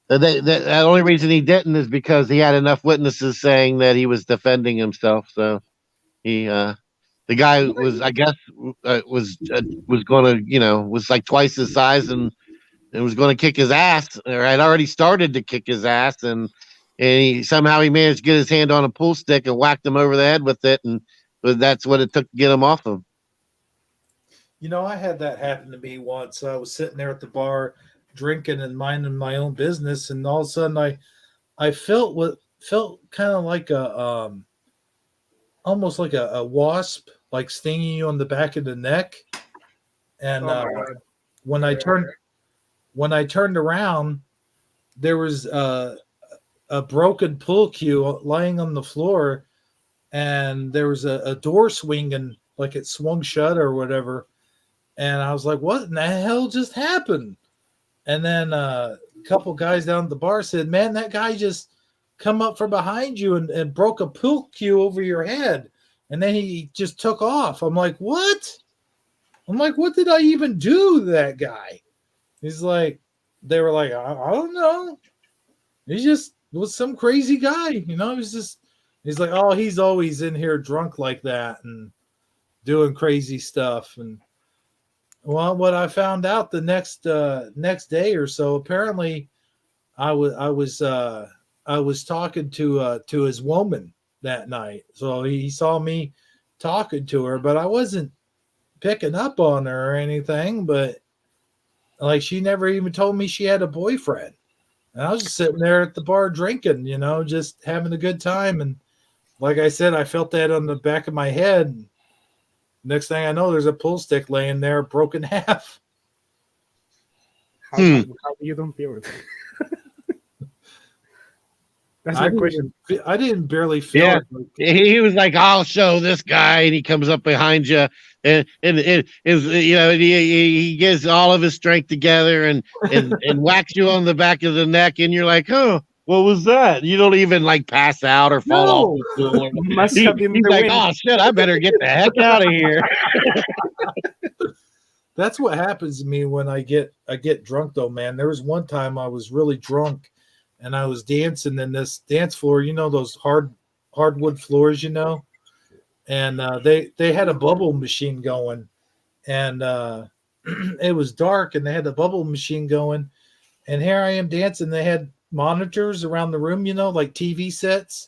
only reason he didn't is because he had enough witnesses saying that he was defending himself. So he, the guy was, I guess, was going to, was like twice his size and was going to kick his ass, or had already started to kick his ass, and he somehow he managed to get his hand on a pool stick and whacked him over the head with it, and that's what it took to get him off him. I had that happen to me once. I was sitting there at the bar drinking and minding my own business, and all of a sudden I felt kind of like almost like a wasp, like stinging you on the back of the neck. And when I turned around, there was a broken pool cue lying on the floor, and there was a door swinging, like it swung shut or whatever. And I was like, what in the hell just happened? And then a couple guys down at the bar said, man, that guy just come up from behind you and broke a pool cue over your head. And then he just took off. I'm like, what? I'm like, what did I even do to that guy? He's like, they were like, I don't know. He just was some crazy guy, he's like, oh, he's always in here drunk like that and doing crazy stuff. And well, what I found out the next day or so, apparently I was talking to his woman that night. So he saw me talking to her, but I wasn't picking up on her or anything, but like she never even told me she had a boyfriend. And I was just sitting there at the bar drinking, just having a good time. And like I said, I felt that on the back of my head. Next thing I know, there's a pool stick laying there, broken half. How you don't feel it? That's my question. I didn't barely feel it. He was like, I'll show this guy, and he comes up behind you, and he gets all of his strength together and whacks you on the back of the neck, and you're like, oh, what was that? You don't even like pass out or fall off the floor. He's like, oh shit, I better get the heck out of here. That's what happens to me when I get drunk, though, man. There was one time I was really drunk, and I was dancing in this dance floor. Those hardwood floors, and they had a bubble machine going, and it was dark, and they had the bubble machine going, and here I am dancing. They had monitors around the room, like TV sets,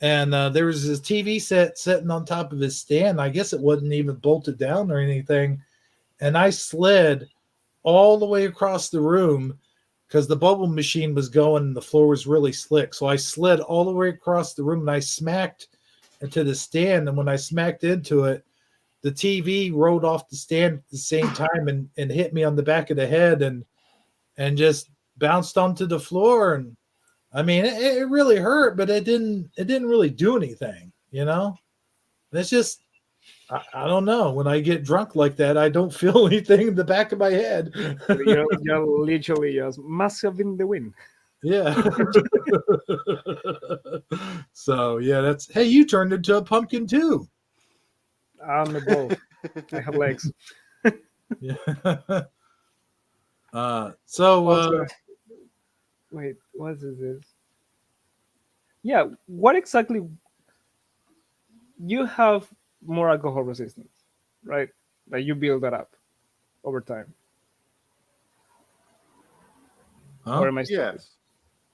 and there was this TV set sitting on top of his stand. I guess it wasn't even bolted down or anything, and I slid all the way across the room because the bubble machine was going and the floor was really slick. So I slid all the way across the room and I smacked into the stand. And when I smacked into it, the TV rolled off the stand at the same time and hit me on the back of the head and just bounced onto the floor. And I mean, it really hurt, but it didn't really do anything, It's just, I don't know. When I get drunk like that, I don't feel anything in the back of my head. You're literally just massive in the wind. Yeah. So yeah, hey, you turned into a pumpkin too. I'm a ball. I have legs. Yeah. Wait, what is this? Yeah, what exactly? You have more alcohol resistance, right? Like you build that up over time. Huh? Or am I stupid? Yes.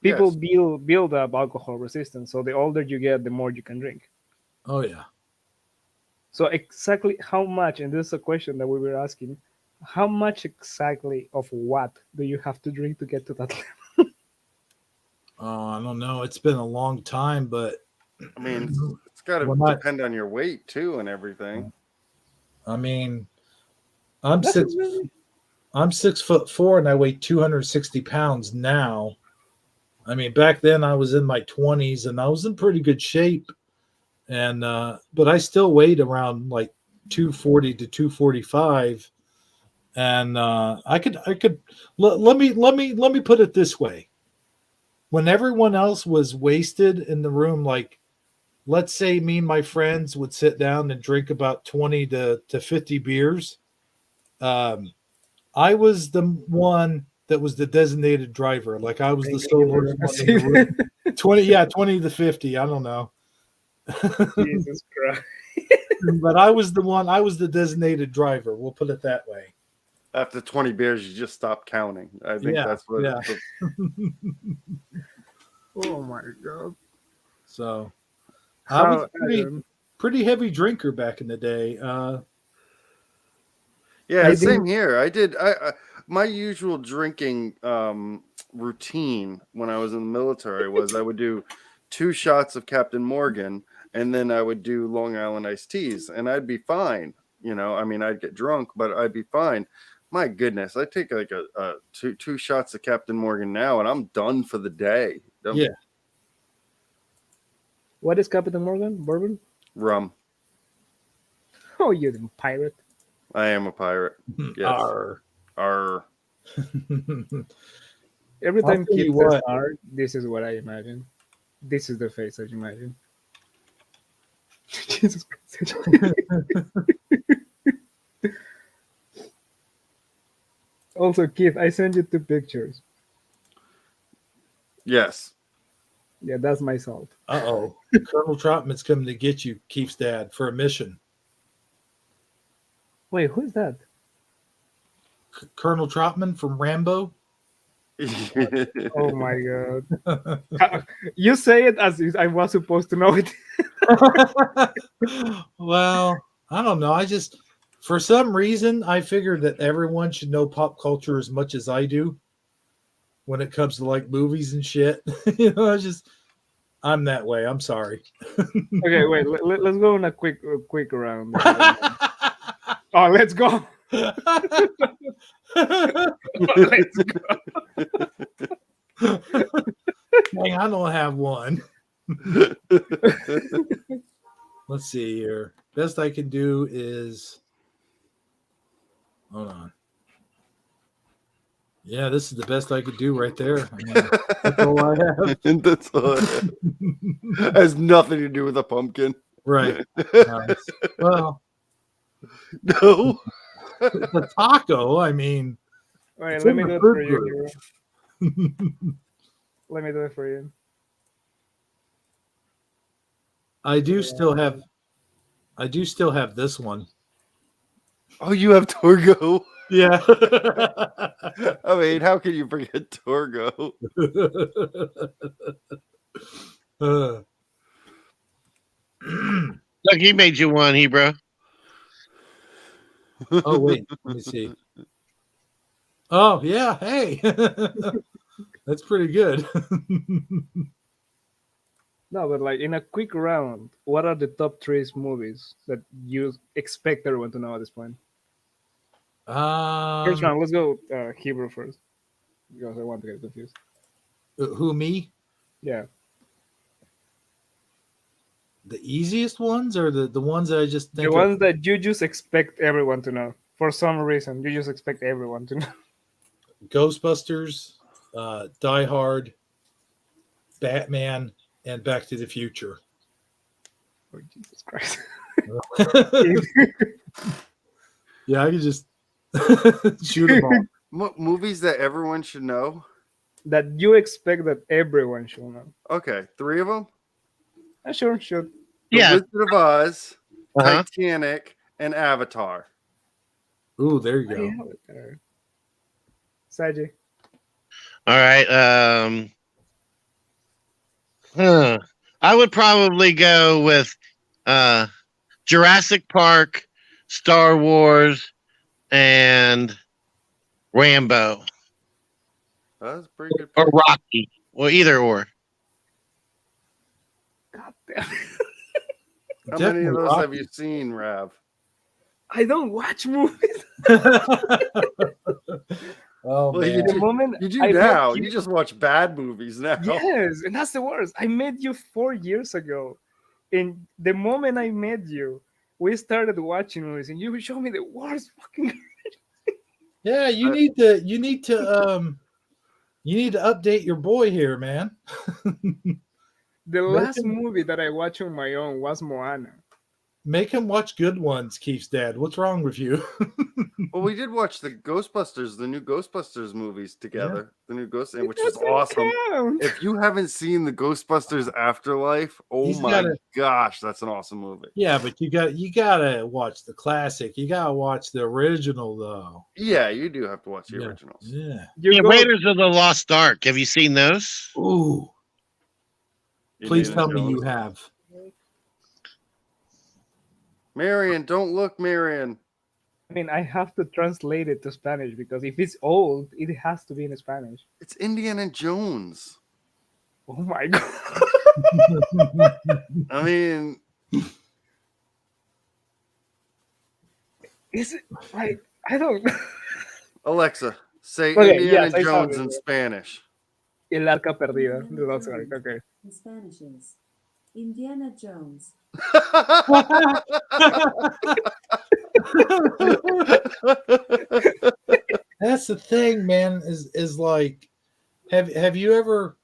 People build up alcohol resistance, so the older you get, the more you can drink. Oh yeah. So exactly how much, and this is a question that we were asking, how much exactly of what do you have to drink to get to that level? Oh, I don't know. It's been a long time, but I mean, it's got to depend on your weight too and everything. I mean, I'm 6'4" and I weigh 260 pounds now. I mean, back then I was in my 20s and I was in pretty good shape, and but I still weighed around like 240 to 245. And I could let me put it this way. When everyone else was wasted in the room, like let's say me and my friends would sit down and drink about 20 to 50 beers. I was the one that was the designated driver. Like I was the sober one in the room. 20 to 50. I don't know. Jesus Christ. But I was the designated driver. We'll put it that way. After 20 beers, you just stop counting. I think that's what. Yeah. Oh my God. So I was pretty heavy drinker back in the day. Yeah, same here. I did. My usual drinking routine when I was in the military was I would do 2 shots of Captain Morgan, and then I would do Long Island iced teas, and I'd be fine. You know, I mean, I'd get drunk, but I'd be fine. My goodness, I take like a two shots of Captain Morgan now, and I'm done for the day. Yeah. What is Captain Morgan? Bourbon? Rum. Oh, you're the pirate. I am a pirate. Yes. Arr. Every time Keith says "R," this is what I imagine. This is the face I imagine. Jesus Christ. Also, Keith, I sent you 2 pictures. Yes. Yeah, that's my salt. Uh-oh. Colonel Trotman's coming to get you, Keith's dad, for a mission. Wait, who's that? Colonel Trotman from Rambo. Oh my God. You say it as if I was supposed to know it. Well, I don't know. For some reason, I figured that everyone should know pop culture as much as I do when it comes to like movies and shit. You know, I'm that way. I'm sorry. Okay, wait. Let's go on a quick round. Oh, let's go. Let's go. Dang, I don't have one. Let's see here. Best I can do is. Hold on. Yeah, this is the best I could do right there. That's all I have. That's all I have. Has nothing to do with a pumpkin. Right. Nice. Well, no. It's a taco. I mean, wait, let me do it for you. Let me do it for you. I do still have this one. Oh, you have Torgo. Yeah. I mean, how can you forget Torgo? Look, he made you one, Hebrew. Oh, wait. Let me see. Oh, yeah. Hey. That's pretty good. No, but like in a quick round, what are the top 3 movies that you expect everyone to know at this point? First round, let's go Hebrew first, because I want to get confused. Who, me? Yeah. The easiest ones, or the ones that I just think the ones that you just expect everyone to know for some reason. You just expect everyone to know. Ghostbusters, Die Hard, Batman, and Back to the Future. Oh, Jesus Christ. Yeah, I could just shoot them all. Movies that everyone should know? That you expect that everyone should know. Okay, 3 of them? Sure. The Wizard of Oz, Titanic, and Avatar. Ooh, there you go. Saji. All right. I would probably go with Jurassic Park, Star Wars, and Rambo. That's pretty good. Or Rocky. Well, either or. God damn. How many of those have you seen, Rav? I don't watch movies. Oh, well, man. You do now. You just watch bad movies now. Yes, and that's the worst. I met you 4 years ago. And the moment I met you, we started watching movies, and you showed me the worst fucking. Yeah, you need to update your boy here, man. The last movie that I watched on my own was Moana. Make him watch good ones, Keith's dad. What's wrong with you? Well, we did watch the Ghostbusters, the new Ghostbusters movies together. The new Ghost, which was doesn't awesome. count. If you haven't seen the Ghostbusters Afterlife, oh He's my gotta- gosh, that's an awesome movie. Yeah, but you gotta watch the classic. You gotta watch the original though. Yeah, you do have to watch the Yeah. originals. Yeah. You Yeah, go- Raiders of the Lost Ark. Have you seen those? Ooh. Please Indiana tell me you Jones. have. Marion, don't look, Marion. I mean, I have to translate it to Spanish because if it's old, it has to be in Spanish. It's Indiana Jones. Oh my god! I mean, Is it like I don't? Alexa, say Okay, Indiana yes, I saw Jones it. in Spanish. El Arca Perdida. The Lost Ark. Okay. In Spanish is Indiana Jones. That's the thing, man. Is like, have you ever?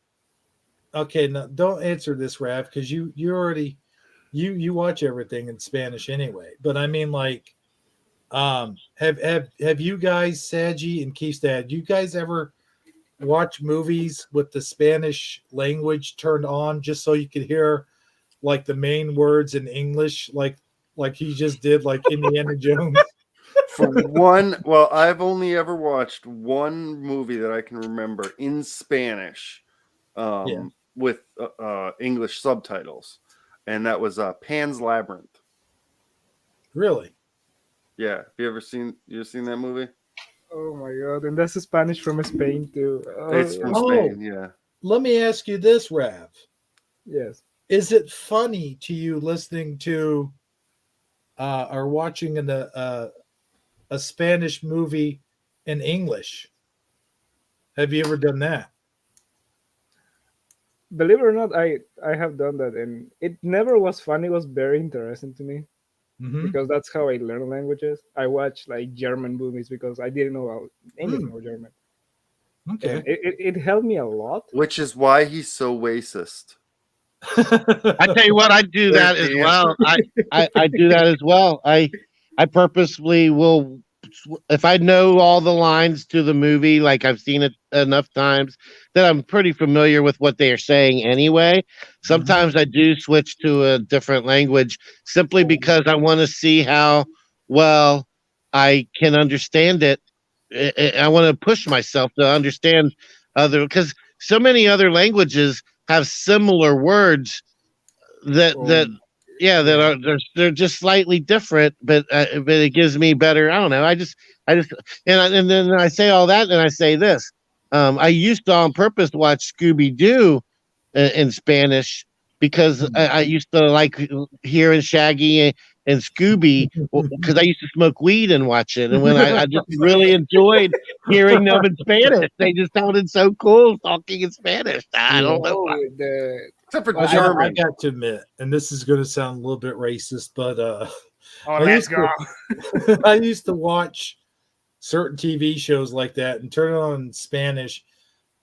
Okay, no, don't answer this, Rav, because you already you watch everything in Spanish anyway. But I mean, like, have you guys, Saji and Keith's dad, you guys ever watch movies with the Spanish language turned on just so you could hear like the main words in English, like he just did, like Indiana Jones? For one, well, I've only ever watched one movie that I can remember in Spanish, with English subtitles, and that was Pan's Labyrinth. Really? Yeah, have you seen that movie? Oh my god! And that's Spanish from Spain too. It's from Spain. Yeah. Let me ask you this, Rav. Yes. Is it funny to you listening to or watching a Spanish movie in English? Have you ever done that? Believe it or not, I have done that, and it never was funny. It was very interesting to me because that's how I learn languages. I watch like German movies because I didn't know anything about German. Okay. And it helped me a lot. Which is why he's so racist. I tell you what, I do that as well. I do that as well. I purposely will, if I know all the lines to the movie, like I've seen it enough times that I'm pretty familiar with what they are saying anyway. Sometimes I do switch to a different language simply because I want to see how well I can understand it. I want to push myself to understand because so many other languages have similar words that they're just slightly different, but it gives me better. I don't know. I just and then I say all that, and I say this. I used to on purpose watch Scooby-Doo in Spanish because I used to like hearing Shaggy and Scooby because I used to smoke weed and watch it, and when I just really enjoyed hearing them in Spanish. They just sounded so cool talking in Spanish. I don't know. Except for German. I got to admit, and this is going to sound a little bit racist, but I used to watch certain TV shows like that and turn it on in Spanish.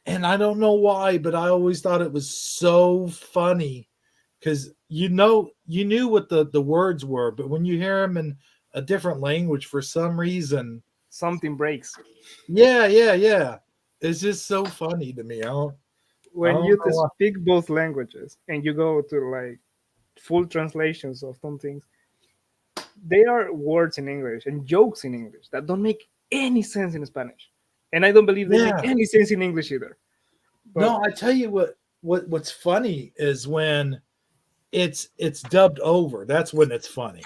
And I don't know why, but I always thought it was so funny because you knew what the words were, but when you hear them in a different language, for some reason, something breaks. Yeah. It's just so funny to me. When you speak both languages and you go to like full translations of some things, they are words in English and jokes in English that don't make any sense in Spanish, and I don't believe they make any sense in English either. But no, I tell you what's funny is when it's dubbed over. That's when it's funny.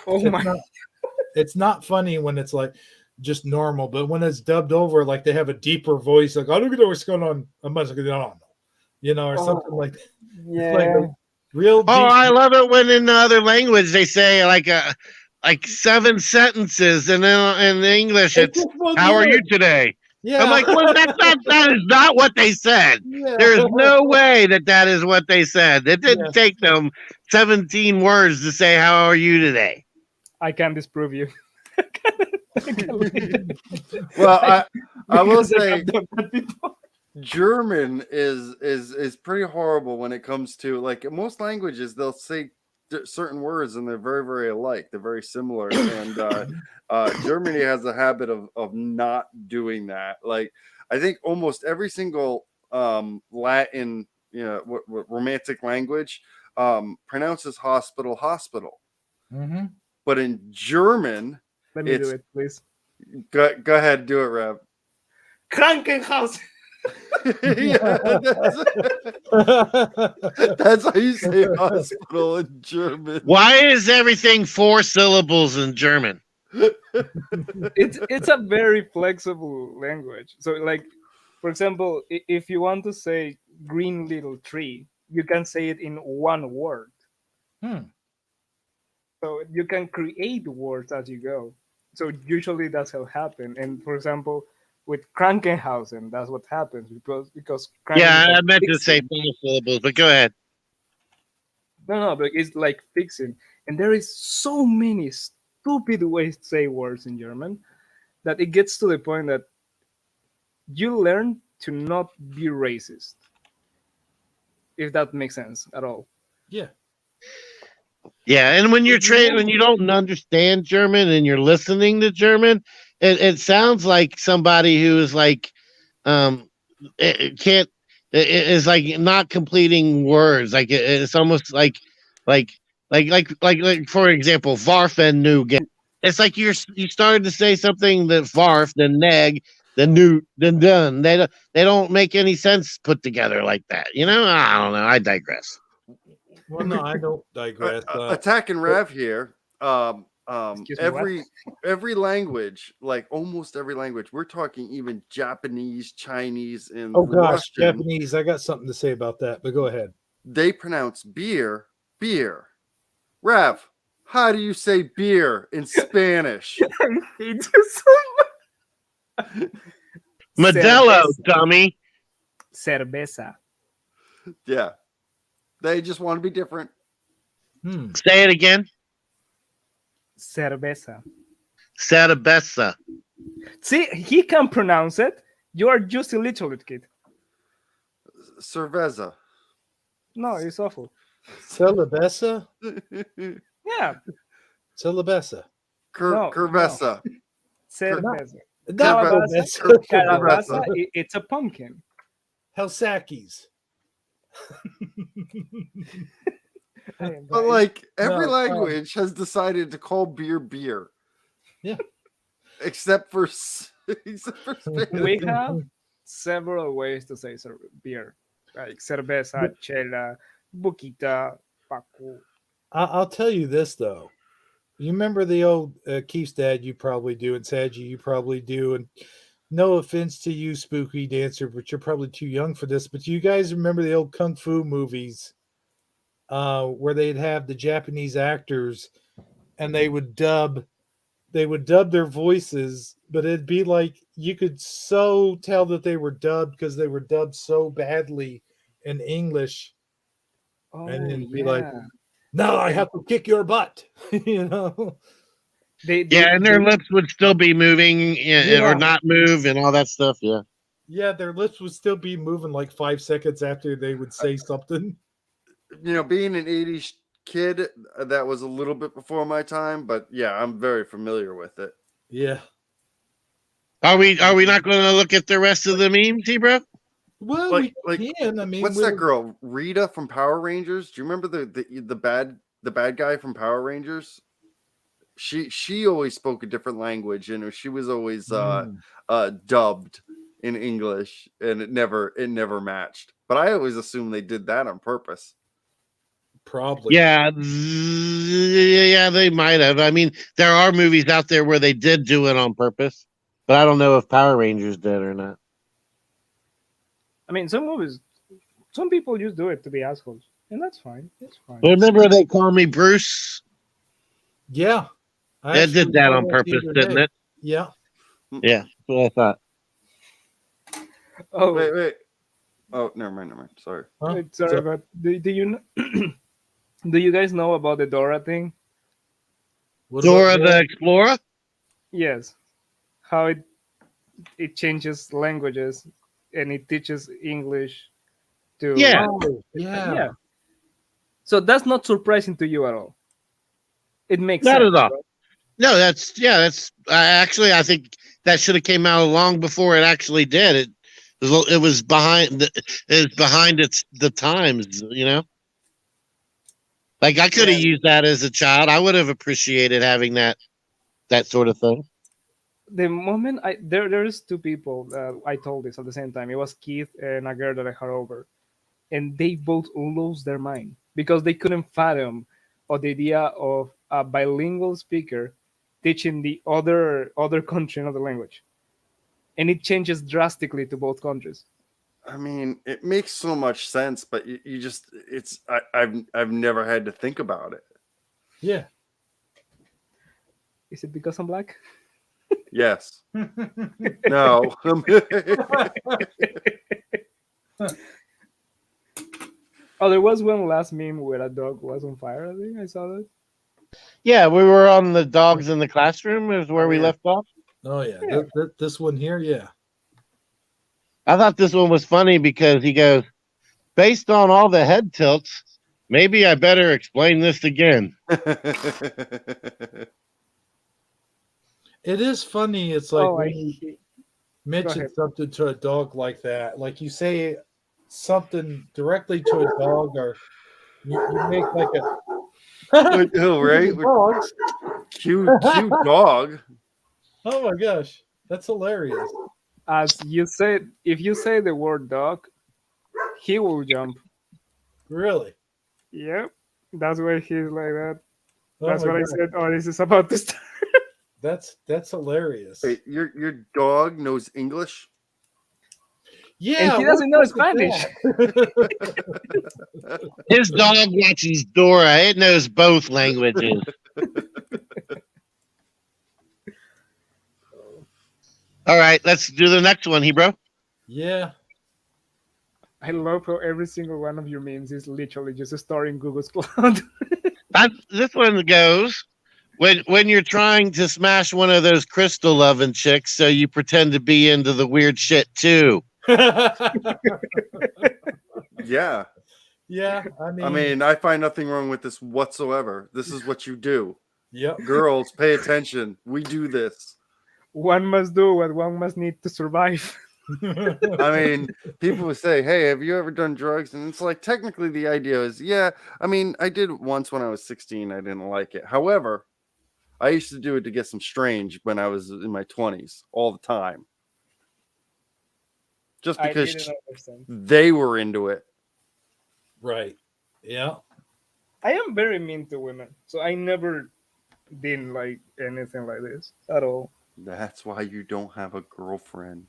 It's not funny when it's like just normal, but when it's dubbed over, like they have a deeper voice, like I don't know what's going on, or something like that. Yeah. Like real. I love it when in the other language they say like 7 sentences, and then in English it's "How are you today?" Yeah. I'm like, well, that is not what they said. Yeah. There is no way that is what they said. It didn't take them 17 words to say "How are you today?" I can disprove you. Well, I will say German is pretty horrible when it comes to, like, in most languages they'll say certain words and they're very, very alike. They're very similar, and Germany has a habit of not doing that. Like, I think almost every single Latin, what romantic language pronounces hospital hospital, but in German, Let me do it, please. Go ahead, do it, Rev. Krankenhaus. That's how you say hospital in German. Why is everything 4 syllables in German? It's a very flexible language. So, like, for example, if you want to say green little tree, you can say it in one word. So you can create words as you go. So usually that's how it happens. And for example, with Krankenhausen, that's what happens because Yeah, I meant to say 4 syllables, but go ahead. No, but it's like fixing. And there is so many stupid ways to say words in German that it gets to the point that you learn to not be racist. If that makes sense at all. Yeah. Yeah, and when you're when you don't understand German and you're listening to German, it sounds like somebody who is like is like not completing words. Like it's almost like for example, Varf and Nugen. It's like you started to say something that Varf, then Neg, then New, then done. They don't make any sense put together like that. You know, I don't know. I digress. Well, no, I don't digress. Attack and Rev here. Every language, like almost every language, we're talking even Japanese, Chinese, and gosh, Russian, Japanese. I got something to say about that, but go ahead. They pronounce beer. Rev, how do you say beer in Spanish? Modelo, dummy. Cerveza. Yeah. They just want to be different. Say it again. Cerveza. Cerveza. See, he can pronounce it. You are just illiterate, kid. Cerveza. No, it's awful. Celebessa? Yeah. Celebessa. Cerveza. Cerveza. Calabaza. It's a pumpkin. Helsakis. But like every language has decided to call beer. Yeah. Except for Spanish. We have several ways to say beer. Like cerveza, chela, boquita, paco. I'll tell you this though. You remember the old Keith's dad, you probably do, and Saji, you probably do, and no offense to you, Spooky Dancer, but you're probably too young for this. But you guys remember the old kung fu movies where they'd have the Japanese actors and they would dub their voices, but it'd be like you could so tell that they were dubbed because they were dubbed so badly in English. And then be like, "No, I have to kick your butt," you know. And their lips would still be moving or not move and all that stuff. Yeah. Yeah, their lips would still be moving like 5 seconds after they would say something. You know, being an 80s kid, that was a little bit before my time, but yeah, I'm very familiar with it. Yeah. Are we not going to look at the rest of the memes, bro? Well, we can. I mean, what's that girl, Rita from Power Rangers? Do you remember the bad guy from Power Rangers? She always spoke a different language, and she was always dubbed in English, and it never matched. But I always assumed they did that on purpose. Probably. Yeah, they might have. I mean, there are movies out there where they did do it on purpose, but I don't know if Power Rangers did or not. I mean, some people just do it to be assholes, and that's fine. It's fine. Remember They Call Me Bruce? Yeah. They did that on purpose, didn't it? Yeah. Yeah, that's what I thought. Oh, wait. Oh, never mind. Sorry. Huh? Sorry, but do you do you guys know about the Dora thing? Dora the Explorer? Yes. How it changes languages and it teaches English to Yeah. Oh, yeah. yeah. So that's not surprising to you at all. It makes Not sense. at all. Right? No, that's actually I think that should have came out long before it actually did. It was behind the times, you know. Like I could have used that as a child. I would have appreciated having that sort of thing. The moment there's two people that I told this at the same time. It was Keith and a girl that I had over, and they both lost their mind because they couldn't fathom or the idea of a bilingual speaker teaching the other country another language, and it changes drastically to both countries. I mean, it makes so much sense, but you just I've never had to think about it. Yeah. Is it because I'm black? Yes. No. Oh, there was one last meme where a dog was on fire. I think I saw that. Yeah, we were on the dogs in the classroom is where we left off. Oh yeah. This one here, yeah. I thought this one was funny because he goes, based on all the head tilts, maybe I better explain this again. It is funny. It's like Oh, when you mention ahead. something to a dog like that, like you say something directly to a dog, or you make like a Like, oh, right? dogs. Cute dog. Oh my gosh, that's hilarious. As you said, if you say the word dog, he will jump. Really? Yep. That's why he's like that. Oh That's my what I God. said. Oh, this is about to start. That's hilarious. Wait, your dog knows English? Yeah, And he doesn't know what's Spanish. that? His dog watches Dora. It knows both languages. All right, let's do the next one, Hebrew. Yeah. I love how every single one of your memes is literally just a story in Google's Cloud. This one goes when you're trying to smash one of those crystal loving chicks, so you pretend to be into the weird shit too. Yeah. Yeah, I mean, I find nothing wrong with this whatsoever. This is what you do. Yep. Girls, pay attention. We do this. One must do what one must need to survive. I mean, people would say, "Hey, have you ever done drugs?" And it's like, technically, the idea is, yeah. I mean, I did it once when I was 16. I didn't like it. However, I used to do it to get some strange when I was in my 20s all the time, just I because didn't understand. they were into it. Right. Yeah. I am very mean to women, so I never didn't like anything like this at all. That's why you don't have a girlfriend.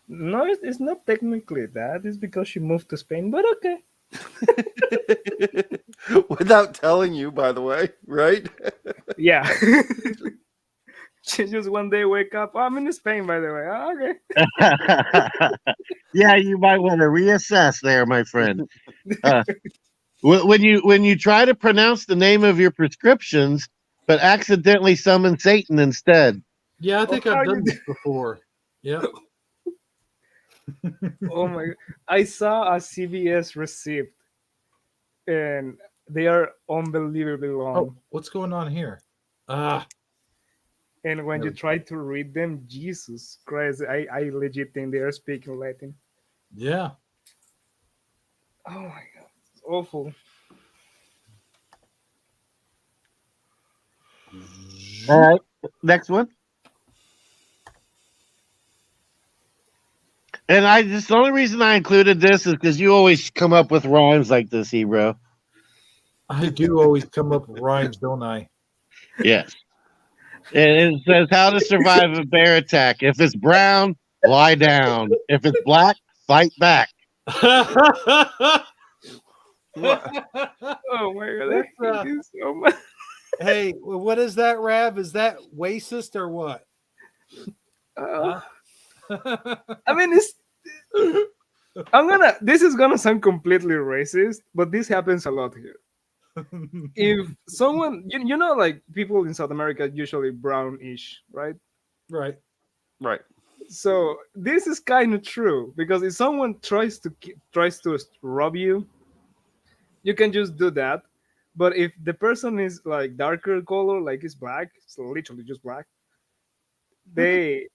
No, it's not technically that. It's because she moved to Spain, but okay. Without telling you, by the way, right? Yeah. She just one day wake up. Oh, I'm in Spain, by the way. Oh, okay. Yeah, you might want to reassess there, my friend. When you try to pronounce the name of your prescriptions, but accidentally summon Satan instead. Yeah, I think how I've you done this before. Yeah. Oh my God. I saw a CVS receipt and they are unbelievably long. Oh, what's going on here? And when you try to read them, Jesus Christ, I legit think they are speaking Latin. Yeah. Oh my God. It's awful. All right, next one. And the only reason I included this is because you always come up with rhymes like this, Hebrew. I do always come up with rhymes, don't I? Yes. And it says how to survive a bear attack. If it's brown, lie down. If it's black, fight back. Oh my God. I hate this so much. Hey, what is that, Rav? Is that racist or what? I mean, this is gonna sound completely racist, but this happens a lot here. If someone, you know, like people in South America, usually brownish, right? Right. Right. So this is kind of true because if someone tries to rob you, you can just do that. But if the person is like darker color, like it's black, it's literally just black, they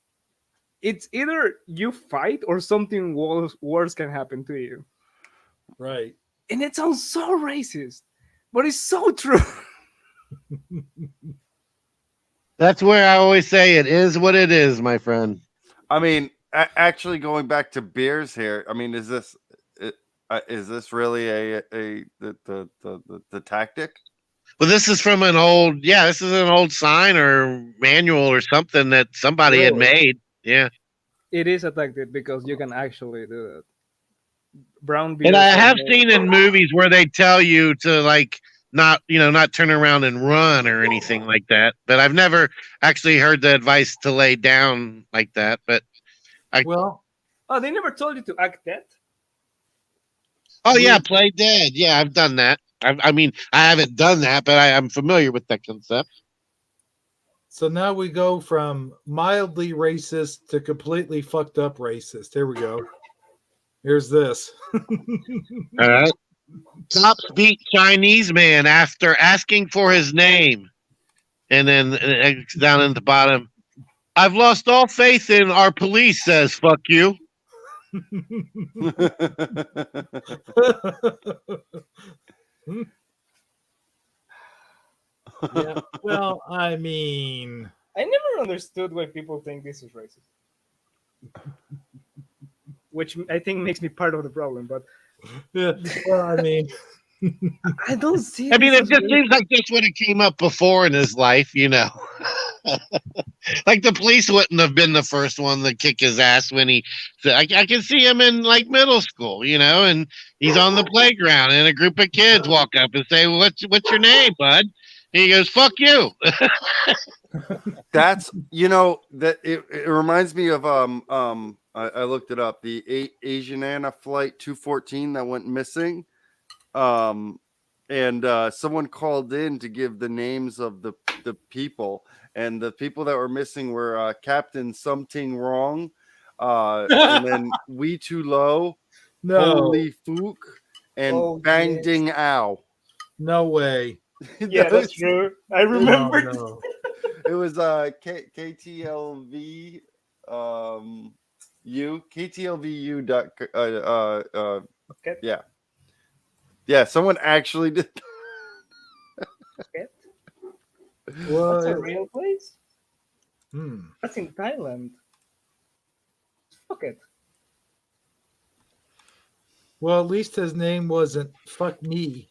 it's either you fight or something worse can happen to you. Right. And it sounds so racist, but it's so true. That's where I always say it is what it is, my friend. I mean, actually, going back to beers here. I mean, is this really the tactic? Well, this is from this is an old sign or manual or something that somebody had Really? made. Yeah. It is a tactic because you can actually do that. Brown And beers I are have made. seen in movies where they tell you to like not turn around and run or anything like that. But I've never actually heard the advice to lay down like that. But Well, Oh, they never told you to act dead. oh yeah, play dead. Yeah, I've done that. I mean, I haven't done that, but I'm familiar with that concept. so now we go from mildly racist to completely fucked up racist. Here we go. Here's this. All right. Cops beat Chinese man after asking for his name. And then down in the bottom, I've lost all faith in our police, says fuck you. Yeah. Well, I mean, I never understood why people think this is racist. Which I think makes me part of the problem, but yeah. Well, I mean, I don't see. I mean, this it as just racist. seems like this would have came up before in his life, you know. Like the police wouldn't have been the first one to kick his ass when I can see him in like middle school, you know, and he's on the playground and a group of kids walk up and say, what's your name, bud? And he goes, fuck you. That's that it reminds me of I looked it up, the Asiana flight 214 that went missing, and someone called in to give the names of the people, and the people that were missing were Captain Something Wrong, and then We Too Low, no, Holy Fook, and Bang yes. Ding Ow. No way. Yeah, that's true. I remember. No. It was KTLV KTLVU Okay. yeah, someone actually did. Okay. Well, That's a real place. hmm. That's in Thailand. Fuck it. Well, at least his name wasn't "fuck me."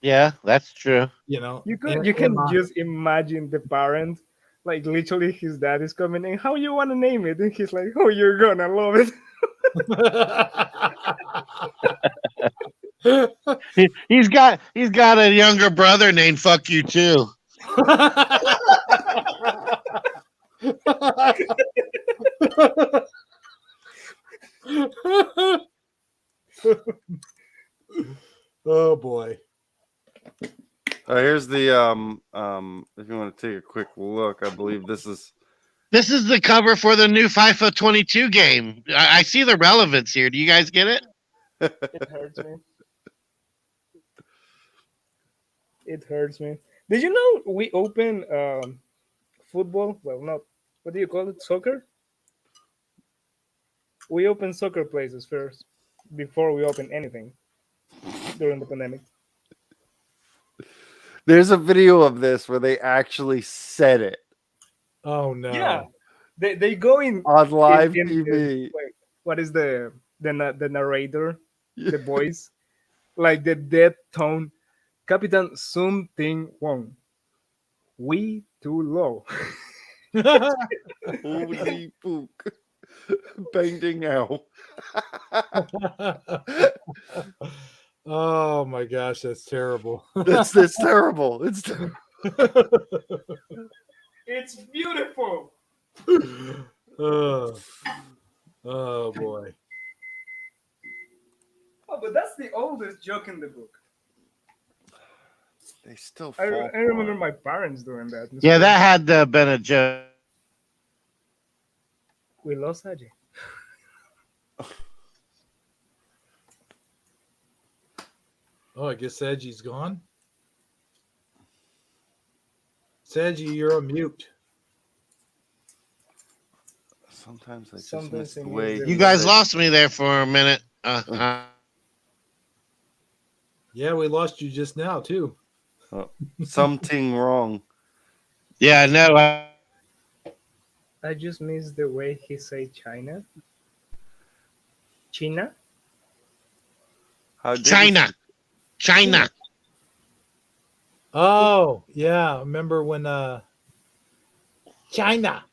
Yeah, that's true. You know, You can just imagine the parent, like literally his dad is coming in. How you want to name it? And he's like, "Oh, you're gonna love it." He's got a younger brother named Fuck You Too. Oh boy. Here's the if you want to take a quick look, I believe this is the cover for the new FIFA 22 game. I see the relevance here. Do you guys get it? It hurts me. It hurts me. Did you know we open football? Well, not what do you call it? Soccer. We open soccer places first before we open anything during the pandemic. There's a video of this where they actually said it. Oh no. Yeah, they go in on live in, TV. wait, what is the narrator? The voice, like the dead tone. Capitan Sum Ting Wong. We too low. Holy pook. Bang ding ow. Oh my gosh, that's terrible. That's terrible. It's terrible. It's beautiful. Oh boy. Oh, but that's the oldest joke in the book. They still I fall remember my parents doing that. Yeah, that had been a joke. We lost Ajay. Oh, I guess Sedgie's gone. Sedgie, you're on mute. Sometimes I just Sometimes miss I the miss way the You guys way. lost me there for a minute. Yeah, we lost you just now too. something wrong. Yeah, I know. I just miss the way he say China. China? How did he say- China. Oh, yeah. Remember when China.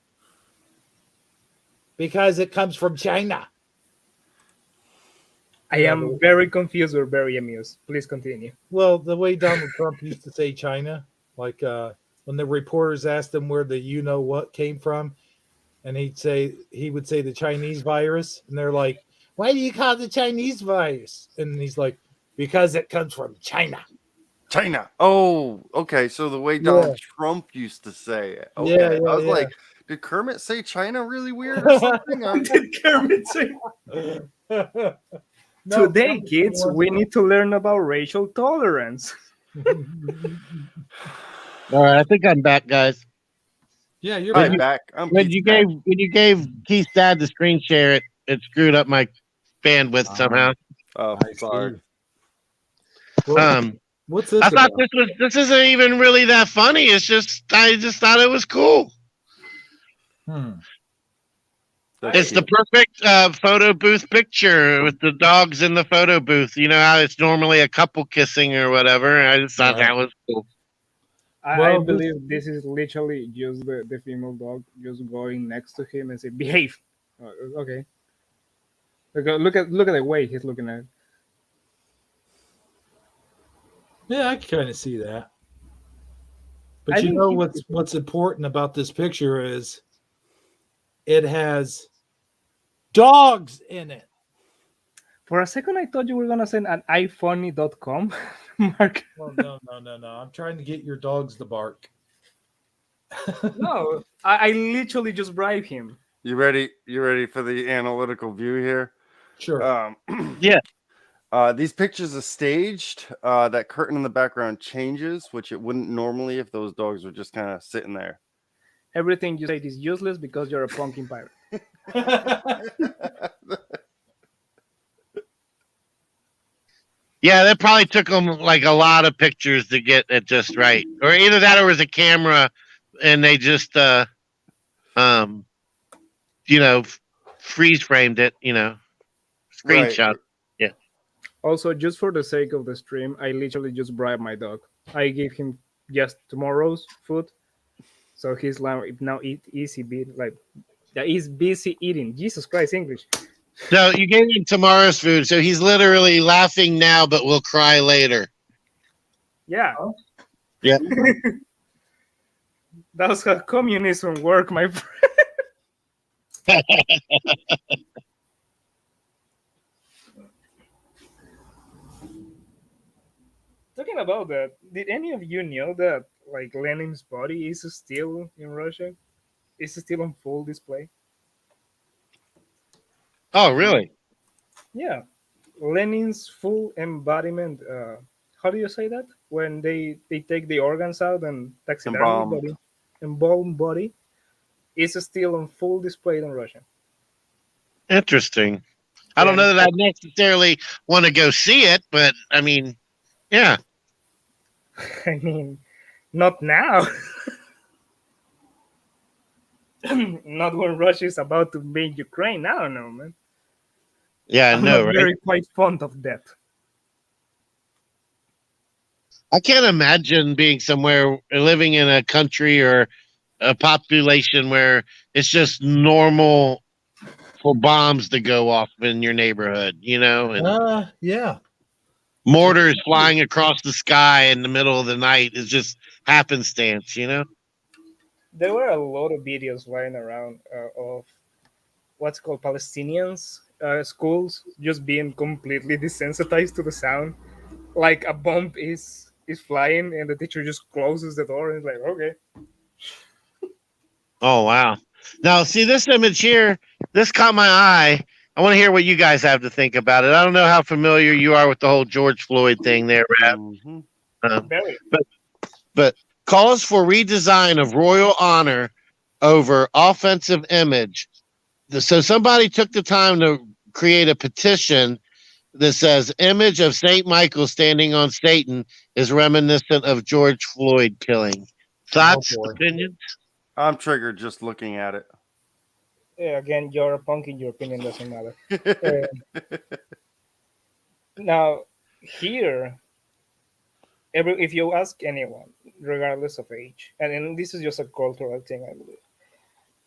Because it comes from China. I am very confused or very amused. Please continue. Well, the way Donald Trump used to say China, like when the reporters asked him where the you know what came from, and he would say the Chinese virus, and they're like, "Why do you call it the Chinese virus?" And he's like, "Because it comes from China." China. Oh, okay. So the way Donald Trump used to say it. Okay. I was like, did Kermit say China really weird or something? Did Kermit say? Today, kids, we need to learn about racial tolerance. All right, I think I'm back, guys. Yeah, you're back. When you gave Keith's dad the screen share, it screwed up my bandwidth somehow. Oh, sorry. What's this? I thought about? this isn't even really that funny. It's just I just thought it was cool. It's the perfect photo booth picture with the dogs in the photo booth. You know how it's normally a couple kissing or whatever. I just thought that was cool. I believe this is literally just the female dog just going next to him and say, "Behave." Okay. Look at the way he's looking at it. Yeah, I can kind of see that. But you know what's important about this picture is it has dogs in it. For a second, I thought you were gonna send an ifunny.com, Mark. Well, no. I'm trying to get your dogs to bark. No, I literally just bribed him. You ready? You ready for the analytical view here? Sure. Yeah. These pictures are staged. That curtain in the background changes, which it wouldn't normally if those dogs were just kind of sitting there. Everything you say is useless because you're a pumpkin pirate. Yeah, that probably took them like a lot of pictures to get it just right, or either that or it was a camera, and they just freeze framed it, screenshot. Right. Yeah. Also, just for the sake of the stream, I literally just bribed my dog. I gave him just tomorrow's food, so he's like now easy beat like that is busy eating. Jesus Christ, English. No, you gave him tomorrow's food, so he's literally laughing now, but will cry later. Yeah. Yeah. That's how communism work, my friend. Talking about that, did any of you know that like Lenin's body is still in Russia? It's still on full display. Oh, really? Yeah, Lenin's full embodiment. How do you say that? When they take the organs out and taxidermy body, embalmed body, is still on full display in Russia. Interesting. I don't know that I necessarily want to go see it, but I mean, yeah. I mean, not now. Not when Russia is about to invade Ukraine. I don't know, man. Yeah, I'm no, not right? very quite fond of that. I can't imagine being somewhere living in a country or a population where it's just normal for bombs to go off in your neighborhood, and yeah. Mortars flying across the sky in the middle of the night is just happenstance, There were a lot of videos flying around of what's called Palestinians schools just being completely desensitized to the sound. Like a bomb is flying and the teacher just closes the door and is like, okay. Oh, wow. Now, see this image here. this caught my eye. I want to hear what you guys have to think about it. I don't know how familiar you are with the whole George Floyd thing there, Rap. Mhm. Very. But calls for redesign of royal honor over offensive image. So somebody took the time to create a petition that says image of Saint Michael standing on Satan is reminiscent of George Floyd killing. Thoughts, boy. opinions? I'm triggered just looking at it. Yeah, again, you're a punk in your opinion doesn't matter. Now, here, if you ask anyone, regardless of age, and this is just a cultural thing, I believe,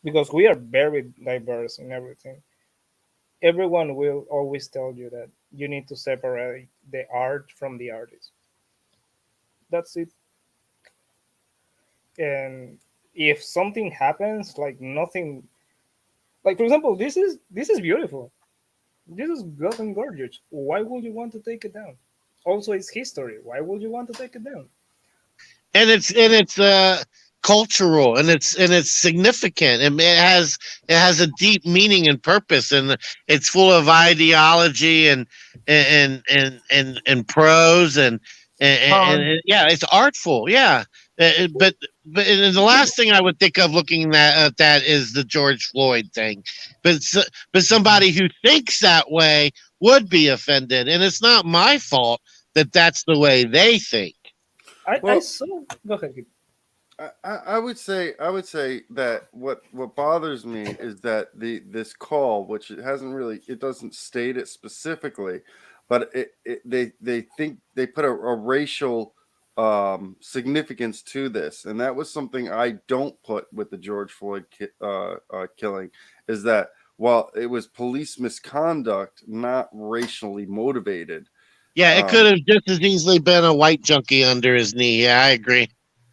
because we are very diverse in everything. Everyone will always tell you that you need to separate the art from the artist. That's it. And if something happens, like nothing, like for example, this is beautiful. This is good and gorgeous. Why would you want to take it down? Also, it's history. Why would you want to take it down? And it's cultural and it's significant and it has a deep meaning and purpose, and it's full of ideology and prose and yeah, it's artful, yeah. But and the last thing I would think of looking at that is the George Floyd thing, but somebody who thinks that way would be offended, and it's not my fault that that's the way they think. I Well- saw. Go ahead. Kid. I would say that what bothers me is that this call, which it doesn't state it specifically, but they think they put a racial significance to this, and that was something I don't put with the George Floyd killing, is that while it was police misconduct, not racially motivated. Yeah, it could have just as easily been a white junkie under his knee. Yeah, I agree.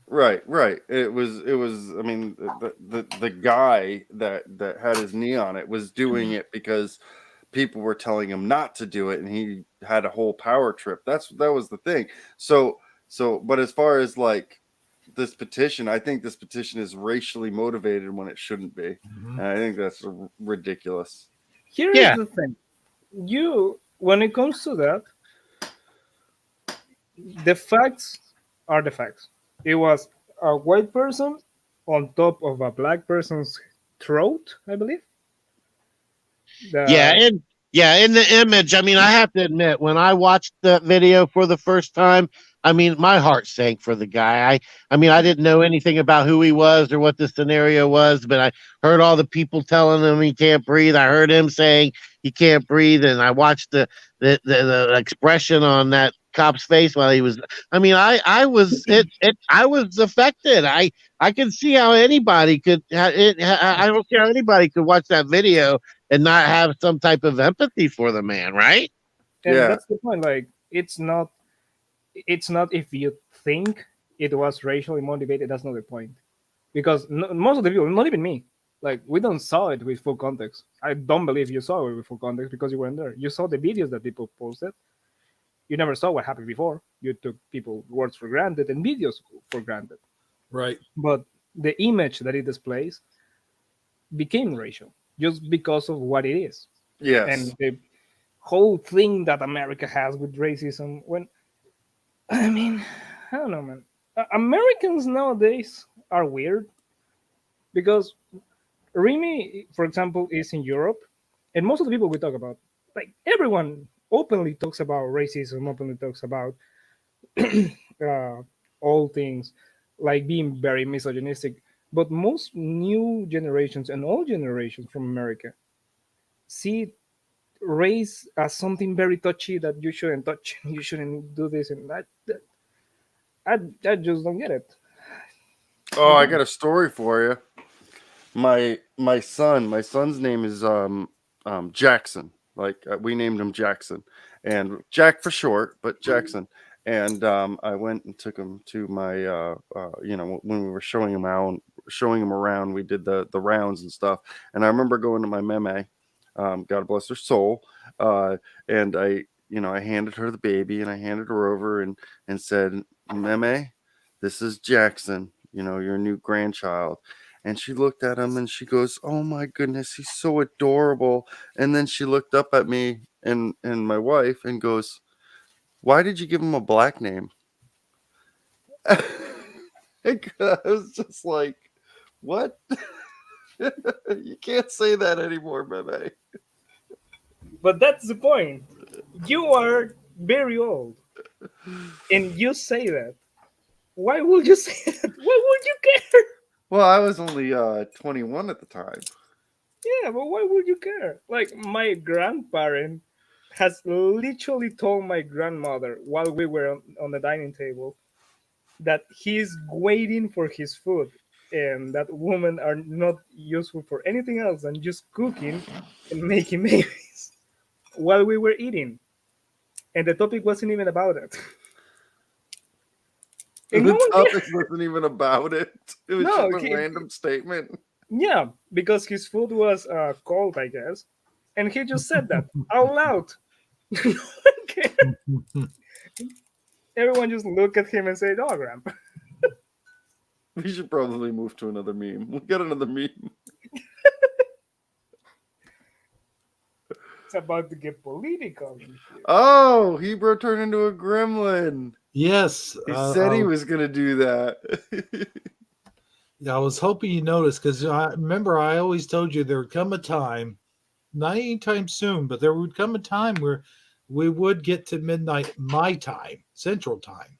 Right. It was. I mean, the guy that had his knee on it was doing it because people were telling him not to do it, and he had a whole power trip. That was the thing. But as far as like this petition, I think this petition is racially motivated when it shouldn't be, and I think that's ridiculous. Here is the thing. When it comes to that, the facts are the facts. It was a white person on top of a black person's throat, I believe. Yeah, in the image, I mean, I have to admit, when I watched that video for the first time, I mean, my heart sank for the guy. I mean, I didn't know anything about who he was or what the scenario was, but I heard all the people telling him he can't breathe. I heard him saying he can't breathe, and I watched the expression on that cop's face while he was. I mean, I was affected. I can see how anybody could. I don't see how anybody could watch that video and not have some type of empathy for the man, right? And that's the point. Like, it's not if you think it was racially motivated. That's not the point, because most of the people, not even me, like, we don't saw it with full context. I don't believe you saw it with full context because you weren't there. You saw the videos that people posted. You never saw what happened before. You took people's words for granted and videos for granted. Right. But the image that it displays became racial just because of what it is. Yes. And the whole thing that America has with racism, I don't know, man. Americans nowadays are weird because Remy, for example, is in Europe, and most of the people we talk about, like, everyone openly talks about racism, openly talks about all things, like being very misogynistic. But most new generations and old generations from America see race as something very touchy that you shouldn't touch, you shouldn't do this and that. I just don't get it. Oh, I got a story for you. My son's name is Jackson. Like, we named him Jackson, and Jack for short, but Jackson. And I went and took him to my when we were showing him around, we did the rounds and stuff. And I remember going to my meme, God bless her soul, and I handed her the baby, and I handed her over and said, Meme, this is Jackson, your new grandchild. And she looked at him and she goes, "Oh my goodness, he's so adorable." And then she looked up at me and my wife and goes, "Why did you give him a black name?" I was just like, "What?" You can't say that anymore, baby. But that's the point. You are very old, and you say that. Why would you say that? Why would you care? Well, I was only 21 at the time. Yeah, but why would you care? Like, my grandparent has literally told my grandmother while we were on the dining table that he's waiting for his food, and that women are not useful for anything else than just cooking and making babies while we were eating. And the topic wasn't even about it. And no The one topic cared. wasn't even about it. It was No, just a random statement. yeah, because his food was cold, I guess, and he just said that out loud. No one cared. Everyone just looked at him and said, "Oh, Grandpa." We should probably move to another meme. We'll get another meme. It's about to get political. Oh, Hebrew turned into a gremlin. Yes. He said he was going to do that. I was hoping you noticed, because I remember I always told you there would come a time, not anytime soon, but there would come a time where we would get to midnight my time, Central Time.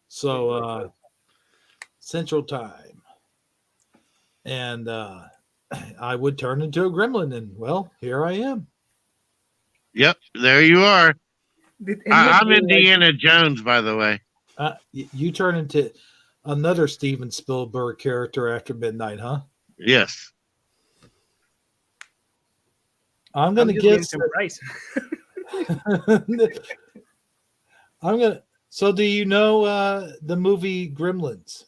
So Central Time. And I would turn into a gremlin, and well, here I am. Yep, there you are. I'm Like, Indiana Jones, by the way. You turn into another Steven Spielberg character after midnight, huh? Yes. I'm gonna guess. I'm gonna. So, do you know the movie Gremlins?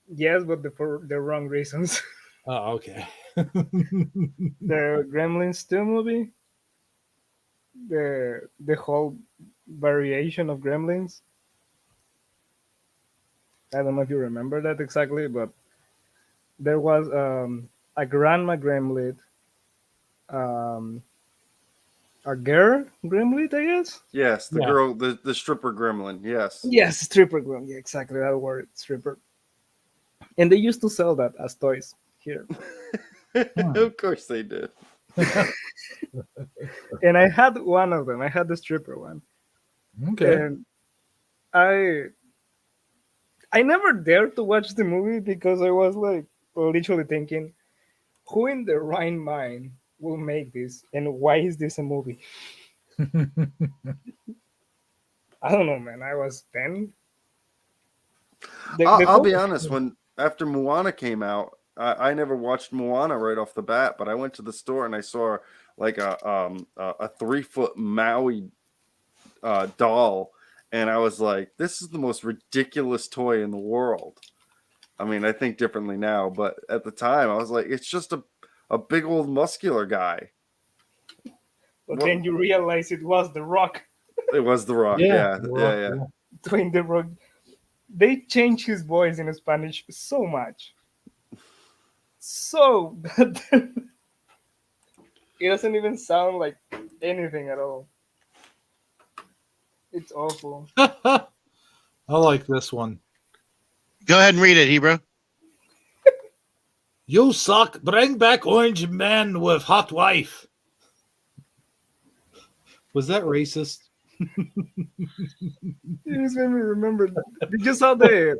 Yes, but for the wrong reasons. Oh, okay. The Gremlins 2 movie, the whole variation of Gremlins. I don't know if you remember that exactly, but there was a grandma gremlin, a girl gremlin, I guess. Yes, the Yeah. girl, the stripper gremlin. Yes. Yes, stripper gremlin. Yeah, exactly that word, stripper. And they used to sell that as toys here. Of course they did. And I had one of them. I had the stripper one. Okay. And I never dared to watch the movie because I was like literally thinking, who in their right mind will make this, and why is this a movie? I don't know, man. I was 10. I'll be honest. When after Moana came out, I never watched Moana right off the bat, but I went to the store and I saw like a 3-foot Maui doll, and I was like, "This is the most ridiculous toy in the world." I mean, I think differently now, but at the time, I was like, "It's just a big old muscular guy." But then you realize it was The Rock. It was The Rock. Yeah, Yeah. Doing The Rock. They changed his voice in Spanish so much. So that it doesn't even sound like anything at all. It's awful. I like this one. Go ahead and read it, Hebrew. You suck. Bring back Orange Man with hot wife. Was that racist? You just made me remember. Did you saw the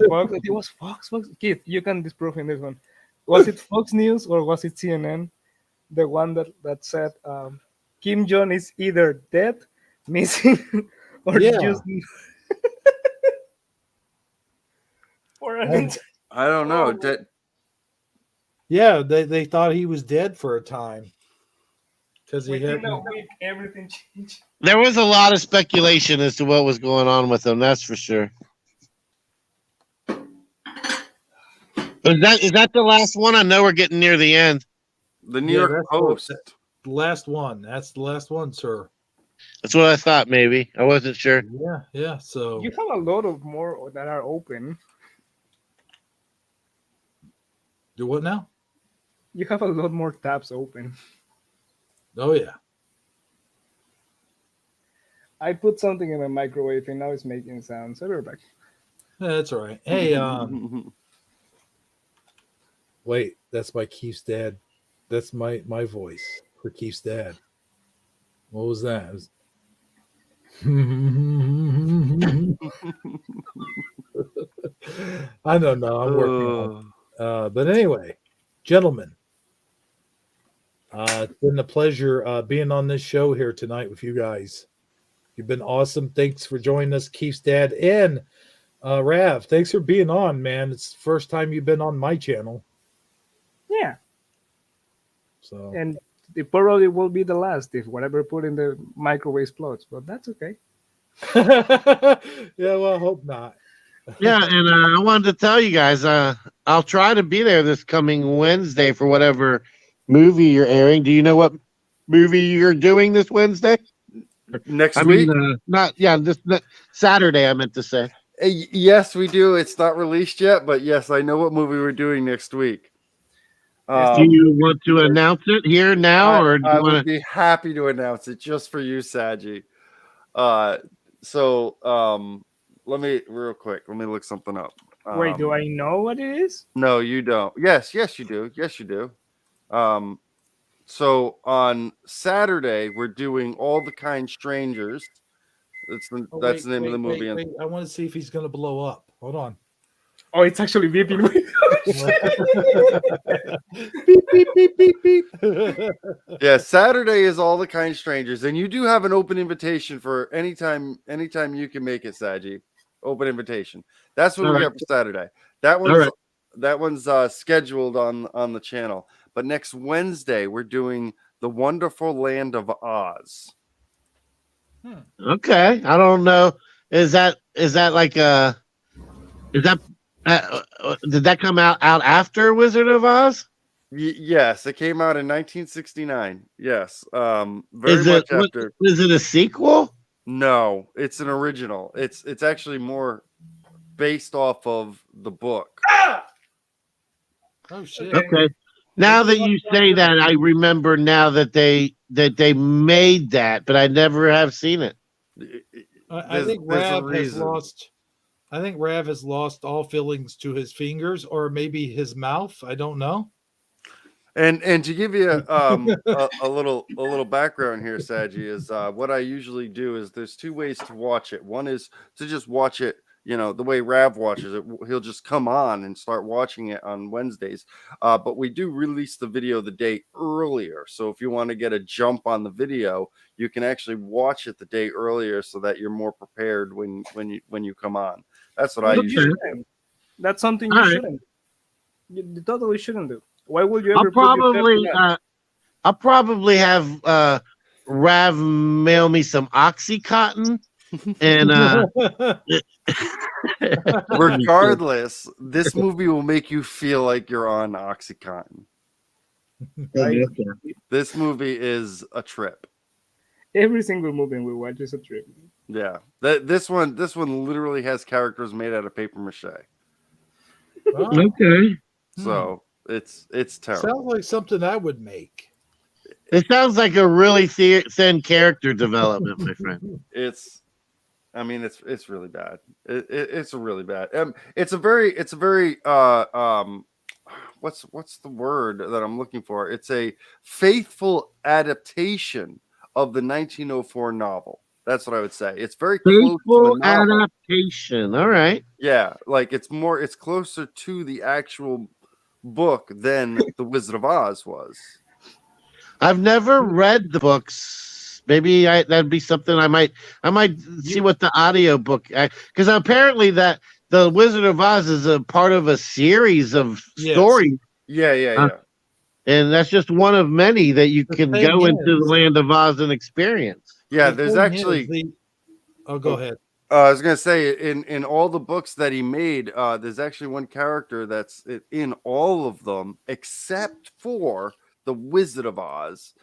Fox? It was Fox. Keith, you can disprove in this one. Was it Fox News or was it CNN? The one that said Kim Jong is either dead, missing, or just. I don't know. Yeah, they thought he was dead for a time because he had. Within a week, everything changed. There was a lot of speculation as to what was going on with him. That's for sure. Is that the last one? I know we're getting near the end. The New York Post. The last one. That's the last one, sir. That's what I thought. Maybe I wasn't sure. Yeah. So You have a lot of more that are open. Do what now? You have a lot more tabs open. Oh yeah. I put something in my microwave and now it's making sounds. So we're back. Yeah, that's all right. Hey, Wait, that's my Keith's dad. That's my voice for Keith's dad. What was that? It was- I don't know. I'm working on. But anyway, gentlemen, it's been a pleasure being on this show here tonight with you guys. You've been awesome. Thanks for joining us, Keith's dad and Rav. Thanks for being on, man. It's the first time you've been on my channel. Yeah. So And it probably will be the last if whatever put in the microwave explodes, but that's okay. yeah, well, I hope not. Yeah, and I wanted to tell you guys, I'll try to be there this coming Wednesday for whatever movie you're airing. Do you know what movie you're doing this Wednesday? Next week? This Saturday. I meant to say. Yes, we do. It's not released yet, but yes, I know what movie we're doing next week. Do you want to announce it here now, or do I you would want to? be happy to announce it just for you, Saji. Let me look something up. Wait, do I know what it is? No, you don't. Yes, you do. Yes, you do. So on Saturday we're doing All the Kind Strangers. That's the name of the movie. Wait. I want to see if he's going to blow up. Hold on. Oh, it's actually beeping. beep, beep, beep. Yeah, Saturday is All the Kind Strangers, and you do have an open invitation for anytime you can make it, Saji. Open invitation. That's what we got for Saturday. That one's scheduled on the channel. But next Wednesday we're doing The Wonderful Land of Oz. Okay, I don't know. Is that like a? Is that? Did that come out after Wizard of Oz? Yes, it came out in 1969. Yes, Is much after. Is it a sequel? No, it's an original. It's actually more based off of the book. Oh shit! Okay. Now that you say that, I remember now that they made that, but I never have seen it. I think Rav has lost. I think Rav has lost all feelings to his fingers, or maybe his mouth. I don't know. And to give you a little background here, Saji, is what I usually do is there's two ways to watch it. One is to just watch it, the way Rav watches it. He'll just come on and start watching it on Wednesdays. But we do release the video the day earlier. So if you want to get a jump on the video, you can actually watch it the day earlier so that you're more prepared when you come on. That's what I usually do. That's something you shouldn't. You totally shouldn't do. Why would you ever I'll probably have Rav mail me some Oxycontin and regardless, this movie will make you feel like you're on Oxycontin. This movie is a trip. Every single movie we watch is a trip. Yeah. This one literally has characters made out of paper mache. Oh. Okay. So it's terrible. Sounds like something I would make. It sounds like a really thin character development, my friend. It's really bad. It's really bad. It's a very what's the word that I'm looking for? It's a faithful adaptation of the 1904 novel. That's what I would say. It's very close to the novel. Adaptation. All right. Yeah, like it's closer to the actual book than The Wizard of Oz was. I've never read the books. Maybe that'd be something I might see what the audio book, because apparently that the Wizard of Oz is a part of a series of stories. Yeah. And that's just one of many that you can go into the Land of Oz and experience. Yeah, there's actually. Go ahead. I was gonna say in all the books that he made, there's actually one character that's in all of them except for the Wizard of Oz.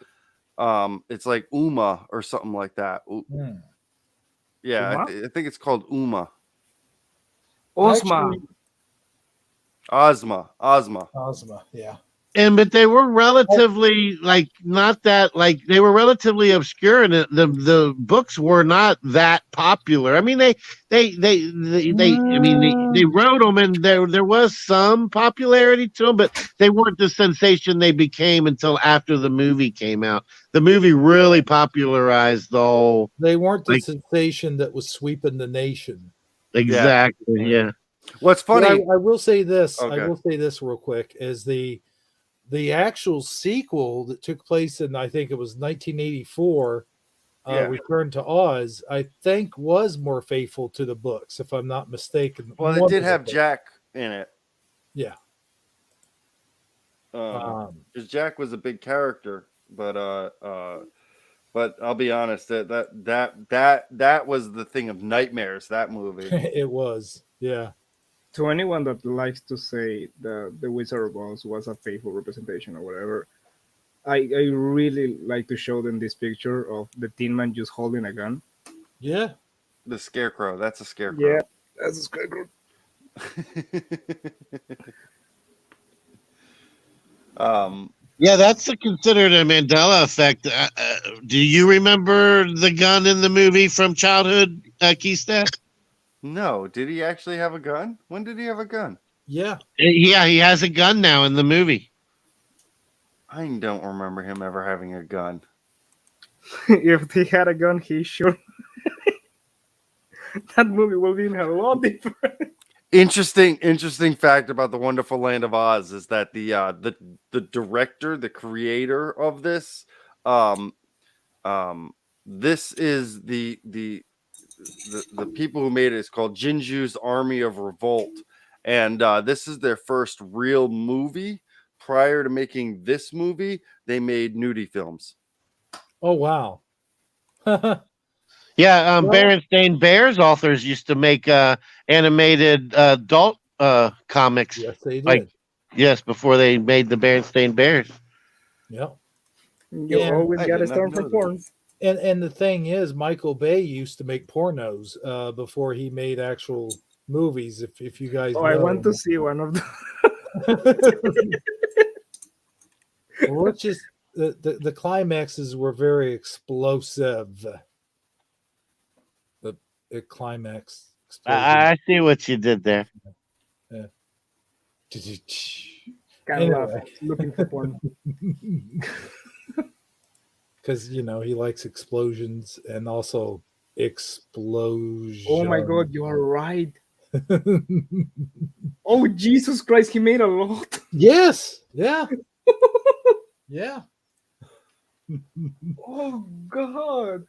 It's like Uma or something like that. Yeah, I think it's called Uma. Ozma. Ozma. Ozma, yeah. But they were relatively not that they were relatively obscure, and the books were not that popular. I mean, they wrote them, and there was some popularity to them, but they weren't the sensation they became until after the movie came out. The movie really popularized the whole. They weren't the sensation that was sweeping the nation. Exactly. Yeah. What's funny? I will say this. Okay. I will say this real quick: is the actual sequel that took place in, I think it was 1984, Return to Oz, I think was more faithful to the books, if I'm not mistaken. Well, it did have Jack in it. Yeah. Because Jack was a big character, but I'll be honest, that was the thing of nightmares, that movie. It was, yeah. To anyone that likes to say the Wizard of Oz was a faithful representation or whatever, I really like to show them this picture of the Tin Man just holding a gun. Yeah. The Scarecrow. That's a Scarecrow. Yeah, that's a Scarecrow. Yeah, that's considered a Mandela effect. Do you remember the gun in the movie from childhood, Keista? No, did he actually have a gun? When did he have a gun? Yeah. Yeah, he has a gun now in the movie. I don't remember him ever having a gun. If he had a gun, he should. That movie would be a lot different. Interesting fact about the Wonderful Land of Oz is that the director, the creator of this, this is the people who made it is called Jinju's Army of Revolt, and this is their first real movie. Prior to making this movie, they made nudie films. Oh wow. Yeah, Berenstain Bears authors used to make animated adult comics. Yes, they did. Before they made the Berenstain Bears. Yep. You always got to start from porn. And the thing is, Michael Bay used to make pornos before he made actual movies. If you guys, I want to see one of them. Well, let's just the climaxes were very explosive. The climax. I see what you did there. Yeah. Kind of looking for porn. Because he likes explosions and also explosion. Oh my God, you are right. Oh Jesus Christ, he made a lot. Yes. Yeah. Yeah. Oh God.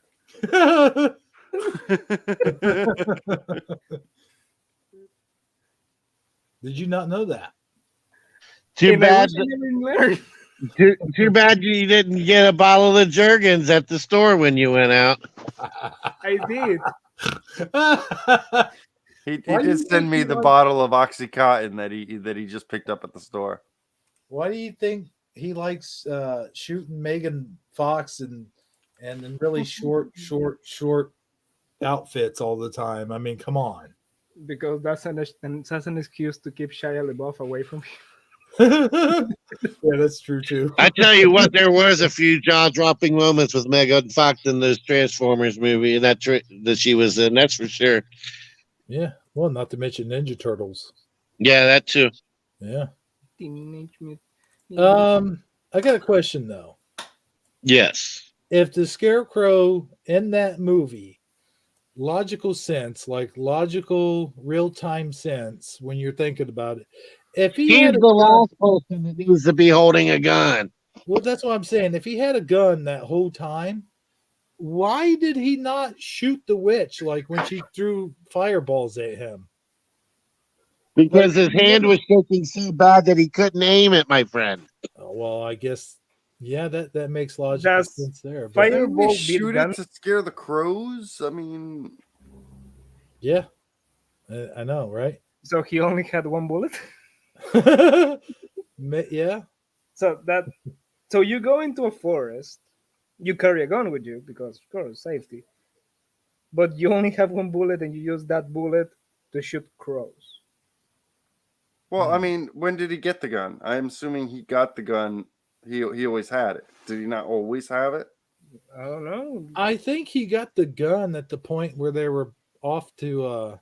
Did you not know that? Too bad. Too bad you didn't get a bottle of Jergens at the store when you went out. I did. He did send me the bottle of OxyContin that he just picked up at the store. Why do you think he likes shooting Megan Fox and in really short outfits all the time? I mean, come on. Because that's an excuse to keep Shia LaBeouf away from him. Yeah, that's true too. I tell you what, there was a few jaw-dropping moments with Megan Fox in those Transformers movie, and that she was in. That's for sure. Yeah, well, not to mention Ninja Turtles. Yeah, that too. Yeah. Teenage Mutant. I got a question though. Yes. If the Scarecrow in that movie, logical sense, like logical real-time sense, when you're thinking about it, if he's the last person that needs to be holding a gun. Well, that's what I'm saying. If he had a gun that whole time, why did he not shoot the witch like when she threw fireballs at him? Because his hand was shaking so bad that he couldn't aim it, my friend. Oh, well, I guess, yeah, that makes logical sense there. But fireball shoot it to scare the crows? I mean, yeah, I know, right? So he only had one bullet. Yeah. So you go into a forest, you carry a gun with you because of course safety, but you only have one bullet and you use that bullet to shoot crows. Well, I mean, when did he get the gun? I'm assuming he got the gun. He always had it. Did he not always have it? I don't know. I think he got the gun at the point where they were off to.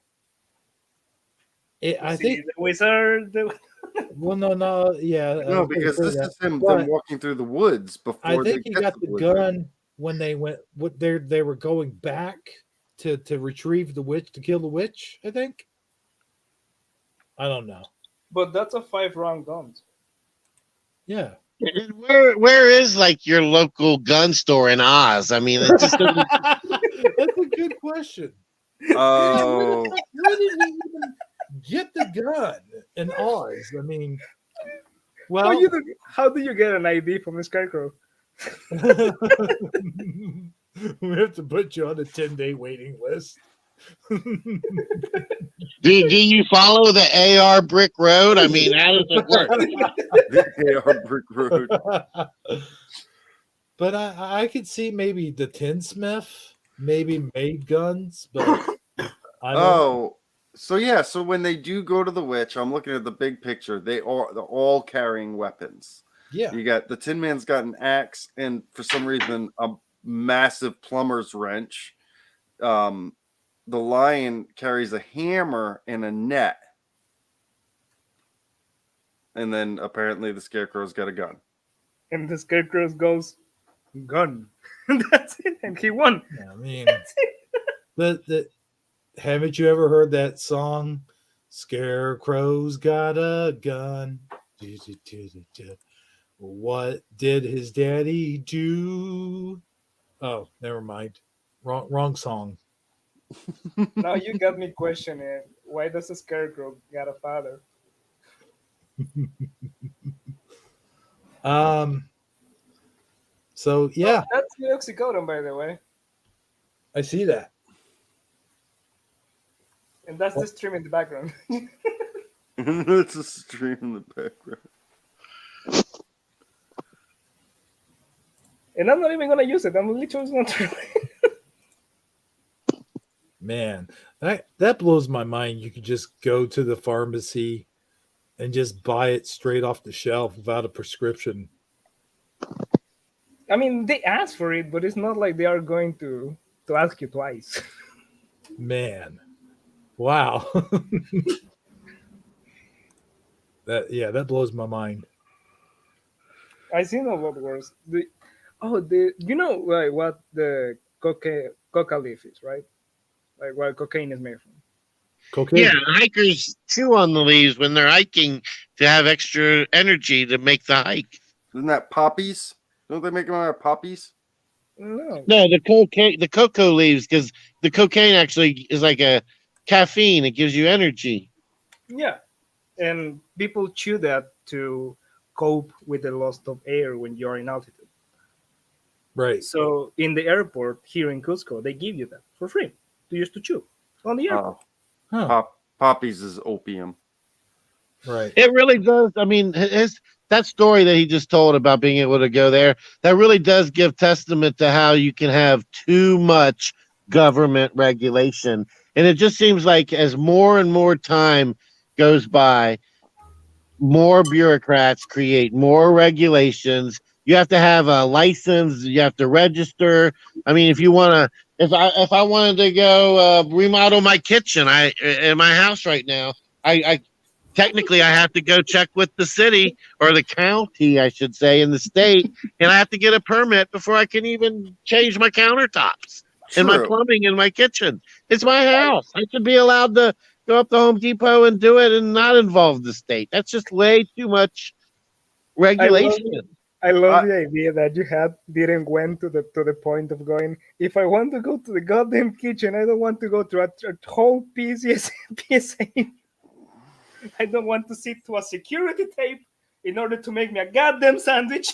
I think the wizard. Well, no, yeah. No, because this is him But them walking through the woods before I they think he get got to the wizard. gun when they went. What they were going back to retrieve the witch, to kill the witch. I think. I don't know. But that's a 5-round gun. Yeah. And where is like your local gun store in Oz? I mean, it just doesn't. That's a good question. Oh, Where did he even get the gun in Oz? I mean, well, how do you get an ID from the Scarecrow? we have to put you on a 10-day waiting list. Do you follow the AR Brick Road? I mean, how does it work? the AR Brick Road. But I could see maybe the tinsmith maybe made guns, but I don't. So when they do go to the witch, I'm looking at the big picture. They're all carrying weapons. Yeah. You got the Tin Man's got an axe and for some reason a massive plumber's wrench. The lion carries a hammer and a net. And then apparently the Scarecrow's got a gun. And the Scarecrow goes, gun. That's it. And he won. I mean, haven't you ever heard that song? Scarecrow's got a gun. What did his daddy do? Oh, never mind. Wrong song. Now you got me questioning, why does the Scarecrow got a father? So yeah. Oh, that's the oxycodone, by the way. I see that. And that's the stream in the background. It's a stream in the background. And I'm not even gonna use it. I'm literally going to. Man, that blows my mind. You could just go to the pharmacy and just buy it straight off the shelf without a prescription. I mean, they ask for it, but it's not like they are going to ask you twice. Man, wow. That blows my mind. I seen a lot worse. You know what the coca leaf is, right? Like what cocaine is made from. Cocaine. Yeah, hikers chew on the leaves when they're hiking to have extra energy to make the hike. Isn't that poppies? Don't they make them out of poppies? No, the cocoa leaves, because the cocaine actually is like a caffeine. It gives you energy. Yeah, and people chew that to cope with the loss of air when you're in altitude. Right. So in the airport here in Cusco, they give you that for free to use to chew on the airport. Poppies is opium. Right. It really does. I mean, that story that he just told about being able to go there, that really does give testament to how you can have too much government regulation. And it just seems like as more and more time goes by, more bureaucrats create more regulations. You have to have a license. You have to register. I mean, if you want to, if I wanted to go remodel my kitchen, in my house right now, I technically I have to go check with the city or the county, I should say, in the state, and I have to get a permit before I can even change my countertops and my plumbing in my kitchen. It's my house. I should be allowed to go up to Home Depot and do it and not involve the state. That's just way too much regulation. I love the idea that you didn't went to the point of going, if I want to go to the goddamn kitchen, I don't want to go to a whole PSA. I don't want to sit to a security tape in order to make me a goddamn sandwich.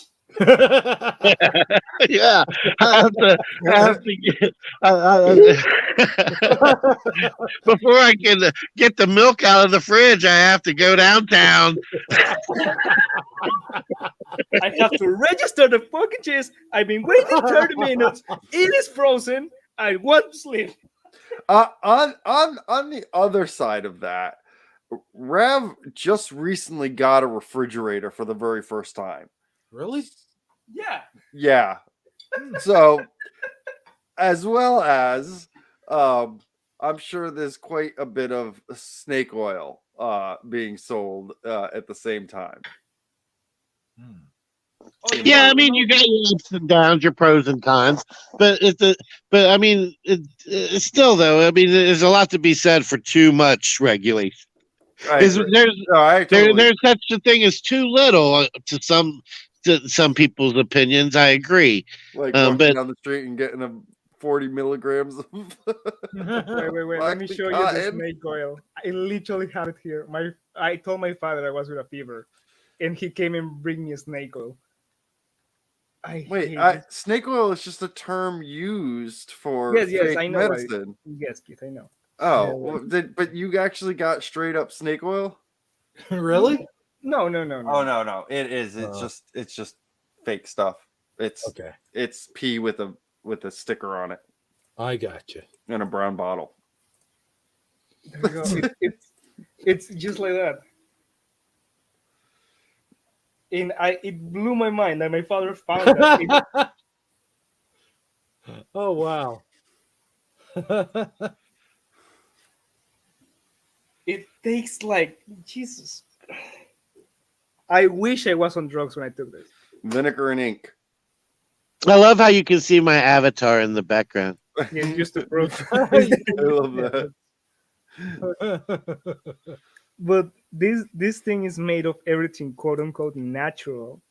Yeah, I have to get before I can get the milk out of the fridge. I have to go downtown. I have to register the fucking cheese. I've been waiting 30 minutes. It is frozen. I want to sleep. On the other side of that, Rev just recently got a refrigerator for the very first time. Really? Yeah. Yeah. So, as well as, I'm sure there's quite a bit of snake oil being sold at the same time. Yeah, I mean, you got your ups and downs, your pros and cons, but I mean, it's still though. I mean, there's a lot to be said for too much regulation. There's there's such a thing as too little to some people's opinions. I agree. Like walking but down the street and getting a 40 milligrams of Wait. Let me show you the snake oil. I literally have it here. I told my father I was with a fever, and he came and bring me a snake oil. Snake oil is just a term used for yes, I know medicine. Yes, Keith, I know. Oh, but you actually got straight up snake oil? Really? No. Oh no. It is. It's just fake stuff. It's pee with a sticker on it. I got you. In a brown bottle. There you go. It's just like that. And it blew my mind that my father found that. Oh wow. It tastes like Jesus. I wish I was on drugs when I took this. Vinegar and ink. I love how you can see my avatar in the background. Yeah, just to prove. I love that. But this thing is made of everything quote unquote natural,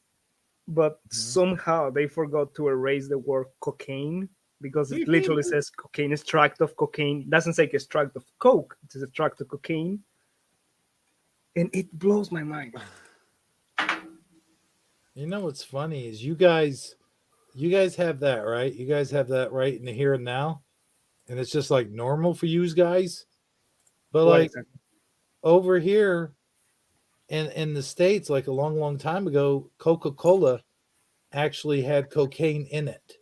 but somehow they forgot to erase the word cocaine because it literally says cocaine, extract of cocaine. It doesn't say extract of coke, it says extract of cocaine. And it blows my mind. You know what's funny is you guys have that, right? You guys have that right in the here and now. And it's just like normal for you guys. But like over here in the States, like a long time ago, Coca-Cola actually had cocaine in it.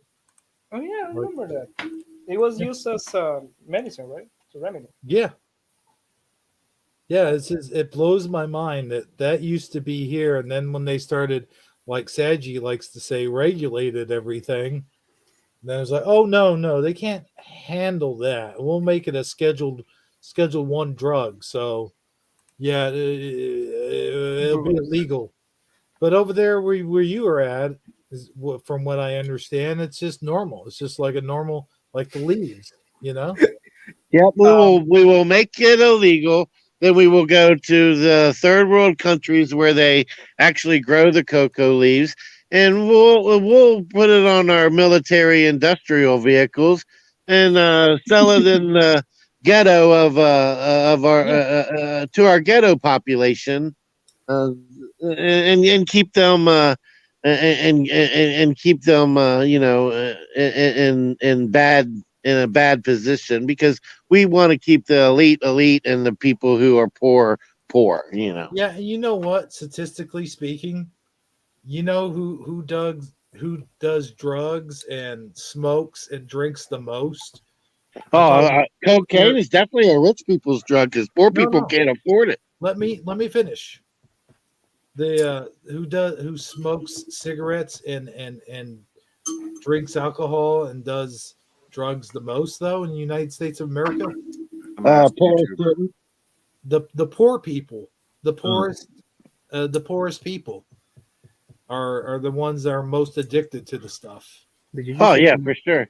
Oh yeah, I remember that. It was used as medicine, right? It's a remedy. Yeah. Yeah, it blows my mind that used to be here, and then when they started, like Saji likes to say, regulated everything, then it's like, oh no, they can't handle that. We'll make it a Schedule 1 drug. So, yeah, it'll be illegal. But over there where you are at, from what I understand, it's just normal. It's just like a normal, like the leaves, you know. Yep, we will make it illegal. Then we will go to the third world countries where they actually grow the cocoa leaves, and we'll put it on our military industrial vehicles and sell it in the ghetto of our to our ghetto population, and keep them and keep them in a bad position, because we want to keep the elite and the people who are poor. Yeah, and you know what? Statistically speaking, you know who does drugs and smokes and drinks the most? Cocaine is definitely a rich people's drug because poor people can't afford it. Let me finish. The who smokes cigarettes and drinks alcohol and does drugs the most though in the United States of America? The poor people, the poorest people are the ones that are most addicted to the stuff. Yeah, for sure.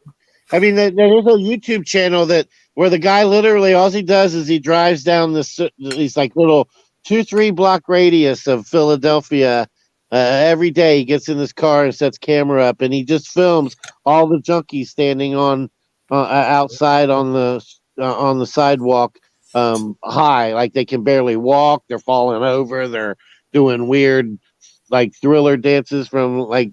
I mean, there's a YouTube channel where the guy literally all he does is he drives down these like little 2-3 block radius of Philadelphia every day. He gets in his car and sets camera up, and he just films all the junkies standing on outside on the sidewalk, high, like they can barely walk. They're falling over. They're doing weird like thriller dances from like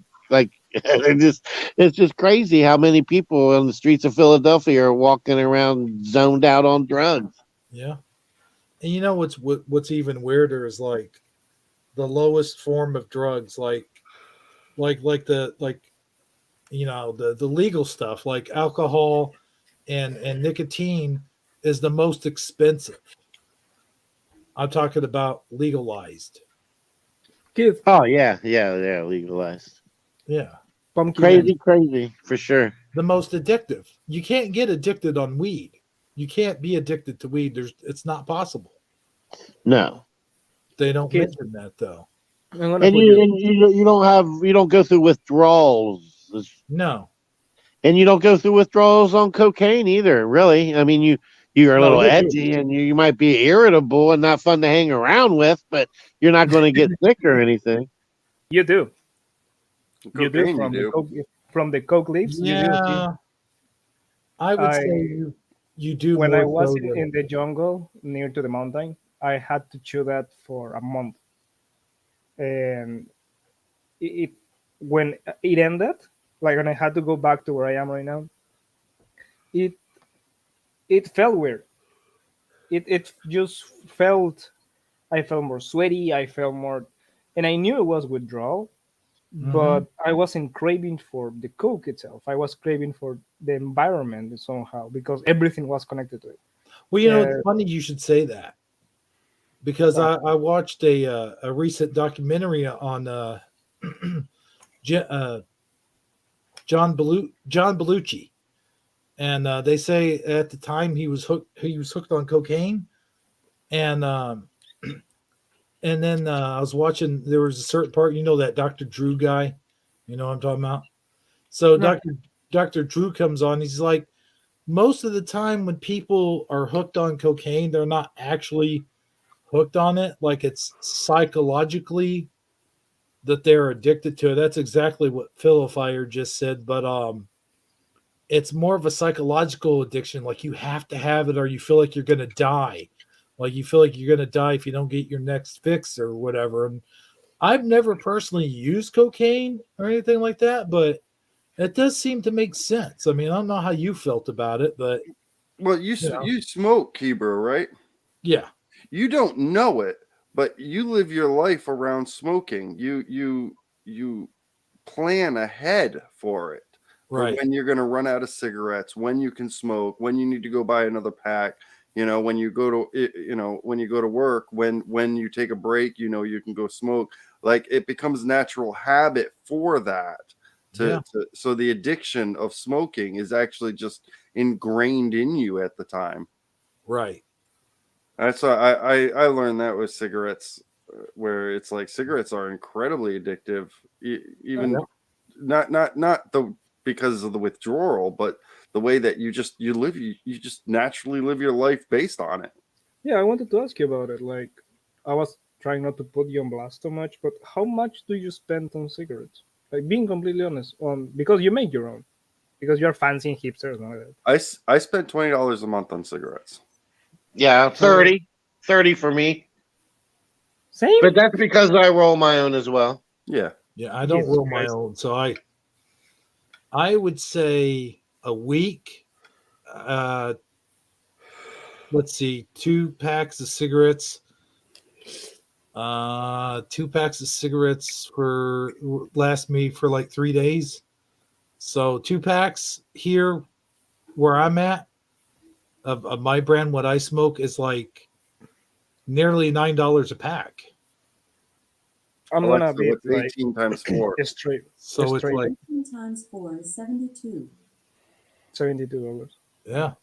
it's just crazy how many people on the streets of Philadelphia are walking around zoned out on drugs. Yeah. And you know what's even weirder is like the lowest form of drugs, like the legal stuff like alcohol and nicotine is the most expensive. I'm talking about legalized. Keith, Oh yeah, legalized. Yeah. pumpkin. Crazy for sure. The most addictive. You can't get addicted on weed. You can't be addicted to weed. It's not possible. No, They don't Keith, mention that though. I'm gonna and put you. you don't go through withdrawals, No. and you don't go through withdrawals on cocaine either. Really, I mean you're a No, little you do. edgy and you might be irritable and not fun to hang around with, but you're not going to get sick or anything. You do. You do Cocaine, from you the do. coke from the coke leaves. You do. Yeah. I would say you do When more I was so than in the jungle near to the mountain, I had to chew that for a month, and it when it ended, like when I had to go back to where I am right now, it it felt weird. It just felt I felt more sweaty. I felt more, and I knew it was withdrawal, but I wasn't craving for the coke itself. I was craving for the environment somehow because everything was connected to it. Well, it's funny you should say that because I watched a recent documentary on John Belushi, and they say at the time he was hooked on cocaine, and then I was watching. There was a certain part, that Dr. Drew guy, you know what I'm talking about. So No. Dr. Drew comes on. He's like, most of the time when people are hooked on cocaine, they're not actually hooked on it. Like it's psychologically that they're addicted to it. That's exactly what Philo Fire just said. But it's more of a psychological addiction. Like you have to have it or you feel like you're going to die. Like you feel like you're going to die if you don't get your next fix or whatever. And I've never personally used cocaine or anything like that, but it does seem to make sense. I mean, I don't know how you felt about it, but well, you smoke, Hebrew, right? Yeah. You don't know it, but you live your life around smoking. You plan ahead for it. Right. For when you're going to run out of cigarettes, when you can smoke, when you need to go buy another pack, when you go to work, when you take a break, you can go smoke. Like it becomes natural habit for that. So the addiction of smoking is actually just ingrained in you at the time. Right. That's why I learned that with cigarettes, where it's like cigarettes are incredibly addictive, even not the because of the withdrawal, but the way that you just naturally live your life based on it. Yeah, I wanted to ask you about it. Like, I was trying not to put you on blast too much, but how much do you spend on cigarettes? Like, being completely honest, because you make your own, because you're fancy and hipster and all that. I spent $20 a month on cigarettes. Yeah, 30 for me. Same. But that's because I roll my own as well. Yeah. Yeah, I don't roll my own, so I would say a week. Let's see, 2 packs of cigarettes. 2 packs of cigarettes last me for like 3 days. So 2 packs here where I'm at of my brand, what I smoke is like nearly $9 a pack. I'm gonna be like 18 times 4. Straight. So it's like 18 times 4 is 72. $72. Yeah.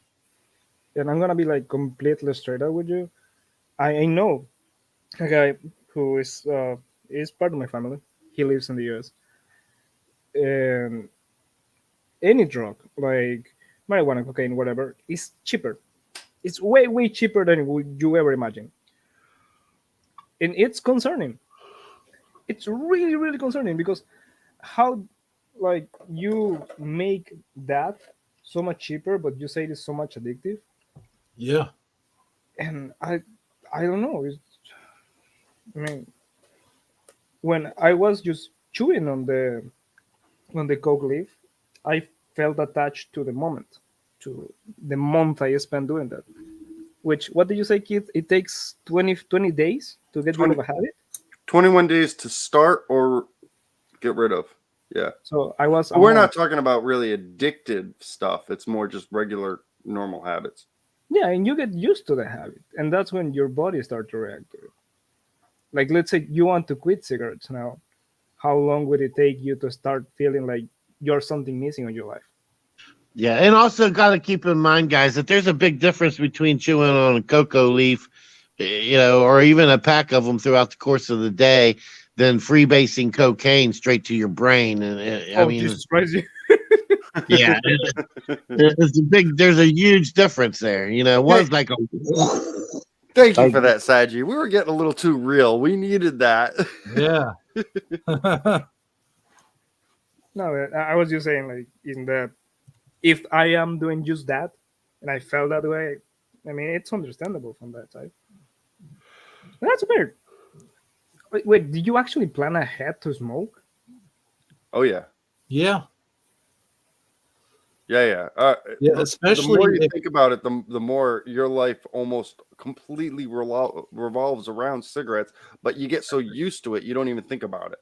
And I'm gonna be like completely straight up with you. I know a guy who is part of my family. He lives in the US. And any drug like marijuana, cocaine, whatever, is cheaper. It's way cheaper than you ever imagine. And it's concerning. It's really concerning because how like you make that so much cheaper, but you say it is so much addictive. Yeah. And I don't know. I mean, when I was just chewing on the coke leaf, I felt attached to the moment, to the month I spent doing that. Which, what did you say, Keith? It takes 20 days to get rid of a habit? 21 days to start or get rid of. Yeah. So I was. We're not talking about really addicted stuff. It's more just regular, normal habits. Yeah, and you get used to the habit, and that's when your body starts to react to it. Like, let's say you want to quit cigarettes now. How long would it take you to start feeling like you're something missing in your life? Yeah, and also got to keep in mind, guys, that there's a big difference between chewing on a cocoa leaf, or even a pack of them throughout the course of the day, than freebasing cocaine straight to your brain. And I Oh, mean, Jesus Christ! yeah, there's a huge difference there. One's like a. Thank you for that, Saji. We were getting a little too real. We needed that. Yeah. No, I was just saying, like, in that if I am doing just that, and I felt that way, I mean, it's understandable from that side. That's weird. Wait, did you actually plan ahead to smoke? Oh yeah. Yeah. Yeah. Yeah, the especially more you if- think about it, the more your life almost completely revolves around cigarettes. But you get so used to it, you don't even think about it.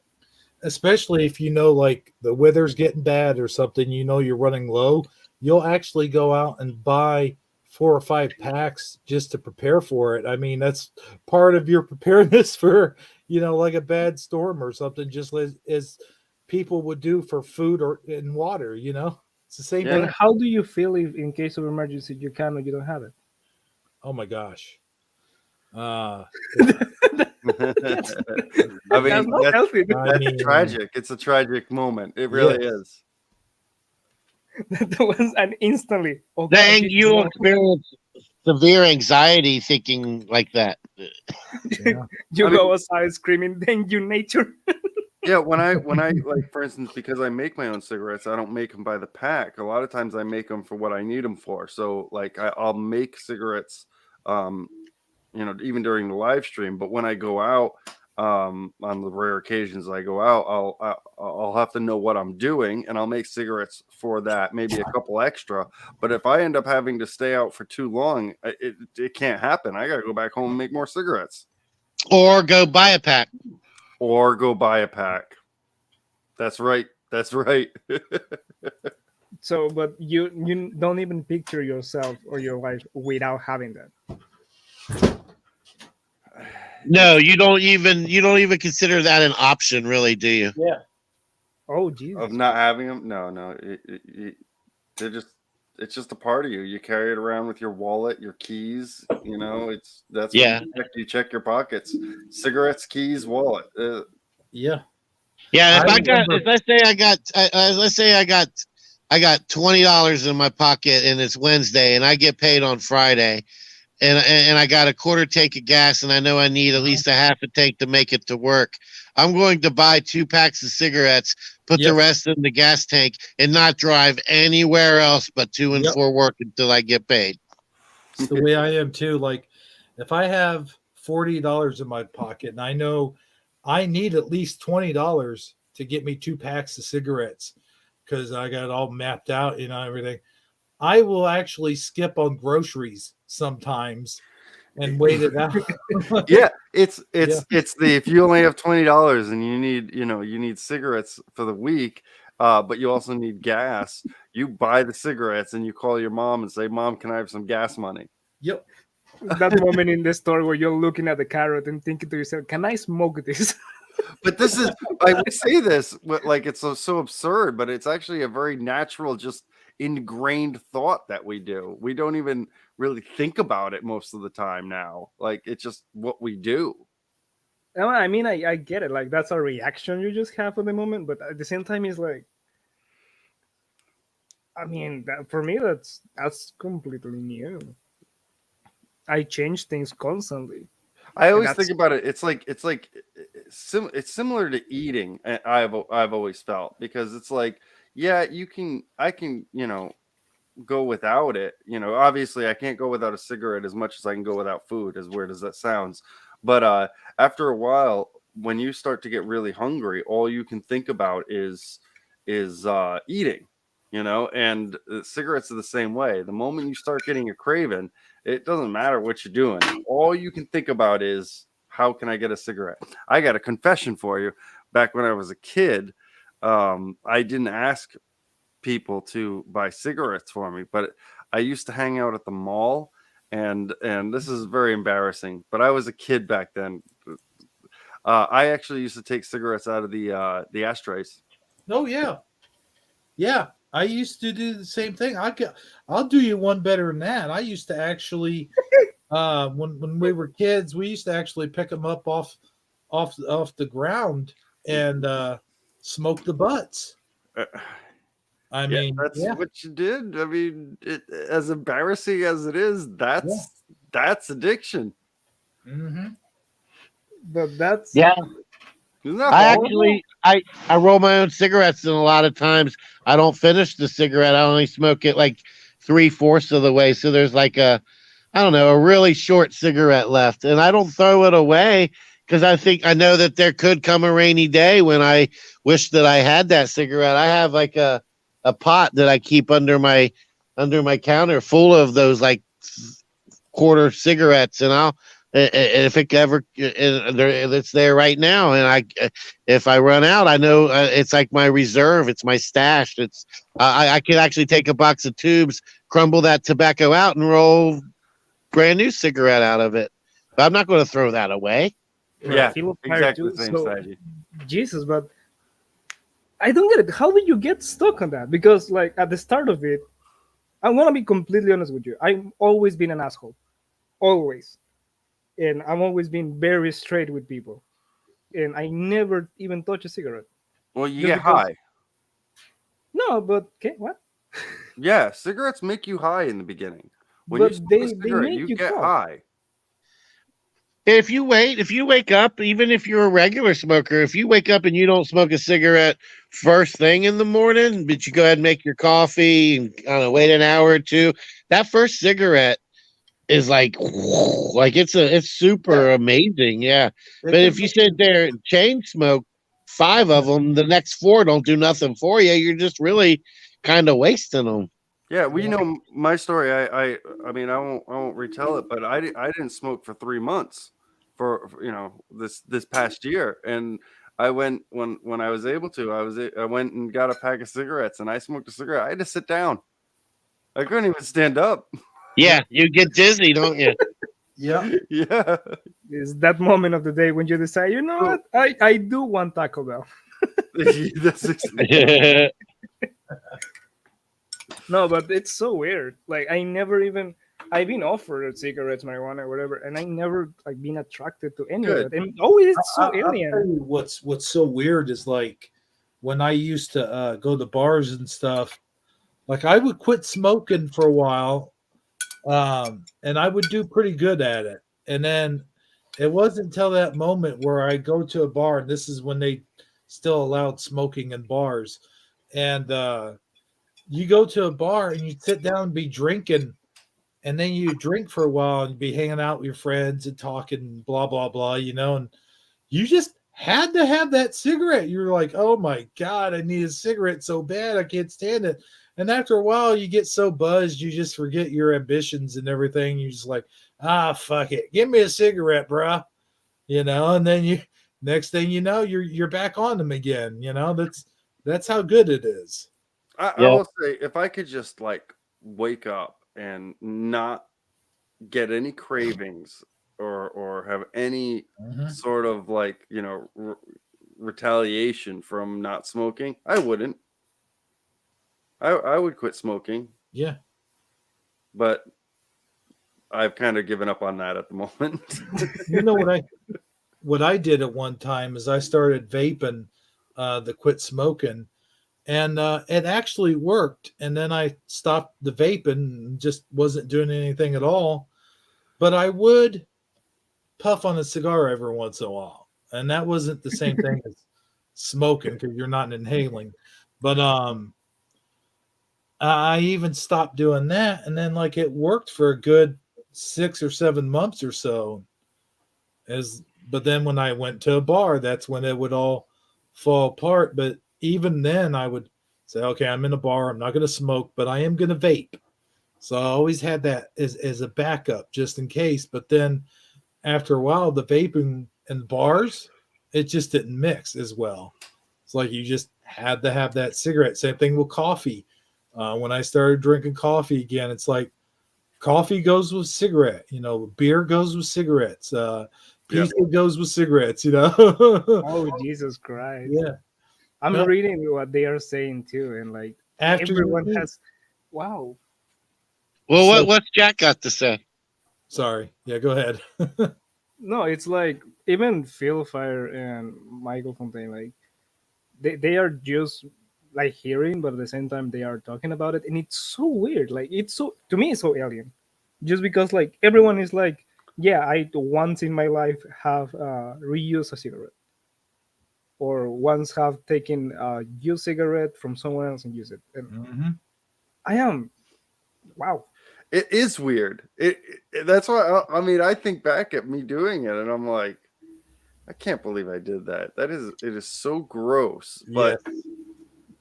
especially if you know like the weather's getting bad or something, you're running low, you'll actually go out and buy 4 or 5 packs just to prepare for it. I mean, that's part of your preparedness for, like a bad storm or something, just as people would do for food or in water, It's the same And thing. how do you feel if, in case of emergency, you can or you don't have it? Oh my gosh. I That's mean, not healthy. that's tragic. It's a tragic moment. It really is. That was an instantly. Oh, God, Then Jesus, you no. experience severe anxiety thinking like that. You go outside screaming, "Thank you, nature." Yeah, when I like, for instance, because I make my own cigarettes, I don't make them by the pack. A lot of times I make them for what I need them for. So like I'll make cigarettes, even during the live stream. But when I go out, on the rare occasions I go out, I'll have to know what I'm doing, and I'll make cigarettes for that, maybe a couple extra. But if I end up having to stay out for too long, it can't happen. I got to go back home and make more cigarettes, or go buy a pack. That's right. That's right. So, but you don't even picture yourself or your life without having that. No, you don't even consider that an option, really, do you? Yeah. Oh, Jesus. Of not having them? No. It's just a part of you. You carry it around with your wallet, your keys. That's Yeah. what you check your pockets: cigarettes, keys, wallet. Yeah. Yeah, let's say I got $20 in my pocket and it's Wednesday and I get paid on Friday and I got a quarter tank of gas and I know I need at least a half a tank to make it to work. I'm going to buy 2 packs of cigarettes, put the rest in the gas tank, and not drive anywhere else but to and for work until I get paid. It's the way I am too. Like if I have $40 in my pocket and I know I need at least $20 to get me 2 packs of cigarettes because I got it all mapped out, everything, I will actually skip on groceries sometimes and wait it out. Yeah, it's if you only have $20 and you need cigarettes for the week, but you also need gas, you buy the cigarettes and you call your mom and say, "Mom, can I have some gas money?" Yep. That moment in the store where you're looking at the carrot and thinking to yourself, "Can I smoke this?" But this is we say this like it's so absurd, but it's actually a very natural, just ingrained thought that we do. We don't even really think about it most of the time now. Like it's just what we do. No, I mean, I get it. Like that's a reaction you just have at the moment, but at the same time, it's like, I mean, for me, that's completely new. I change things constantly. I always think about it. It's similar to eating. I've always felt, because it's like, yeah, I can go without it. Obviously I can't go without a cigarette as much as I can go without food, as weird as that sounds. But after a while, when you start to get really hungry, all you can think about is eating. And cigarettes are the same way. The moment you start getting a craving, it doesn't matter what you're doing. All you can think about is, how can I get a cigarette? I got a confession for you. Back when I was a kid, I didn't ask people to buy cigarettes for me, but I used to hang out at the mall, and this is very embarrassing. But I was a kid back then. I actually used to take cigarettes out of the ashtrays. Oh yeah, yeah. I used to do the same thing. I'll do you one better than that. I used to actually, when we were kids, we used to actually pick them up off the ground and smoke the butts. I mean, that's yeah. what you did. I mean, as embarrassing as it is, that's addiction. Mm-hmm. But that's Yeah. Isn't that I horrible? actually I roll my own cigarettes, and a lot of times I don't finish the cigarette. I only smoke it like 3/4 of the way. So there's like a really short cigarette left, and I don't throw it away because I know that there could come a rainy day when I wish that I had that cigarette. I have like a pot that I keep under my counter full of those like quarter cigarettes, and if it ever it's there right now, and if I run out, I know it's like my reserve, it's my stash. It's I could actually take a box of tubes, crumble that tobacco out, and roll brand new cigarette out of it. But I'm not going to throw that away. Yeah, Philip exactly too, the same so- strategy. Jesus, but I don't get it. How did you get stuck on that? Because like at the start of it, I'm gonna be completely honest with you. I've always been an asshole, always, and I'm always been very straight with people, and I never even touch a cigarette. Well, you Just get because- high. No, but okay, what? Yeah, cigarettes make you high in the beginning. When But you smoke they a cigarette, make you you get cough. high. If you wake up, even if you're a regular smoker, if you wake up and you don't smoke a cigarette first thing in the morning, but you go ahead and make your coffee and wait an hour or two, that first cigarette is like it's super amazing. Yeah. But if you sit there and chain smoke 5 of them, the next 4 don't do nothing for you. You're just really kind of wasting them. Yeah, well, you know my story. I mean, I won't retell it, but I didn't smoke for 3 months for this past year, and I went when I was able to. I went and got a pack of cigarettes, and I smoked a cigarette. I had to sit down. I couldn't even stand up. Yeah, you get dizzy, don't you? Yeah. Yeah. Is that moment of the day when you decide, you know what, I do want Taco Bell. That's exactly. No, but it's so weird. Like I've been offered cigarettes, marijuana, whatever, and I never like been attracted to any Good. of it. And always it's so I'll tell alien. you what's so weird is like when I used to go to bars and stuff, like I would quit smoking for a while, and I would do pretty good at it. And then it wasn't until that moment where I go to a bar, and this is when they still allowed smoking in bars, and you go to a bar and you sit down and be drinking, and then you drink for a while and be hanging out with your friends and talking, blah blah blah, and you just had to have that cigarette. You're like, oh my god, I need a cigarette so bad, I can't stand it. And after a while, you get so buzzed, you just forget your ambitions and everything. You're just like, fuck it, give me a cigarette, bruh. And then you, next thing you know, you're back on them again. That's how good it is. I will say, if I could just like wake up and not get any cravings or have any sort of like retaliation from not smoking, I wouldn't. I would quit smoking. Yeah, but I've kind of given up on that at the moment. what I did at one time is I started vaping the quit smoking, and it actually worked. And then I stopped the vaping and just wasn't doing anything at all. But I would puff on a cigar every once in a while, and that wasn't the same thing as smoking because you're not inhaling. But I even stopped doing that, and then like it worked for a good 6 or 7 months or so. But then when I went to a bar, that's when it would all fall apart. But even then, I would say, okay, I'm in a bar, I'm not going to smoke, but I am going to vape. So I always had that as a backup just in case. But then after a while, the vaping and bars, it just didn't mix as well. It's like you just had to have that cigarette. Same thing with coffee. When I started drinking coffee again, it's like Coffee goes with cigarette. Beer goes with cigarettes. Pizza goes with cigarettes. Oh, Jesus Christ! Yeah. I'm Well, reading what they are saying too, and like after you everyone eat. has. Wow. Well, So- what's Jack got to say? Sorry. Yeah, go ahead. No, it's like even Phil Fire and Michael Fontaine, like they are just like hearing, but at the same time they are talking about it, and it's so weird. Like it's so to me, it's so alien, just because like everyone is like, yeah, I once in my life have reused a cigarette, or once have taken a used cigarette from someone else and use it, and Mhm. I am, wow. It is weird. That's why I mean I think back at me doing it and I'm like, I can't believe I did that. It is so gross.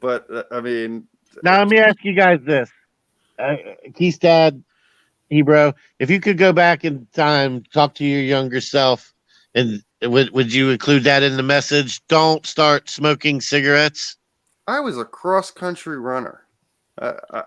But I mean, Now let me ask you guys this: Keith's dad, Hebrew, if you could go back in time, talk to your younger self, and would you include that in the message? Don't start smoking cigarettes. I was a cross country runner.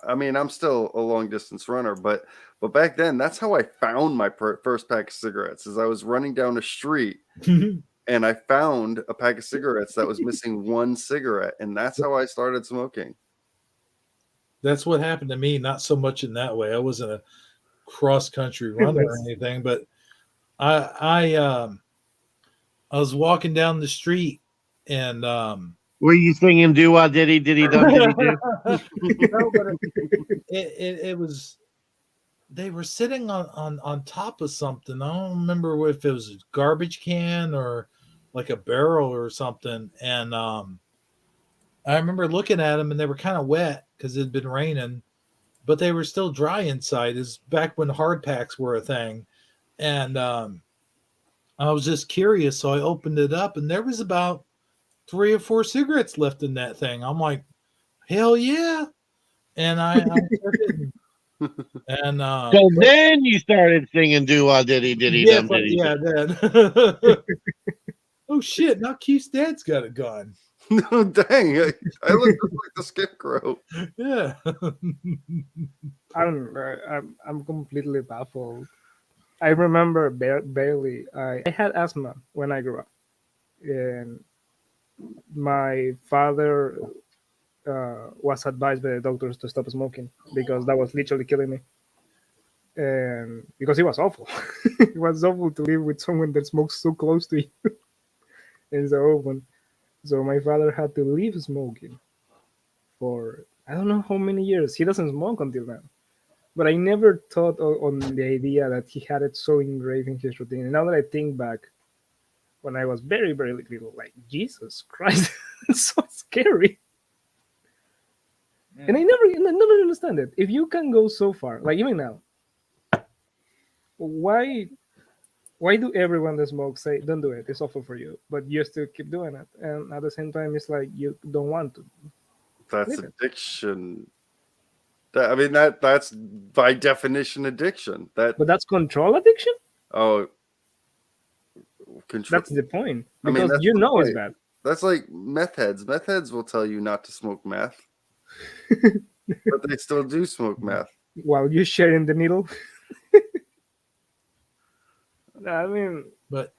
I mean, I'm still a long distance runner, but back then, that's how I found my first pack of cigarettes. Is I was running down the street and I found a pack of cigarettes that was missing one cigarette, and that's how I started smoking. That's what happened to me. Not so much in that way. I wasn't a cross country runner or anything, but I was walking down the street and were you singing "Do Wah Diddy Diddy Dum Diddy Do"? No, but it was. They were sitting on top of something. I don't remember if it was a garbage can or like a barrel or something. And I remember looking at them, and they were kind of wet because it had been raining, but they were still dry inside. Is back when hard packs were a thing, and I was just curious, so I opened it up, and there was about 3 or 4 cigarettes left in that thing. I'm like, hell yeah! And I took it. And So then you started singing "Do Wah Diddy Diddy Dum Diddy." Yeah, then. Oh shit! Now Keith's dad's got a gun. No, dang! I look just like the scarecrow. Yeah. I'm completely baffled. I remember barely. I had asthma when I grew up, and my father was advised by the doctors to stop smoking because that was literally killing me. And because it was awful, it was awful to live with someone that smokes so close to you and so open. So my father had to leave smoking for I don't know how many years. He doesn't smoke until now. But I never thought on the idea that he had it so engraved in his routine. And now that I think back, when I was very, very little, like, Jesus Christ, it's so scary. And I never understand it. If you can go so far, like even now, why do everyone that smokes say, don't do it, it's awful for you, but you still keep doing it? And at the same time, it's like you don't want to. That's addiction. I mean, that's by definition addiction. But that's control addiction? Oh, control. That's the point. I mean, Because you know it's bad. That's like meth heads. Meth heads will tell you not to smoke meth, but they still do smoke meth. While you're sharing the needle? I mean, but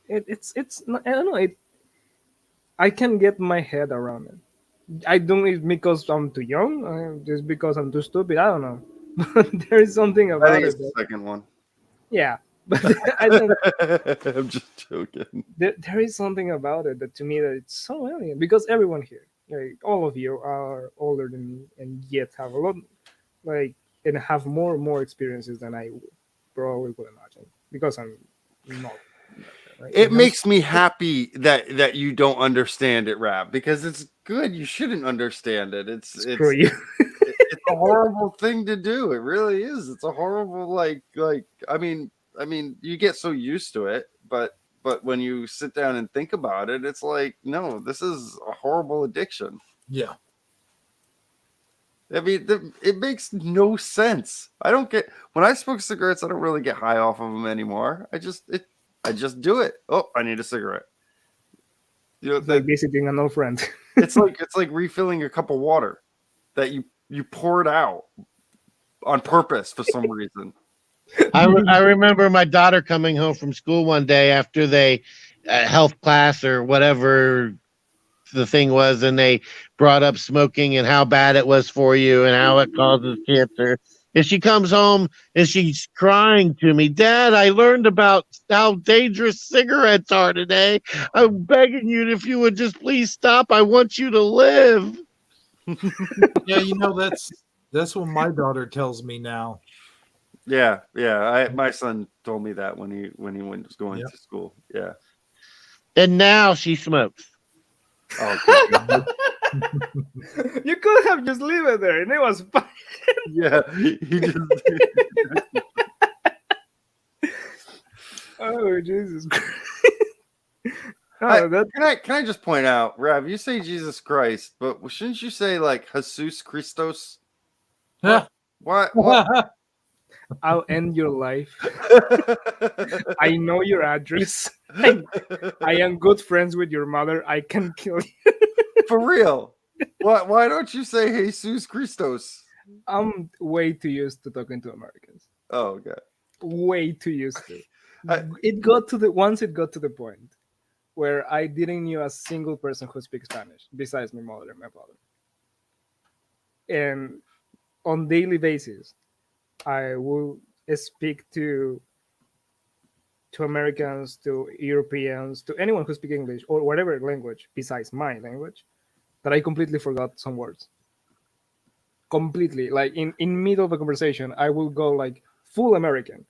it's not, I don't know. I can get my head around it. I don't. It's because I'm too young. Just because I'm too stupid. I don't know. But there is something about I think it. it's the second one. Yeah, but I don't. I'm just joking. There is something about it that to me that it's so alien because everyone here, like all of you, are older than me and yet have a lot, like, and have more experiences than I probably would imagine because I'm not. Right? It makes me happy that you don't understand it, Rap, because it's good. You shouldn't understand it. It's you. It's a horrible thing to do. It really is. It's a horrible like I mean you get so used to it, but when you sit down and think about it, it's like, no, this is a horrible addiction. Yeah. I mean, it makes no sense. I don't get when I smoke cigarettes. I don't really get high off of them anymore. I just do it. Oh, I need a cigarette. You know, it's like visiting an old friend. it's like refilling a cup of water that you pour it out. on purpose for some reason. I remember my daughter coming home from school one day after they health class or whatever the thing was, and they brought up smoking and how bad it was for you and how it causes cancer. And she comes home and she's crying to me, Dad, I learned about how dangerous cigarettes are today. I'm begging you if you would just please stop. I want you to live. Yeah, that's what my daughter tells me now. Yeah. My son told me that when he was going to school. Yeah. And now she smokes. Oh, You could have just leave it there, and it was fine. Yeah, he just. Oh, Jesus Christ! Can I just point out, Rav? You say Jesus Christ, but shouldn't you say like Jesus Christos? What? I'll end your life. I know your address. I am good friends with your mother. I can kill you. For real? Why don't you say Jesus Christos? I'm way too used to talking to Americans. Oh, okay. Way too used to. It got to the point where I didn't know a single person who speaks Spanish besides my mother and my father. And on daily basis, I will speak to Americans, to Europeans, to anyone who speaks English or whatever language besides my language, that I completely forgot some words. Completely. Like in middle of a conversation, I will go like full American.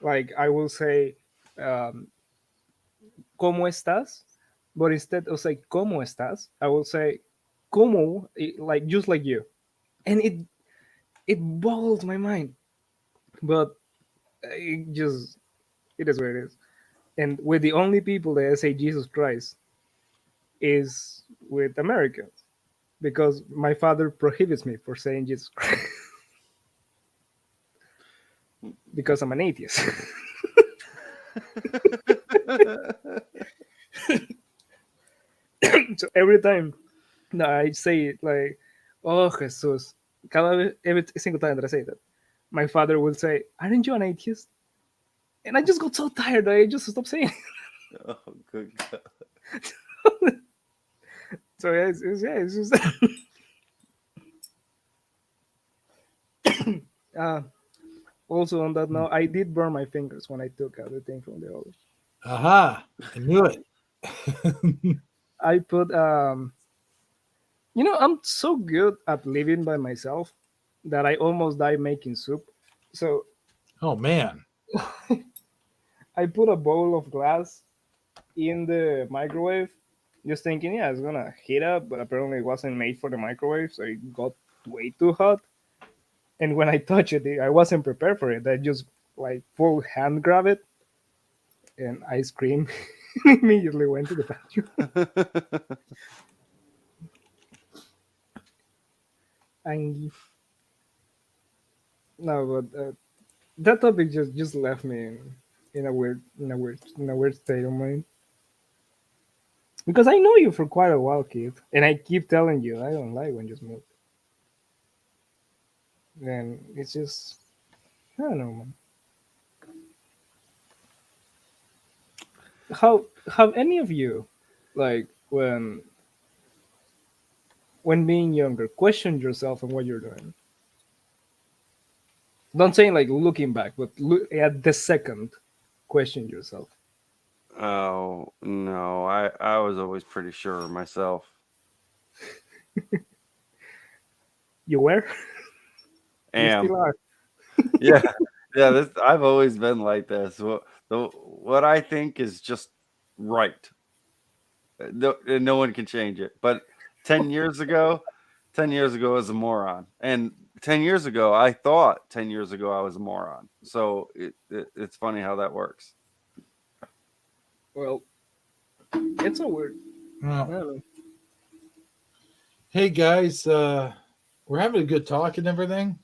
Like I will say, ¿Cómo estás? But instead of say ¿Cómo estás?, I will say ¿Cómo?, like just like you. And it boggles my mind. But it is what it is. And with the only people that I say Jesus Christ is with Americans, because my father prohibits me for saying Jesus Christ because I'm an atheist. So every time that I say it, like, oh Jesus, every single time that I say that, my father will say, aren't you an atheist? And I just got so tired that I just stopped saying it. Oh, good God. So it's just also on that note, I did burn my fingers when I took out the thing from the oven. Aha! I knew it. I put I'm so good at living by myself that I almost died making soup. So oh man. I put a bowl of glass in the microwave, just thinking, yeah, it's gonna heat up, but apparently it wasn't made for the microwave, so it got way too hot. And when I touched it, I wasn't prepared for it. I just like full hand grab it, and I screamed. Immediately went to the bathroom. And no, but that topic just left me in a weird state of mind. Because I know you for quite a while, kid, and I keep telling you I don't like when you smoke. And it's just, I don't know, man. How have any of you, like when being younger, questioned yourself and what you're doing? Don't say like looking back, but look at the second, question yourself. Oh no, I was always pretty sure of myself. You were? Am. You still are. yeah. I've always been like this. What I think is just right. No one can change it. But 10 years ago, I was a moron, and 10 years ago, I thought 10 years ago I was a moron. So it's funny how that works. Well, it's a weird. Oh. Hey guys, we're having a good talk and everything,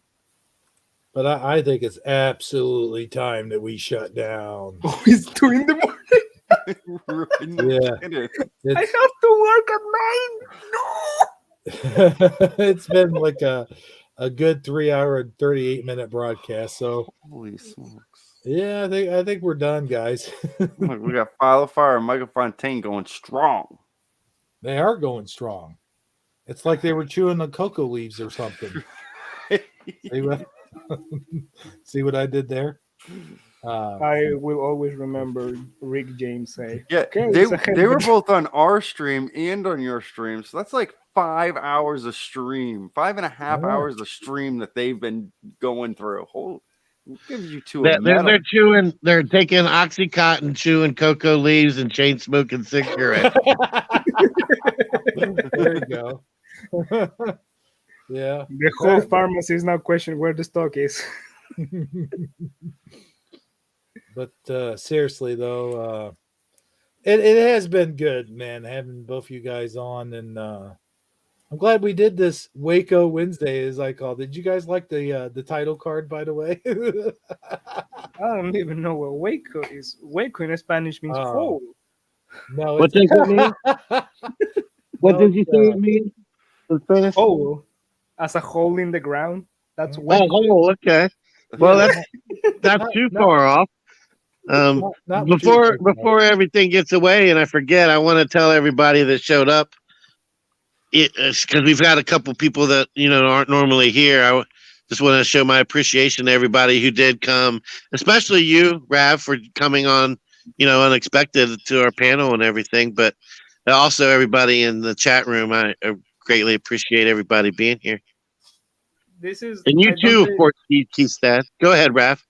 but I think it's absolutely time that we shut down. Oh, it's 2 in the morning. Yeah, I have to work at 9. No. It's been like a a good 3 hour and 38-minute broadcast. So Holy smokes! yeah, I think we're done, guys. Look, we got File Fire and Michael Fontaine going strong. They are going strong. It's like they were chewing the cocoa leaves or something. See what I did there? I will always remember Rick James say. Yeah, "Okay, they were both on our stream and on your stream, so that's like 5 hours of stream, 5.5 hours of stream that they've been going through. Who gives you two a medal? They're chewing, they're taking Oxycontin, chewing cocoa leaves, and chain smoking cigarettes. There you go. Yeah. The whole pharmacy is now questioning where the stock is. But seriously though, it has been good, man, having both you guys on, and I'm glad we did this Waco Wednesday, as I called it. Did you guys like the title card, by the way? I don't even know what Waco is. Waco in Spanish means hole. No, what does it mean? What did you say it means? Hole, as a hole in the ground. That's Waco. Oh, okay. Well, that's too far off. Not Before everything gets away and I forget, I want to tell everybody that showed up, because we've got a couple people that aren't normally here. I just want to show my appreciation to everybody who did come, especially you, Rav, for coming on unexpected to our panel and everything, but also everybody in the chat room. I greatly appreciate everybody being here. And you too, Keystad. Go ahead, Rav.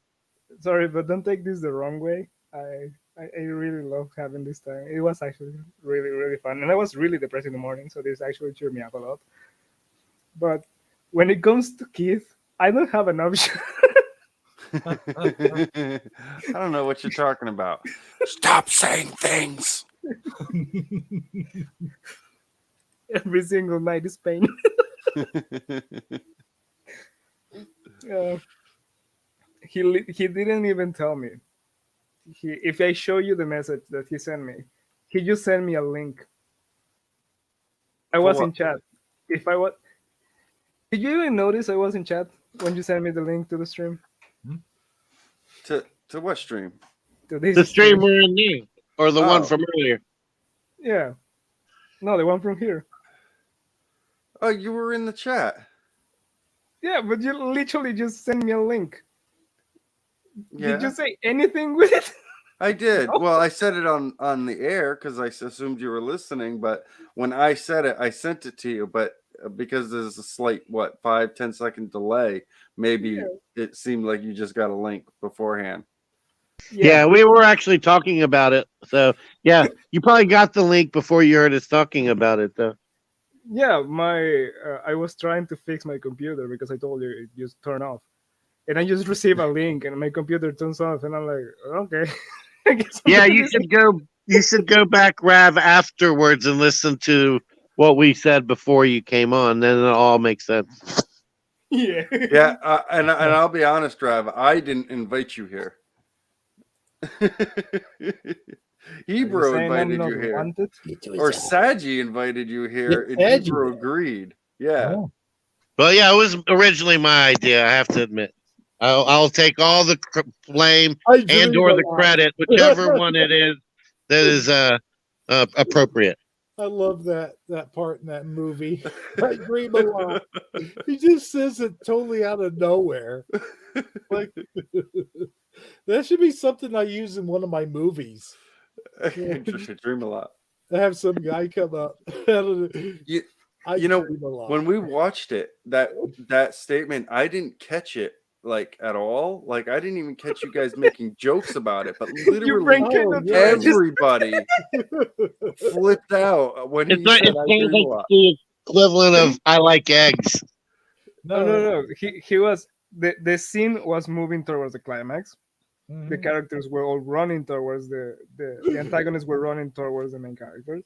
Sorry, but don't take this the wrong way. I really love having this time. It was actually really, really fun. And I was really depressed in the morning, so this actually cheered me up a lot. But when it comes to Keith, I don't have an option. I don't know what you're talking about. Stop saying things. Every single night is pain. He didn't even tell me. If I show you the message that he sent me, he just sent me a link. I was in chat. Did you even notice I was in chat when you sent me the link to the stream? To what stream? To this the stream we're in now, or the one from earlier? Yeah. No, the one from here. Oh, you were in the chat. Yeah, but you literally just sent me a link. Yeah. Did you say anything with it? I did. Well, I said it on the air because I assumed you were listening. But when I said it, I sent it to you. But because there's a slight 5-10 second delay, maybe it seemed like you just got a link beforehand. Yeah, we were actually talking about it. So yeah, you probably got the link before you heard us talking about it, though. Yeah, I was trying to fix my computer because I told you it just turned off. And I just received a link and my computer turns off and I'm like, okay. I guess you should go back, Rav, afterwards and listen to what we said before you came on. Then it all makes sense. Yeah. Yeah, and I'll be honest, Rav, I didn't invite you here. Hebrew invited you here. Or Saji invited you here and Hebrew agreed. Yeah. Oh. Well, yeah, it was originally my idea, I have to admit. I'll take all the blame and or the credit, whichever one it is that is appropriate. I love that part in that movie. I dream a lot. He just says it totally out of nowhere. Like that should be something I use in one of my movies. Interesting. Dream a lot. I have some guy come up. When we watched it, that statement, I didn't catch it at all. Like I didn't even catch you guys making jokes about it, but literally everybody flipped out when he said I dream a lot. The equivalent of I like eggs. No. He was the scene was moving towards the climax. Mm-hmm. The characters were all running towards the antagonists were running towards the main characters,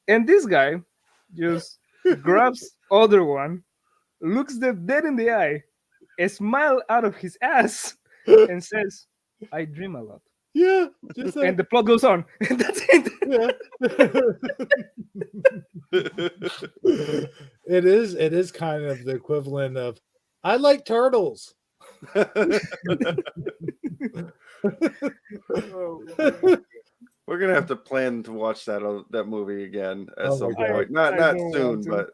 and this guy just grabs other one, looks them dead in the eye, a smile out of his ass, and says, "I dream a lot." Yeah, and the plot goes on. And that's it. Yeah. It is kind of the equivalent of I like turtles. We're gonna have to plan to watch that movie again at some God. point. I Not don't soon, want to. but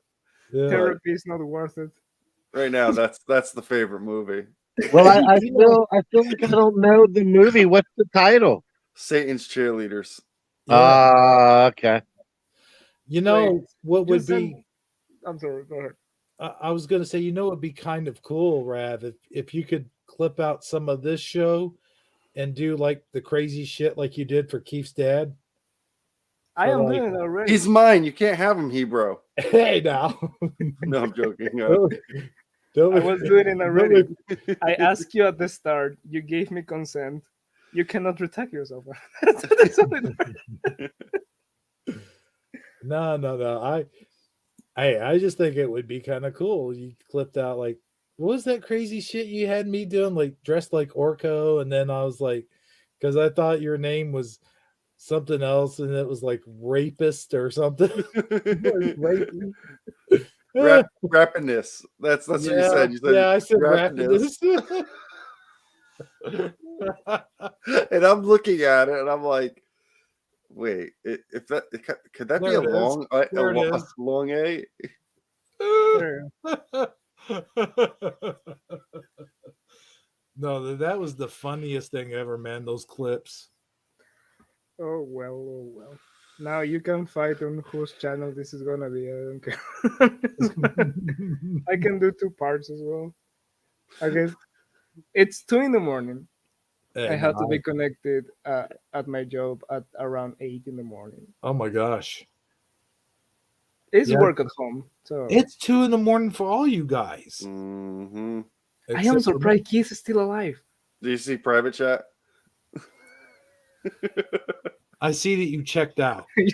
Yeah. Therapy is not worth it. right now that's the favorite movie. Well, I feel like I don't know the movie. What's the title? Satan's Cheerleaders. Okay. You know Wait, what would just send- be? I'm sorry. Go ahead. I was going to say, you know, it'd be kind of cool, Rav, if you could clip out some of this show and do like the crazy shit like you did for Keith's dad. I am like- doing it already. He's mine. You can't have him, Hebrew. Hey, now. No, I'm joking. I was doing it already. I asked you at the start. You gave me consent. You cannot retract yourself. That's all it- No. I just think it would be kind of cool. You clipped out like, what was that crazy shit you had me doing? Like dressed like Orko, and then I was like, because I thought your name was something else, and it was like rapist or something. Rappiness. That's what you said. You said I said rappiness. rappiness. And I'm looking at it, and I'm like, wait, if that could that be There a it is. long There it is. long A? No, that was the funniest thing ever, man. Those clips. Oh well. Now you can fight on whose channel this is gonna be. I don't care. I can do 2 parts as well. I guess it's 2 a.m. I have to be connected at my job at around 8 a.m. Oh my gosh. It's Yeah. work at home, so It's 2 a.m. for all you guys. Mm-hmm. I am Except for surprised Keith is still alive. Do you see private chat? I see that you checked out. I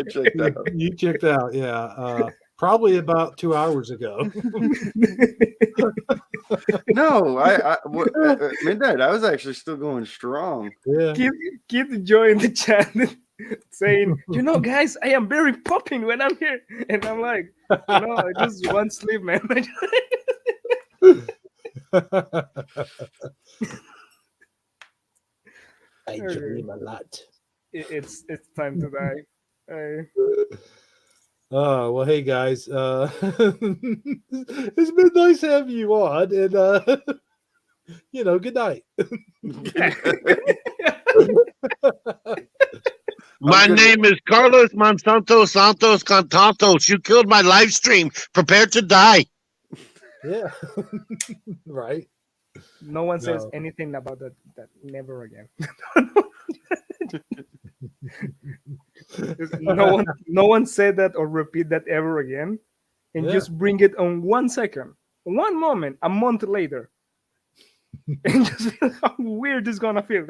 checked out. You checked out, yeah. Probably about 2 hours ago. No, at midnight. I was actually still going strong. Yeah. Keith joined the chat saying, guys, I am very popping when I'm here. And I'm like, no, I just want sleep, man. I dream a lot. It's time to die. Oh, well, hey guys. It's been nice having you on, and good night. My name is Carlos Monsanto Santos Cantantos. You killed my live stream. Prepare to die. Yeah. Right. No one says No. anything about that never again. no one said that or repeat that ever again, and Yeah. just bring it on 1 second, 1 moment, a month later, and just feel how weird it's gonna feel.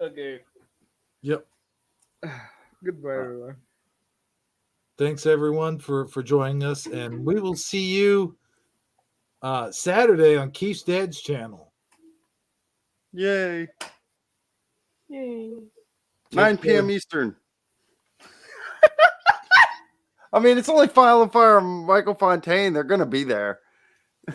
Okay. Yep. Goodbye, everyone. Thanks everyone for joining us, and we will see you Saturday on Keith's Dad's channel. Yay. Yay. 9 p.m. Eastern. I mean, it's only File and Fire and Michael Fontaine. They're going to be there.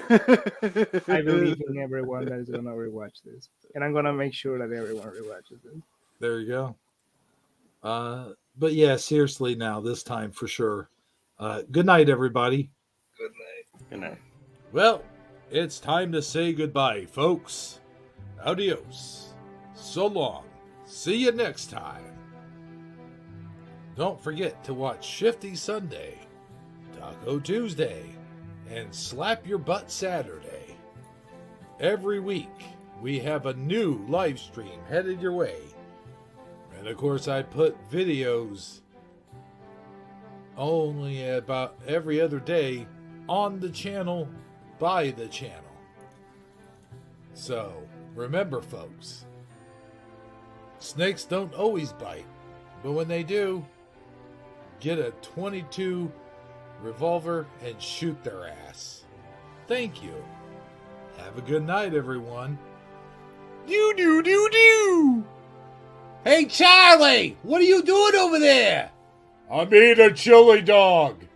I believe in everyone that is gonna rewatch this, and I'm gonna make sure that everyone rewatches it. There you go. But yeah, seriously now, this time for sure. Good night, everybody. Good night. Good night. Well, it's time to say goodbye, folks. Adios. So long. See you next time. Don't forget to watch Shifty Sunday, Taco Tuesday, and Slap Your Butt Saturday. Every week, we have a new live stream headed your way. And of course, I put videos only about every other day on the channel, by the channel. So, remember, folks, snakes don't always bite, but when they do, get a .22 revolver and shoot their ass. Thank you. Have a good night, everyone. Do. Hey, Charlie, what are you doing over there? I'm eating a chili dog.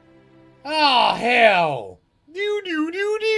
Oh, hell. Do, do, do, do.